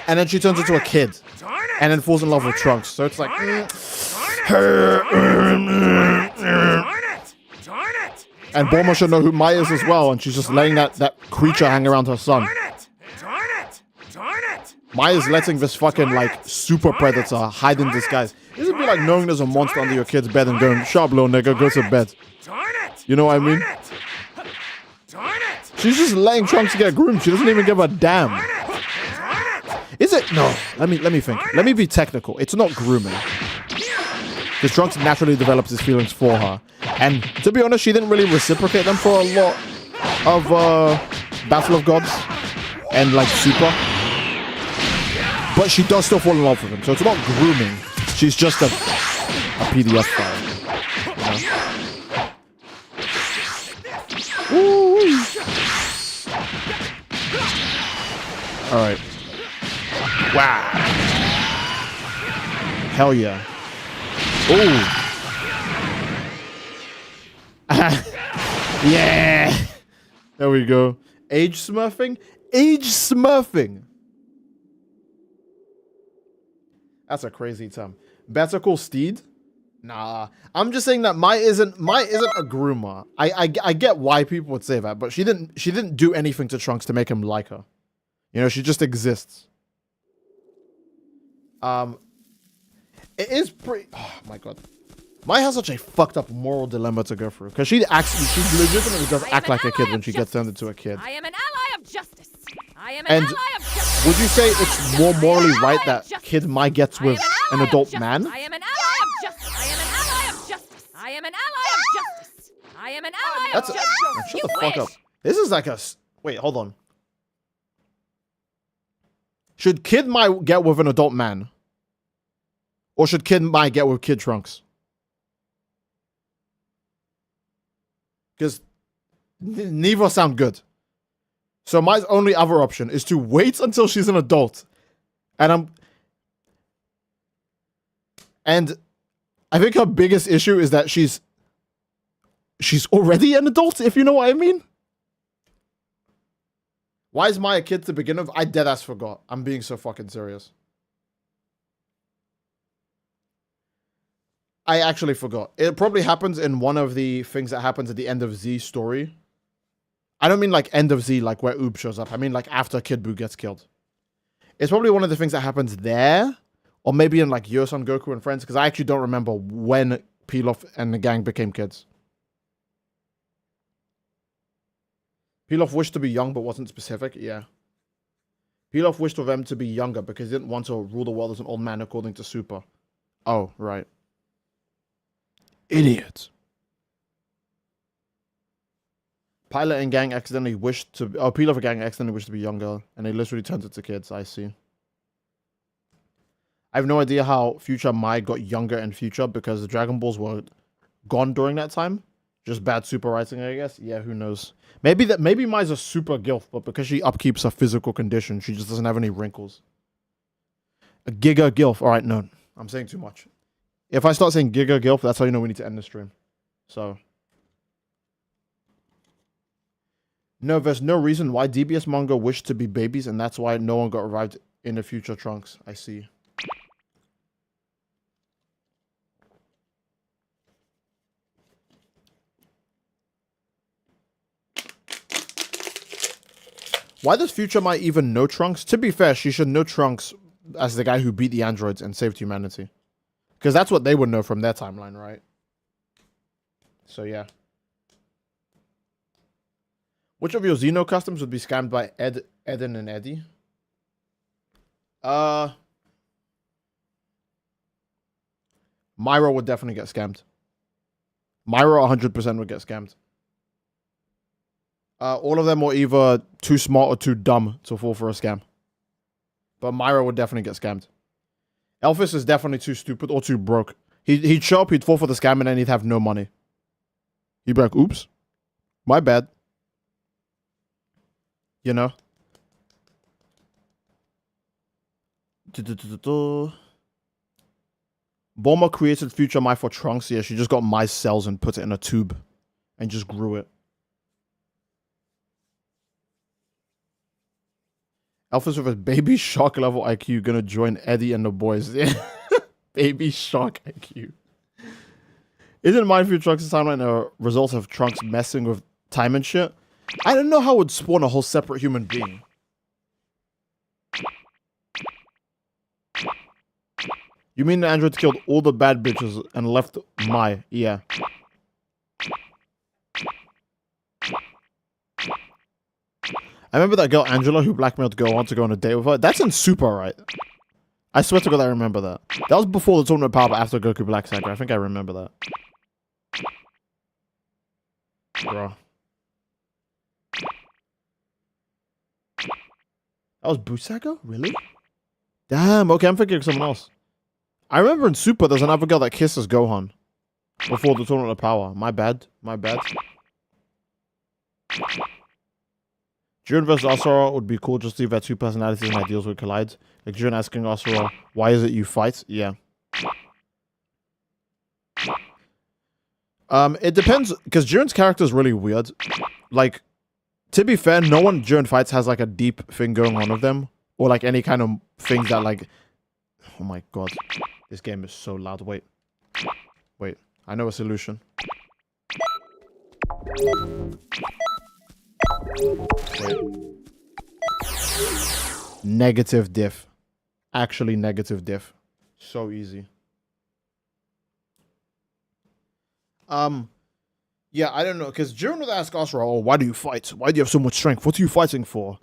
And then she turns into a kid, and then falls in love with Trunks. So it's like, and Bulma should know who Mai is as well, and she's just letting that creature hang around her son. Mai is letting this fucking like super predator hide in disguise. This would be like knowing there's a monster under your kid's bed and going, "Sharp little nigga, go to bed." You know what I mean? She's just letting Trunks get groomed. She doesn't even give a damn. Is it? No. Let me think. Let me be technical. It's not grooming. Because Trunks naturally develops his feelings for her. And to be honest, she didn't really reciprocate them for a lot of Battle of Gods and like Super. But she does still fall in love with him. So it's not grooming. She's just a PDF file. You know? Alright. Wow. Hell yeah. Ooh. Yeah. There we go. Age smurfing? Age smurfing. That's a crazy term. Better call Steed? Nah. I'm just saying that Mai isn't a groomer. I get why people would say that, but she didn't do anything to Trunks to make him like her. You know, she just exists. It is pretty. Oh my god, Mai has such a fucked up moral dilemma to go through because she legitimately does act like a kid when she gets turned into a kid. I am an ally of justice. I am an ally of justice. Would you say it's more morally right that kid Mai gets with an adult man? I am an ally of justice. I am an ally of justice. I am an ally of justice. I am an ally of justice. Shut the fuck up. This is like a. Wait, hold on. Should Kid Mai get with an adult man? Or should Kid Mai get with Kid Trunks? Because neither sound good. So Mai's only other option is to wait until she's an adult. And I think her biggest issue is that she's already an adult, if you know what I mean. Why is Mai a kid to begin with? I deadass forgot. I'm being so fucking serious. I actually forgot. It probably happens in one of the things that happens at the end of Z's story. I don't mean like end of Z, like where Oob shows up. I mean like after Kid Buu gets killed. It's probably one of the things that happens there, Or maybe in like Yosan, Goku, and Friends, because I actually don't remember when Pilaf and the gang became kids. Pilaf wished to be young but wasn't specific, yeah. Pilaf wished for them to be younger because he didn't want to rule the world as an old man according to Super. Oh, right. Idiots. Pilot and gang accidentally wished to... Oh, Pilaf and gang accidentally wished to be younger, and they literally turned into kids, I see. I have no idea how Future Mai got younger in Future because the Dragon Balls were gone during that time. Just bad super writing, I guess. Yeah, who knows? Maybe Mai's a super gilf, but because she upkeeps her physical condition, she just doesn't have any wrinkles. A giga gilf. All right, no, I'm saying too much. If I start saying giga gilf, that's how you know we need to end the stream. So, no, there's no reason why DBS manga wished to be babies, and that's why no one got revived in the future Trunks. I see. Why does Future Mai even know Trunks? To be fair, she should know Trunks as the guy who beat the androids and saved humanity. Because that's what they would know from their timeline, right? So, yeah. Which of your Xeno customs would be scammed by Eden and Eddie? Myra would definitely get scammed. Myra 100% would get scammed. All of them were either too smart or too dumb to fall for a scam. But Myra would definitely get scammed. Elphys is definitely too stupid or too broke. He'd show up, he'd fall for the scam, and then he'd have no money. He'd be like, oops, my bad. You know? Bulma created Future Mai for Trunks. Yeah, she just got Mai's cells and put it in a tube. And just grew it. Alphys with his baby shark level IQ gonna join Eddie and the boys. Yeah. Baby shark IQ. Isn't Mind Future Trunks' timeline a result of Trunks messing with time and shit? I don't know how it would spawn a whole separate human being. You mean the androids killed all the bad bitches and left Mai? Yeah. I remember that girl Angela who blackmailed Go on to go on a date with her. That's in Super, right? I swear to God I remember that. That was before the Tournament of Power, but after Goku Black Saga. I think I remember that. Bro. That was Busaka? Really? Damn, okay, I'm thinking of someone else. I remember in Super there's another girl that kisses Gohan before the Tournament of Power. My bad. My bad. Jiren vs. Asura would be cool just to leave that two personalities and ideals would collide. Like Jiren asking Asura, why is it you fight? Yeah. It depends, because Jiren's character is really weird. Like, to be fair, no one Jiren fights has like a deep thing going on with them. Or like any kind of things that like... Oh my God. This game is so loud. Wait. Wait. I know a solution. Wait. Negative diff. Actually negative diff. So easy. Yeah, I don't know, because Jiren would ask Asura, oh, why do you fight? Why do you have so much strength? What are you fighting for?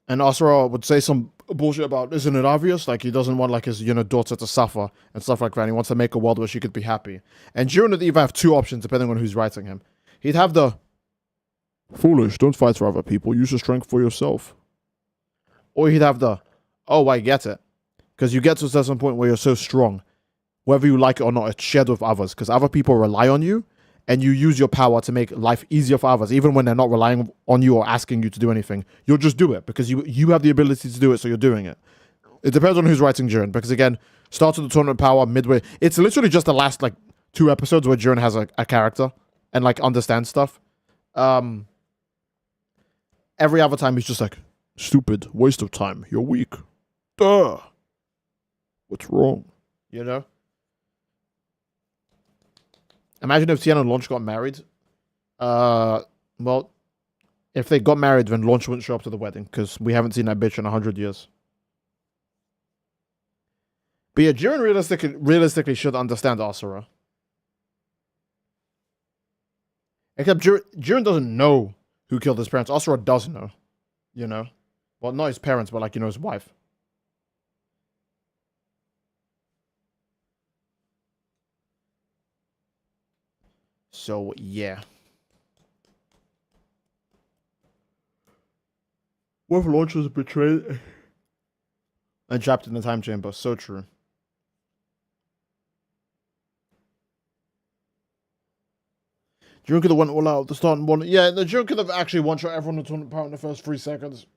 And Asura would say some bullshit about, isn't it obvious? Like, he doesn't want, like, his, daughter to suffer and stuff like that. And he wants to make a world where she could be happy. And Jiren would either have two options, depending on who's writing him. He'd have the, foolish, don't fight for other people. Use your strength for yourself. Or he'd have the, oh, I get it. Because you get to a certain point where you're so strong, whether you like it or not, it's shared with others. Because other people rely on you, and you use your power to make life easier for others, even when they're not relying on you or asking you to do anything. You'll just do it, because you have the ability to do it, so you're doing it. It depends on who's writing Jiren, because again, start with the Tournament of Power, midway. It's literally just the last, like, 2 episodes where Jiren has a character and, like, understands stuff. Every other time he's just like, stupid, waste of time, you're weak. Duh. What's wrong? You know? Imagine if Tien and Launch got married. Well, if they got married, then Launch wouldn't show up to the wedding, because we haven't seen that bitch in 100 years. But yeah, Jiren realistically should understand Asura. Except Jiren doesn't know who killed his parents. Asura does know, you know? Well, not his parents, but like, you know, his wife. So, yeah. What if Launch was betrayed and trapped in the time chamber? So true. Jiren could have went all out at the start and won. Yeah, the Jiren could have actually one-shot everyone in the tournament power in the first 3 seconds.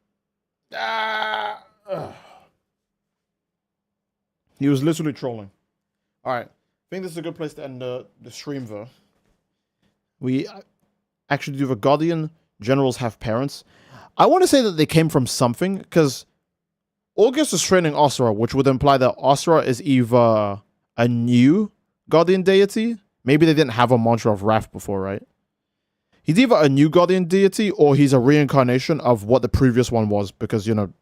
He was literally trolling. Alright. I think this is a good place to end the stream, though. We actually do the Guardian Generals have parents. I want to say that they came from something, because August is training Asura, which would imply that Asura is either a new Guardian deity. Maybe they didn't have a mantra of wrath before, right? He's either a new Guardian deity or he's a reincarnation of what the previous one was, because, you know,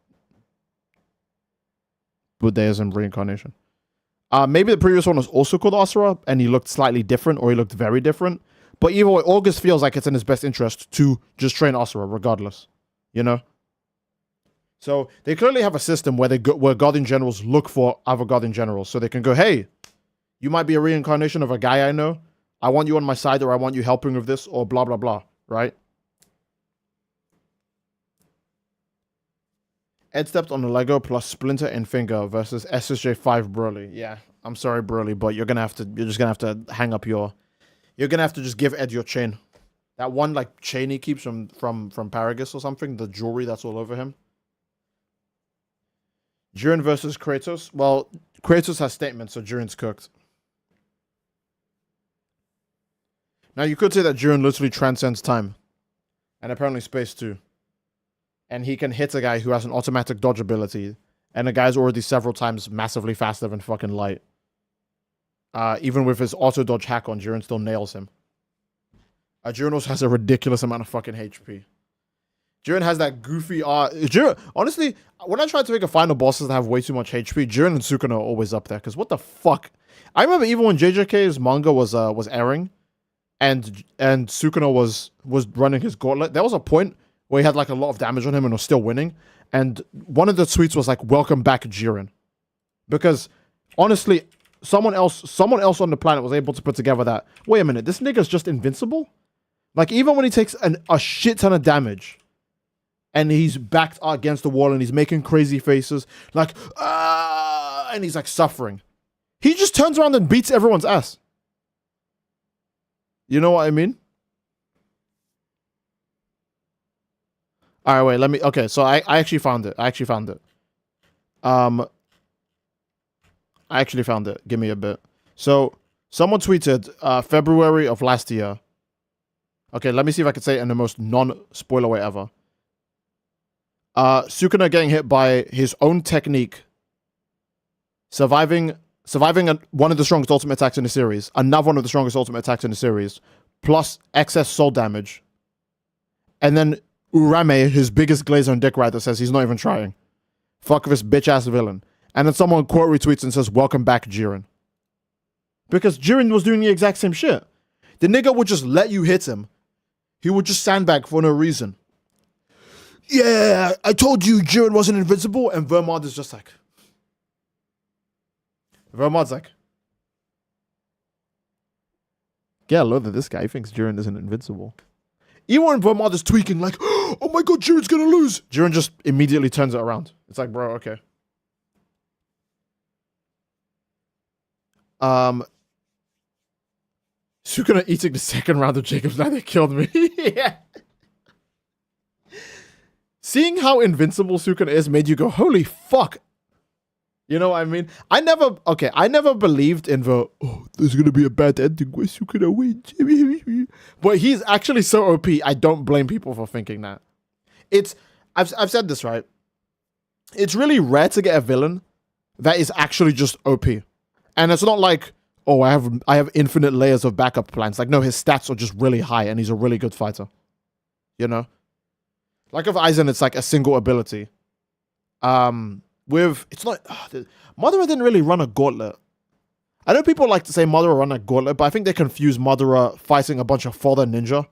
Buddhism reincarnation. Maybe the previous one was also called Asura and he looked slightly different, or he looked very different. But either way, August feels like it's in his best interest to just train Asura regardless, you know? So they clearly have a system where where Guardian Generals look for other Guardian Generals, so they can go, hey, you might be a reincarnation of a guy I know. I want you on my side, or I want you helping with this, or blah, blah, blah, right? Ed stepped on the Lego plus Splinter and Finger versus SSJ3 Broly. Yeah, I'm sorry, Broly, but you're just gonna have to hang up you're gonna have to just give Ed your chain. That one, like, chain he keeps from Paragus or something, the jewelry that's all over him. Jiren versus Kratos. Well, Kratos has statements, so Jiren's cooked. Now, you could say that Jiren literally transcends time. And apparently space, too. And he can hit a guy who has an automatic dodge ability. And the guy's already several times massively faster than fucking light. Even with his auto-dodge hack on, Jiren still nails him. Jiren also has a ridiculous amount of fucking HP. Jiren has that goofy Jiren, honestly, when I tried to make a final bosses that have way too much HP, Jiren and Sukuna are always up there. Because what the fuck? I remember even when JJK's manga was airing, and Sukuna was running his gauntlet, there was a point where he had like a lot of damage on him and was still winning. And one of the tweets was like, "Welcome back, Jiren," because honestly, someone else on the planet was able to put together that. Wait a minute, this nigga's just invincible. Like, even when he takes a shit ton of damage, and he's backed against the wall and he's making crazy faces, like, and he's like suffering, he just turns around and beats everyone's ass. You know what I mean? All right, wait, okay, so I actually found it. I actually found it. Give me a bit. So, someone tweeted February of last year. Okay, let me see if I can say it in the most non-spoiler way ever. Sukuna getting hit by his own technique, surviving one of the strongest ultimate attacks in the series, another one of the strongest ultimate attacks in the series, plus excess soul damage, and then Urame, his biggest glazer and dick rider, says he's not even trying. Fuck this bitch-ass villain. And then someone quote retweets and says, "Welcome back, Jiren." Because Jiren was doing the exact same shit. The nigga would just let you hit him. He would just sandbag for no reason. Yeah, I told you Jiren wasn't invincible, and Vermod is just like... Vermod's like... Yeah, look at this guy. He thinks Jiren isn't invincible. Even when Vermod is tweaking, like, oh my god, Jiren's gonna lose. Jiren just immediately turns it around. It's like, bro, okay. Sukuna eating the second round of Jacob's Ladder killed me. Yeah. Seeing how invincible Sukuna is made you go, holy fuck. You know what I mean? I never believed in the, there's gonna be a bad ending where Sukuna wins. But he's actually so OP, I don't blame people for thinking that. I've said this, right? It's really rare to get a villain that is actually just OP. And it's not like, oh, I have infinite layers of backup plans. Like, no, his stats are just really high and he's a really good fighter. You know? Like, of Aizen, it's like a single ability. with it's not Madara didn't really run a gauntlet. I know people like to say Madara run a gauntlet, but I think they confuse Madara fighting a bunch of fodder ninja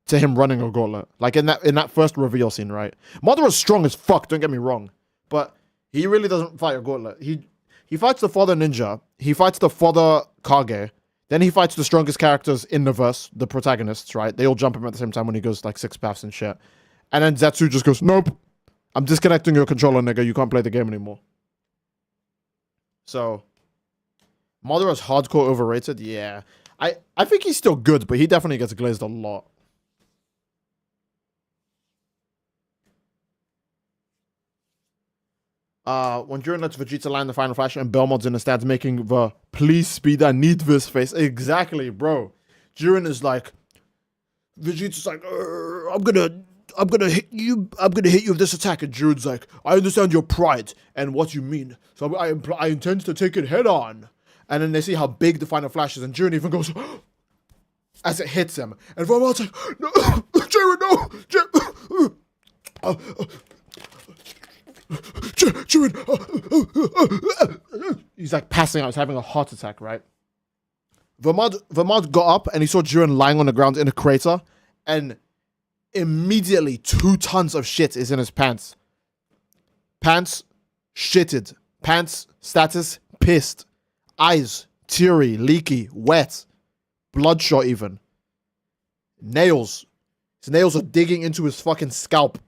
to him running a gauntlet. Like in that first reveal scene, right? Madara's strong as fuck, don't get me wrong. But he really doesn't fight a gauntlet. He fights the fodder ninja, he fights the fodder Kage, then he fights the strongest characters in the verse, the protagonists, right? They all jump him at the same time when he goes like 6 paths and shit. And then Zetsu just goes, nope. I'm disconnecting your controller, nigga. You can't play the game anymore. So, Madara's hardcore overrated? Yeah. I think he's still good, but he definitely gets glazed a lot. When Jiren lets Vegeta land the final flash and Belmont's in the stands making the please speed, I need this face. Exactly, bro. Jiren is like, Vegeta's like, I'm gonna hit you with this attack, and Jiren's like, I understand your pride and what you mean, so I intend to take it head on. And then they see how big the final flash is, and Jiren even goes as it hits him, and Valmar's like, no, Jiren, no, Jiren. He's like passing out, he's having a heart attack, right? Vermont got up and he saw Jiren lying on the ground in a crater, and immediately 2 tons of shit is in his pants. Pants shitted. Pants status pissed. Eyes teary, leaky, wet, bloodshot even. Nails. His nails are digging into his fucking scalp.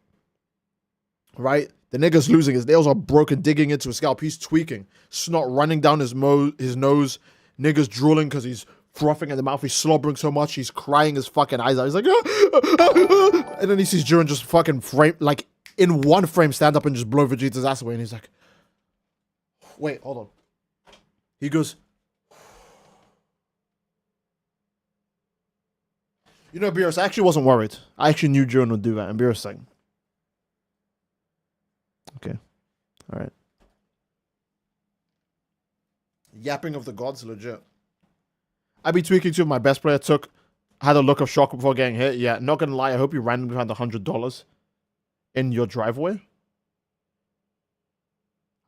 Right? The nigga's losing. His nails are broken, digging into his scalp. He's tweaking. Snot running down his nose. Nigga's drooling because he's frothing at the mouth. He's slobbering so much. He's crying his fucking eyes out. He's like, and then he sees Jiren just fucking in one frame, stand up and just blow Vegeta's ass away. And he's like, wait, hold on. He goes, you know, Beerus, I actually wasn't worried. I actually knew Jiren would do that. And Beerus saying, okay, all right. Yapping of the gods, legit. I'd be tweaking too if my best player had a look of shock before getting hit. Yeah, not gonna lie, I hope you randomly found $100 in your driveway.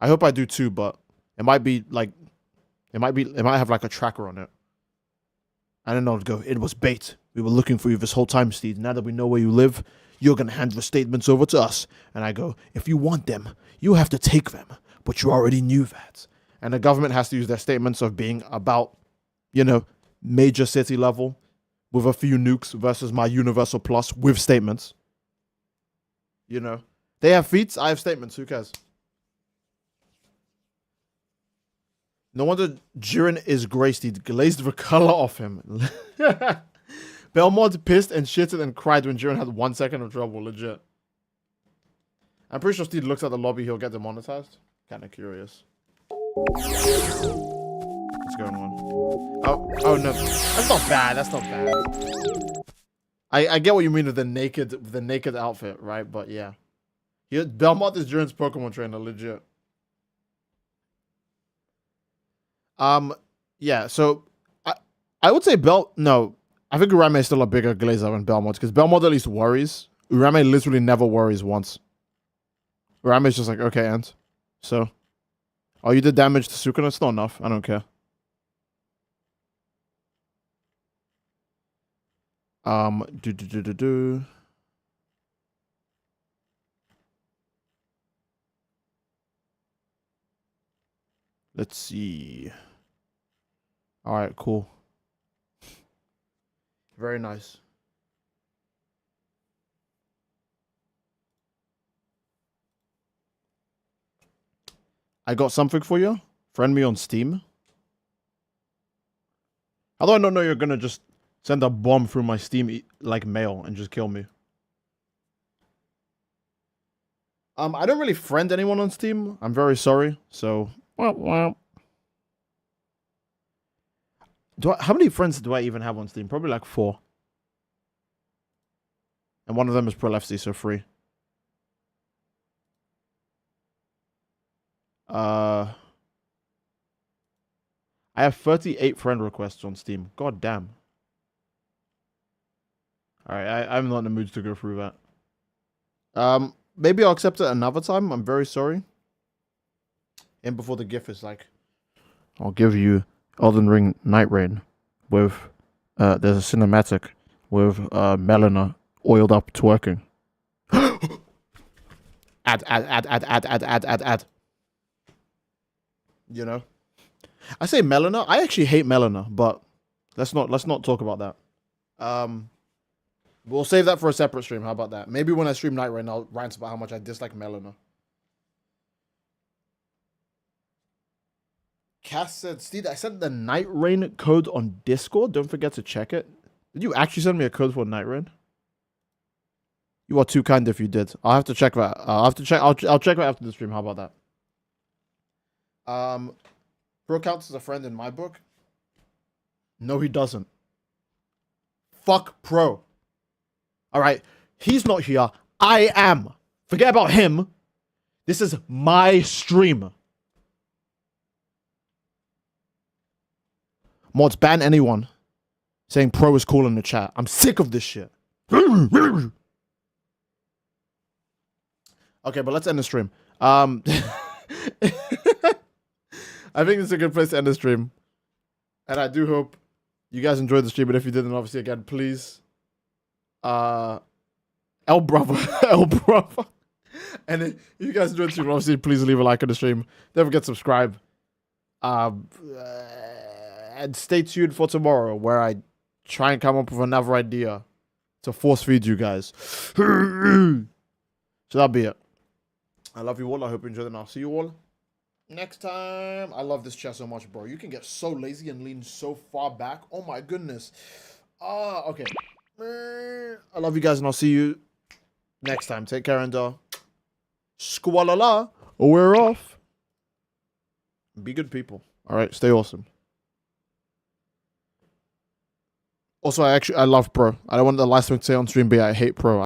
I hope I do too, but it might be like, it might have like a tracker on it. I don't know, it'd go, it was bait. We were looking for you this whole time, Steve. Now that we know where you live, you're gonna hand the statements over to us. And I go, if you want them, you have to take them. But you already knew that. And the government has to use their statements of being about, you know, major city level with a few nukes versus my universal plus with statements. You know, they have feats, I have statements. Who cares? No wonder Jiren is graced. He glazed the color off him. Belmont pissed and shitted and cried when Jiren had 1 second of trouble. Legit. I'm pretty sure Steve looks at the lobby. He'll get demonetized. Kind of curious. What's going on? Oh no, that's not bad. That's not bad. I get what you mean with the naked outfit, right? But yeah, Belmont is Jiren's Pokemon trainer, legit. Yeah. So I would say no. I think Urame is still a bigger glazer than Belmont because Belmont at least worries. Urame literally never worries once. Urame is just like, okay, and so. Oh, you did damage to Sukuna? It's not enough. I don't care. Let's see. All right, cool. Very nice. I got something for you. Friend me on Steam. How do I not know you're gonna just send a bomb through my Steam like mail and just kill me? I don't really friend anyone on Steam. I'm very sorry. So, how many friends do I even have on Steam? Probably like 4. And one of them is Prolefty, so 3. I have 38 friend requests on Steam. God damn. Alright, I'm not in the mood to go through that. Maybe I'll accept it another time. I'm very sorry. in before the GIF is like, I'll give you Elden Ring Night Rain with, there's a cinematic with Melina oiled up twerking. Ad. You know? I say Melina. I actually hate Melina, but let's not talk about that. We'll save that for a separate stream. How about that? Maybe when I stream Night Rain, I'll rant about how much I dislike Melina. Cass said, Steve, I sent the Night Rain code on Discord. Don't forget to check it. Did you actually send me a code for Night Rain? You are too kind if you did. I'll have to check that. I'll check that after the stream. How about that? Pro counts as a friend in my book. No, he doesn't. Fuck Pro. All right, he's not here. I am. Forget about him. This is my stream. Mods, ban anyone saying Pro is cool in the chat. I'm sick of this shit. Okay, but let's end the stream. I think this is a good place to end the stream. And I do hope you guys enjoyed the stream. But if you didn't, obviously, again, please. El brother. And if you guys enjoyed the stream, obviously, please leave a like on the stream. Don't forget to subscribe. And stay tuned for tomorrow, where I try and come up with another idea to force feed you guys. So that'll be it. I love you all. I hope you enjoyed it, and I'll see you all next time. I love this chair so much, bro. You can get so lazy and lean so far back. Oh my goodness. Okay. I love you guys, and I'll see you next time. Take care, and squalala. We're off. Be good people. All right. Stay awesome. Also, I love Pro. I don't want the last thing to say on stream, but I hate Pro.